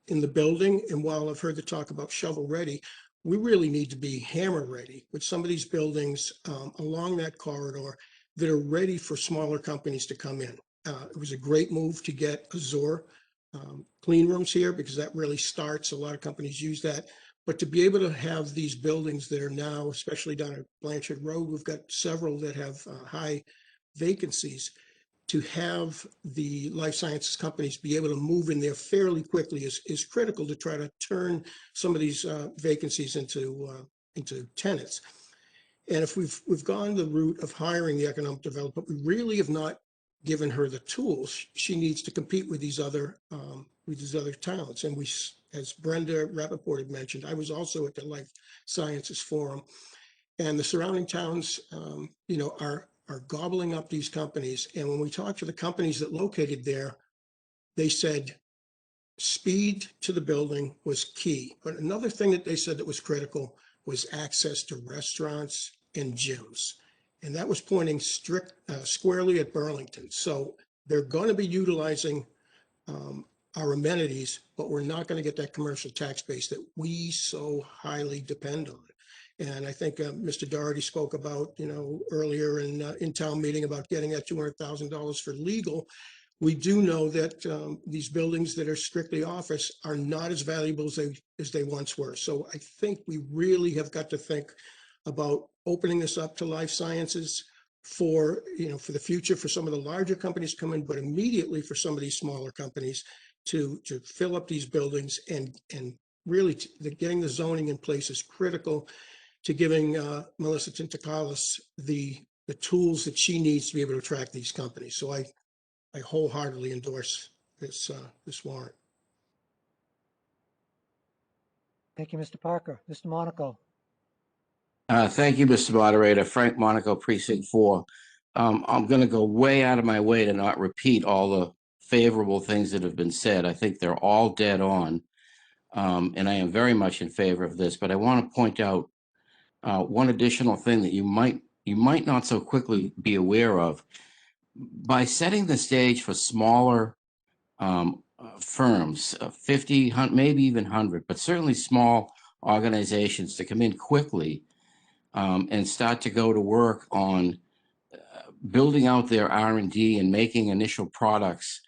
[SPEAKER 4] in the building. And while I've heard the talk about shovel ready, we really need to be hammer ready with some of these buildings along that corridor that are ready for smaller companies to come in. It was a great move to get Azure clean rooms here, because that really starts, a lot of companies use that. But to be able to have these buildings that are now, especially down at Blanchard Road, we've got several that have high vacancies. To have the life sciences companies be able to move in there fairly quickly is critical to try to turn some of these vacancies into tenants. And if we've gone the route of hiring the economic developer, we really have not given her the tools she needs to compete with these other towns. And as Brenda Rappaport had mentioned, I was also at the Life Sciences Forum, and the surrounding towns, are gobbling up these companies. And when we talked to the companies that located there, they said speed to the building was key. But another thing that they said that was critical was access to restaurants and gyms. And that was pointing squarely at Burlington. So they're going to be utilizing our amenities, but we're not going to get that commercial tax base that we so highly depend on. And I think Mr. Doherty spoke about, earlier in town meeting about getting that $200,000 for legal. We do know that these buildings that are strictly office are not as valuable as they once were. So I think we really have got to think about opening this up to life sciences for the future, for some of the larger companies coming, but immediately for some of these smaller companies to fill up these buildings and really, getting the zoning in place is critical to giving Melissa Tintacalis the tools that she needs to be able to attract these companies. So I wholeheartedly endorse this warrant.
[SPEAKER 1] Thank you, Mr. Parker. Mr. Monaco.
[SPEAKER 18] Thank you, Mr. Moderator. Frank Monaco, Precinct 4. I'm going to go way out of my way to not repeat all the favorable things that have been said. I think they're all dead on. And I am very much in favor of this, but I want to point out one additional thing that you might not so quickly be aware of. By setting the stage for smaller firms, 50, maybe even 100, but certainly small organizations to come in quickly and start to go to work on building out their R&D and making initial products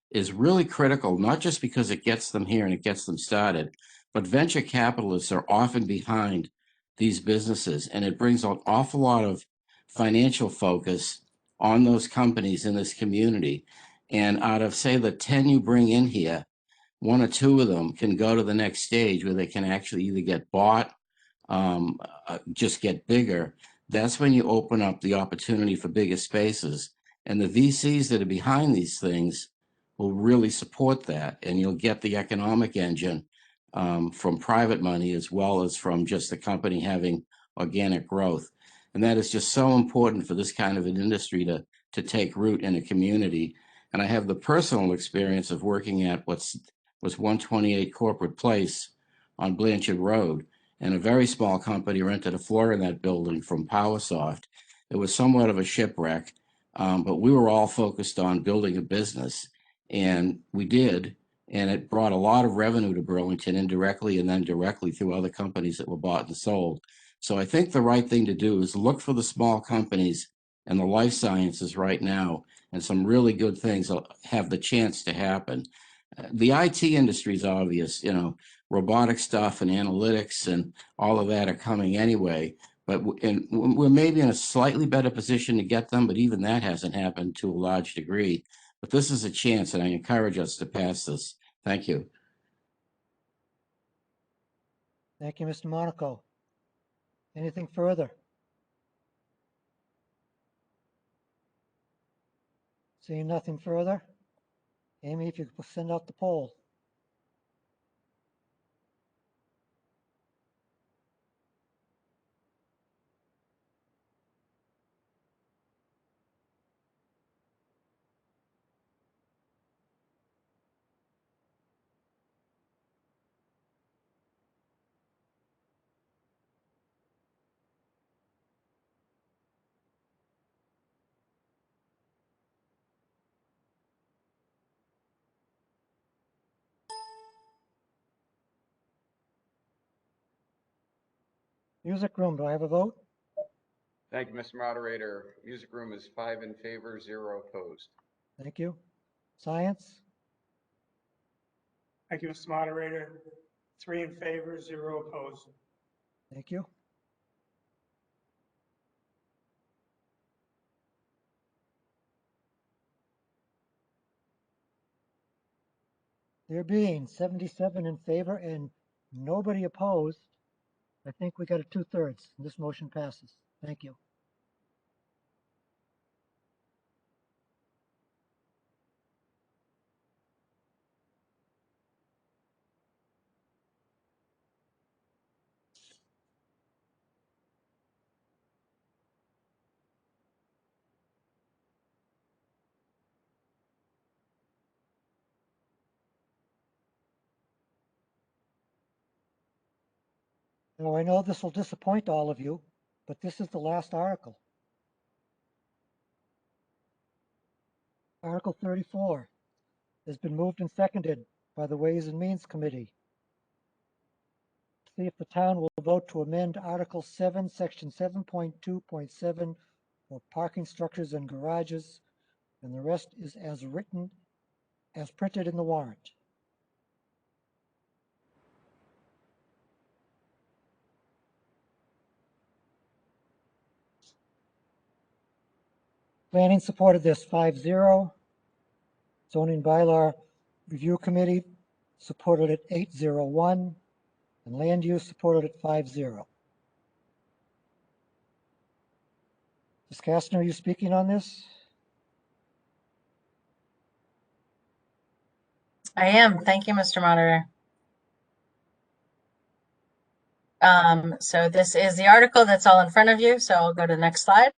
[SPEAKER 18] is really critical, not just because it gets them here and it gets them started, but venture capitalists are often behind these businesses, and it brings an awful lot of financial focus on those companies in this community. And out of, say, the 10 you bring in here, 1 or 2 of them can go to the next stage where they can actually either get bought, just get bigger. That's when you open up the opportunity for bigger spaces. And the VCs that are behind these things will really support that. And you'll get the economic engine from private money as well as from just the company having organic growth. And that is just so important for this kind of an industry to take root in a community. And I have the personal experience of working at was 128 Corporate Place on Blanchard Road. And a very small company rented a floor in that building from PowerSoft. It was somewhat of a shipwreck, but we were all focused on building a business, and we did. And it brought a lot of revenue to Burlington indirectly and then directly through other companies that were bought and sold. So I think the right thing to do is look for the small companies and the life sciences right now, and some really good things will have the chance to happen. The IT industry is obvious, robotic stuff and analytics and all of that are coming anyway, but we're maybe in a slightly better position to get them, but even that hasn't happened to a large degree. But this is a chance, and I encourage us to pass this. Thank you.
[SPEAKER 1] Thank you, Mr. Monaco. Anything further? Seeing nothing further? Amy, if you could send out the poll. Music Room, do I have a vote?
[SPEAKER 6] Thank you, Mr. Moderator. Music Room is 5 in favor, 0 opposed.
[SPEAKER 1] Thank you. Science?
[SPEAKER 7] Thank you, Mr. Moderator. 3 in favor, 0 opposed.
[SPEAKER 1] Thank you. There being 77 in favor and nobody opposed, I think we got a 2/3. This motion passes. Thank you. Now, I know this will disappoint all of you, but this is the last article. Article 34 has been moved and seconded by the Ways and Means Committee. See if the town will vote to amend Article 7, Section 7.2.7 for parking structures and garages, and the rest is as written, as printed in the warrant. Planning supported this 5-0. Zoning Bylaw Review Committee supported it 8-0-1. And land use supported at 5-0. Ms. Kastner, are you speaking on this?
[SPEAKER 8] I am. Thank you, Mr. Moderator. So this is the article that's all in front of you. So I'll go to the next slide.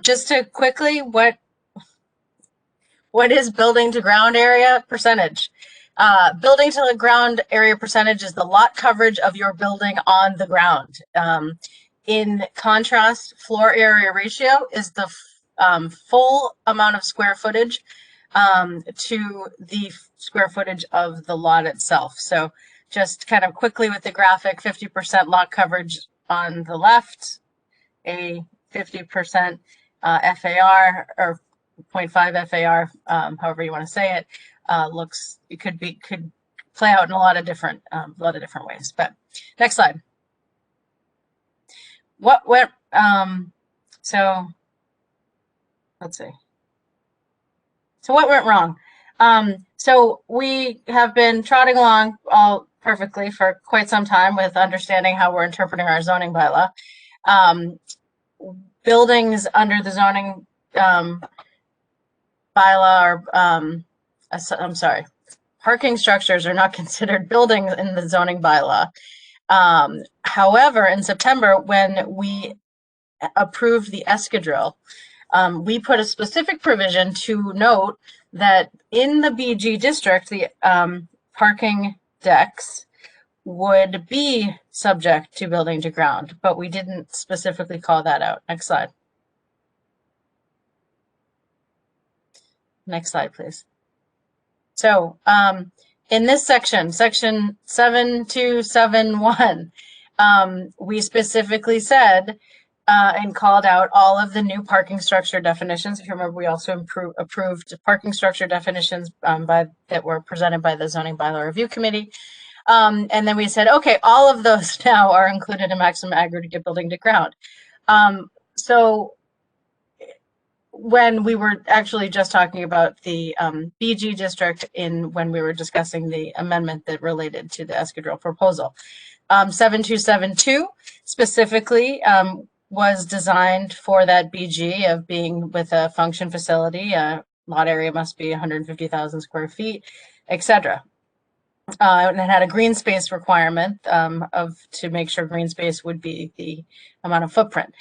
[SPEAKER 8] Just to quickly, what is building to ground area percentage? Building to the ground area percentage is the lot coverage of your building on the ground. In contrast, floor area ratio is the full amount of square footage to the square footage of the lot itself. So just kind of quickly with the graphic, 50% lot coverage on the left, a 50% FAR or 0.5 FAR, however you want to say it, could play out in a lot of different ways. But next slide. So let's see. So what went wrong? So we have been trotting along all perfectly for quite some time with understanding how we're interpreting our zoning bylaw. Buildings under the zoning bylaw are, parking structures are not considered buildings in the zoning bylaw. However, in September, when we approved the escadrille, we put a specific provision to note that in the BG district, the parking decks would be subject to building to ground, but we didn't specifically call that out. Next slide. Next slide, please. So in this section, section 7271, we specifically said and called out all of the new parking structure definitions. If you remember, we also approved parking structure definitions that were presented by the Zoning Bylaw Review Committee. And then we said, okay, all of those now are included in maximum aggregate building to ground. So when we were actually just talking about the BG district when we were discussing the amendment that related to the escadrille proposal. 7272 specifically was designed for that BG of being with a function facility. Lot area must be 150,000 square feet, etc. And it had a green space requirement to make sure green space would be the amount of footprint.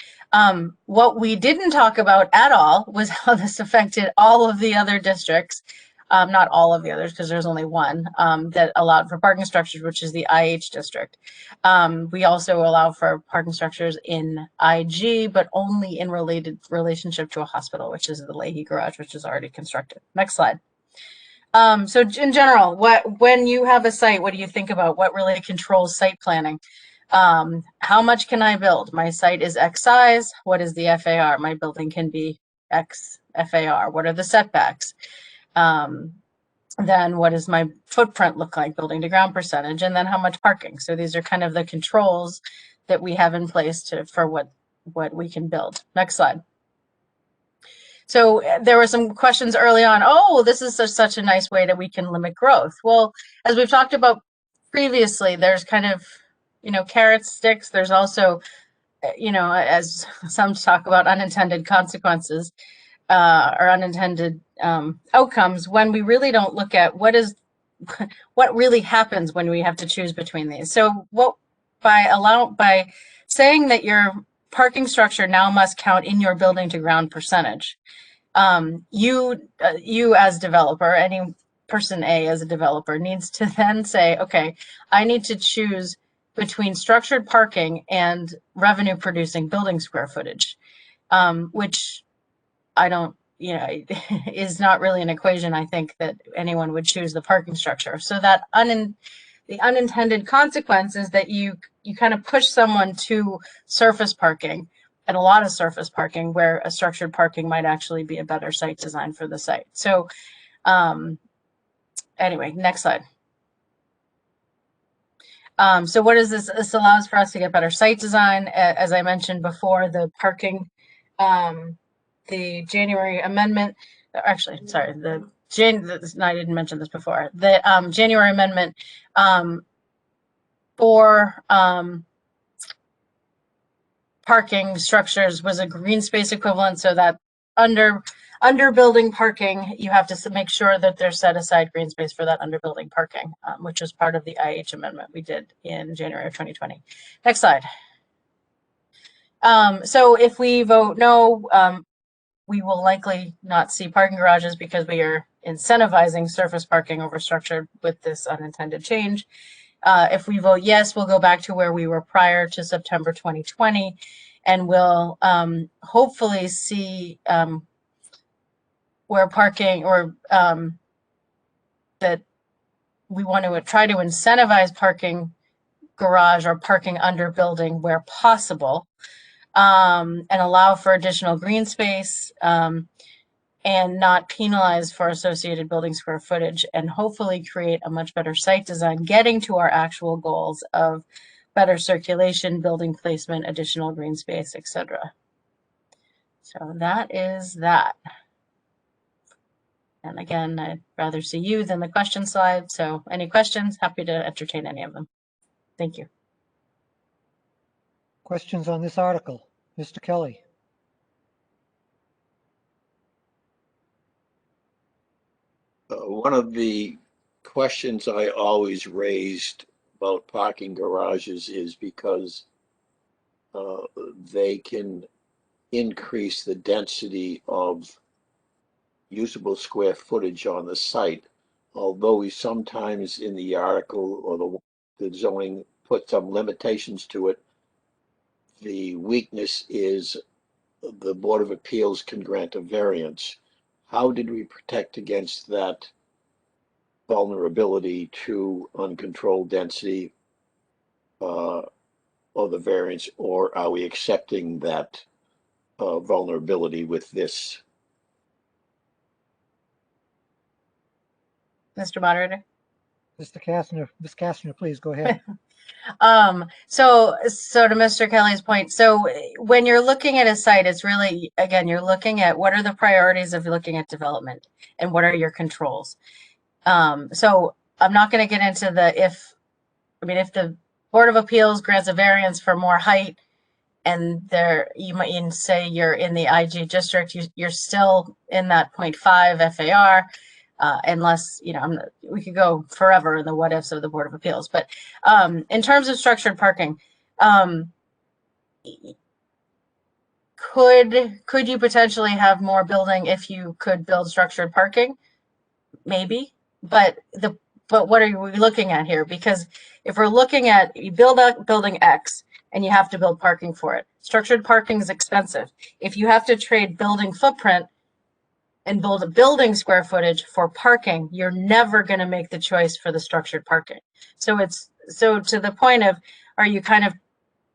[SPEAKER 8] What we didn't talk about at all was how this affected all of the other districts, not all of the others because there's only one that allowed for parking structures, which is the IH district. We also allow for parking structures in IG, but only in relationship to a hospital, which is the Leahy Garage, which is already constructed. Next slide. So in general, when you have a site, what do you think about? What really controls site planning? How much can I build? My site is X size. What is the FAR? My building can be X FAR. What are the setbacks? Then what does my footprint look like, building to ground percentage, and then how much parking? So these are kind of the controls that we have in place for what we can build. Next slide. So there were some questions early on, oh, this is such a nice way that we can limit growth. Well, as we've talked about previously, there's kind of, carrots, sticks. There's also, as some talk about, unintended consequences or unintended outcomes when we really don't look at what really happens when we have to choose between these. So by saying that your parking structure now must count in your building to ground percentage, you as developer, any person A as a developer needs to then say, okay, I need to choose between structured parking and revenue producing building square footage, which I don't, is not really an equation. I think that anyone would choose the parking structure. So that the unintended consequence is that you kind of push someone to surface parking, and a lot of surface parking where a structured parking might actually be a better site design for the site. So anyway, next slide. So what is this? This allows for us to get better site design. As I mentioned before, the parking, the January amendment, actually, sorry, the no, I didn't mention this before. The January amendment for parking structures was a green space equivalent, so that under building parking, you have to make sure that there's set aside green space for that under building parking, which was part of the IH amendment we did in January of 2020. Next slide. So if we vote no, we will likely not see parking garages because we are incentivizing surface parking over structured with this unintended change. If we vote yes, we'll go back to where we were prior to September 2020, and we'll hopefully see where parking or that we want to try to incentivize parking garage or parking under building where possible, and allow for additional green space, and not penalize for associated building square footage, and hopefully create a much better site design, getting to our actual goals of better circulation, building placement, additional green space, etc. So that is that. And again, I'd rather see you than the question slide. So any questions? Happy to entertain any of them. Thank you.
[SPEAKER 1] Questions on this article? Mr. Kelly.
[SPEAKER 13] One of the questions I always raised about parking garages is because they can increase the density of usable square footage on the site, although we sometimes in the article or the zoning put some limitations to it. The weakness is the Board of Appeals can grant a variance. How did we protect against that vulnerability to uncontrolled density or the variance, or are we accepting that vulnerability with this?
[SPEAKER 8] Mr. Moderator?
[SPEAKER 1] Mr. Kastner, Ms. Kastner, please go ahead.
[SPEAKER 8] So to Mr. Kelly's point, so when you're looking at a site, it's really, again, you're looking at what are the priorities of looking at development and what are your controls. So I'm not going to get into if the Board of Appeals grants a variance for more height and you might even say you're in the IG district, you're still in that 0.5 FAR. Unless, we could go forever in the what ifs of the Board of Appeals. But in terms of structured parking, could you potentially have more building if you could build structured parking? Maybe, but what are we looking at here? Because if we're looking at, you build a building X and you have to build parking for it. Structured parking is expensive. If you have to trade building footprint and build a building square footage for parking, you're never going to make the choice for the structured parking. So to the point of, are you kind of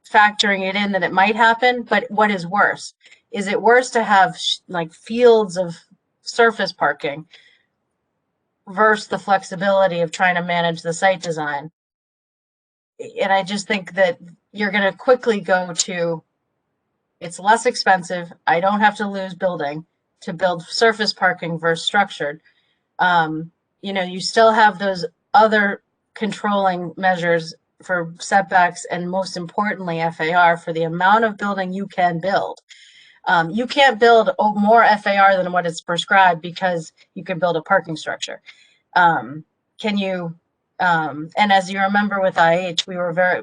[SPEAKER 8] factoring it in that it might happen? But what is worse? Is it worse to have like fields of surface parking versus the flexibility of trying to manage the site design? And I just think that you're going to quickly go to, it's less expensive, I don't have to lose building to build surface parking versus structured. You still have those other controlling measures for setbacks and most importantly FAR for the amount of building you can build. You can't build more FAR than what is prescribed because you can build a parking structure. Can you, and as you remember with IH,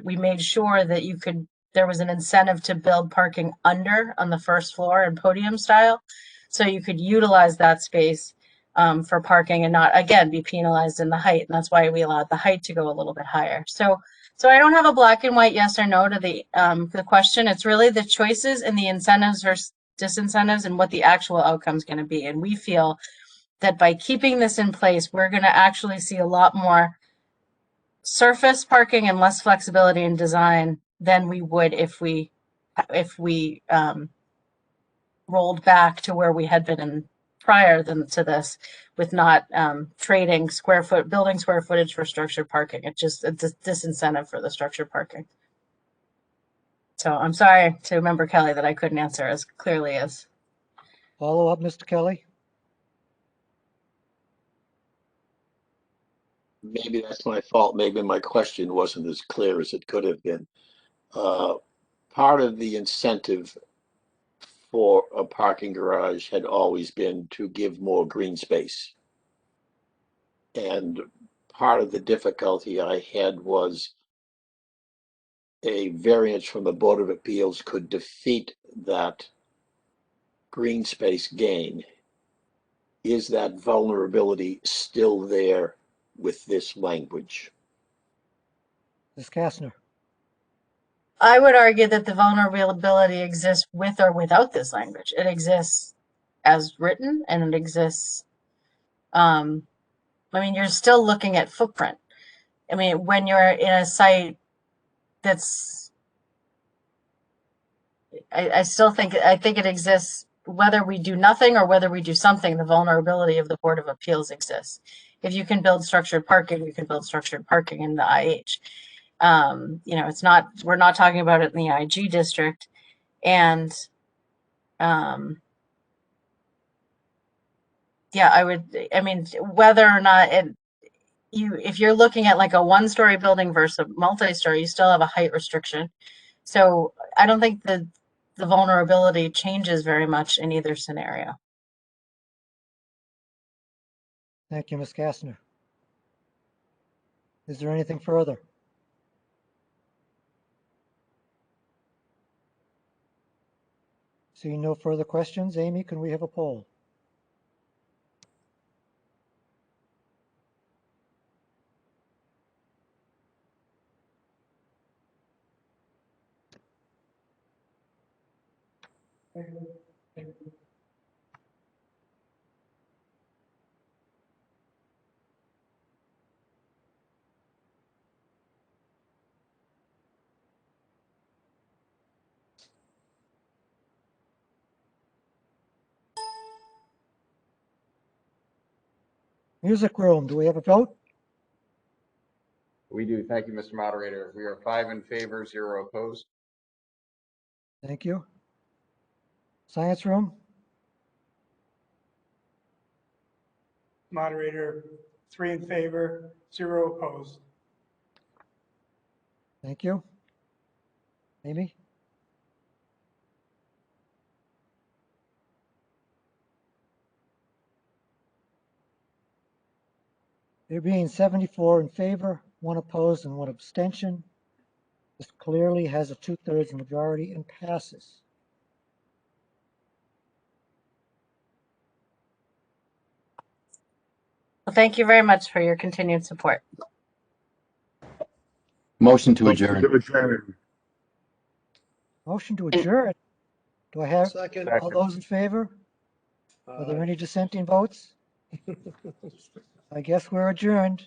[SPEAKER 8] we made sure that there was an incentive to build parking under on the first floor in podium style. So you could utilize that space for parking and not, again, be penalized in the height. And that's why we allowed the height to go a little bit higher. So I don't have a black and white yes or no to the question. It's really the choices and the incentives versus disincentives and what the actual outcome is going to be. And we feel that by keeping this in place, we're going to actually see a lot more surface parking and less flexibility in design than we would if we rolled back to where we had been prior to this, with not trading building square footage for structured parking. It's just a disincentive for the structured parking. So I'm sorry to Member Kelly that I couldn't answer as clearly as.
[SPEAKER 1] Follow up, Mr. Kelly.
[SPEAKER 13] maybe that's my fault. Maybe my question wasn't as clear as it could have been. Part of the incentive for a parking garage had always been to give more green space. And part of the difficulty I had was a variance from the Board of Appeals could defeat that green space gain. Is that vulnerability still there with this language?
[SPEAKER 1] Ms. Kastner.
[SPEAKER 8] I would argue that the vulnerability exists with or without this language. It exists as written, and it exists. I mean, you're still looking at footprint. I mean, when you're in a site that's, I think it exists whether we do nothing or whether we do something. The vulnerability of the Board of Appeals exists. If you can build structured parking, you can build structured parking in the IH. You know, it's not, we're not talking about it in the IG district. And yeah, I mean, whether or not if you're looking at like a one-story building versus a multi-story, you still have a height restriction. So I don't think the vulnerability changes very much in either scenario.
[SPEAKER 1] Thank you, Ms. Kastner. Is there anything further? Seeing no further questions, Amy, can we have a poll? Music room, do we have a vote?
[SPEAKER 6] We do. Thank you, Mr. Moderator. We are 5 in favor, 0 opposed.
[SPEAKER 1] Thank you. Science room?
[SPEAKER 7] Moderator, 3 in favor, 0 opposed.
[SPEAKER 1] Thank you. Amy? There being 74 in favor, 1 opposed, and 1 abstention, this clearly has a 2/3 majority and passes.
[SPEAKER 8] Well, thank you very much for your continued support.
[SPEAKER 18] Motion to adjourn.
[SPEAKER 1] Motion to adjourn. Do I have
[SPEAKER 4] Second.
[SPEAKER 1] all those in favor? Are there any dissenting votes? I guess we're adjourned.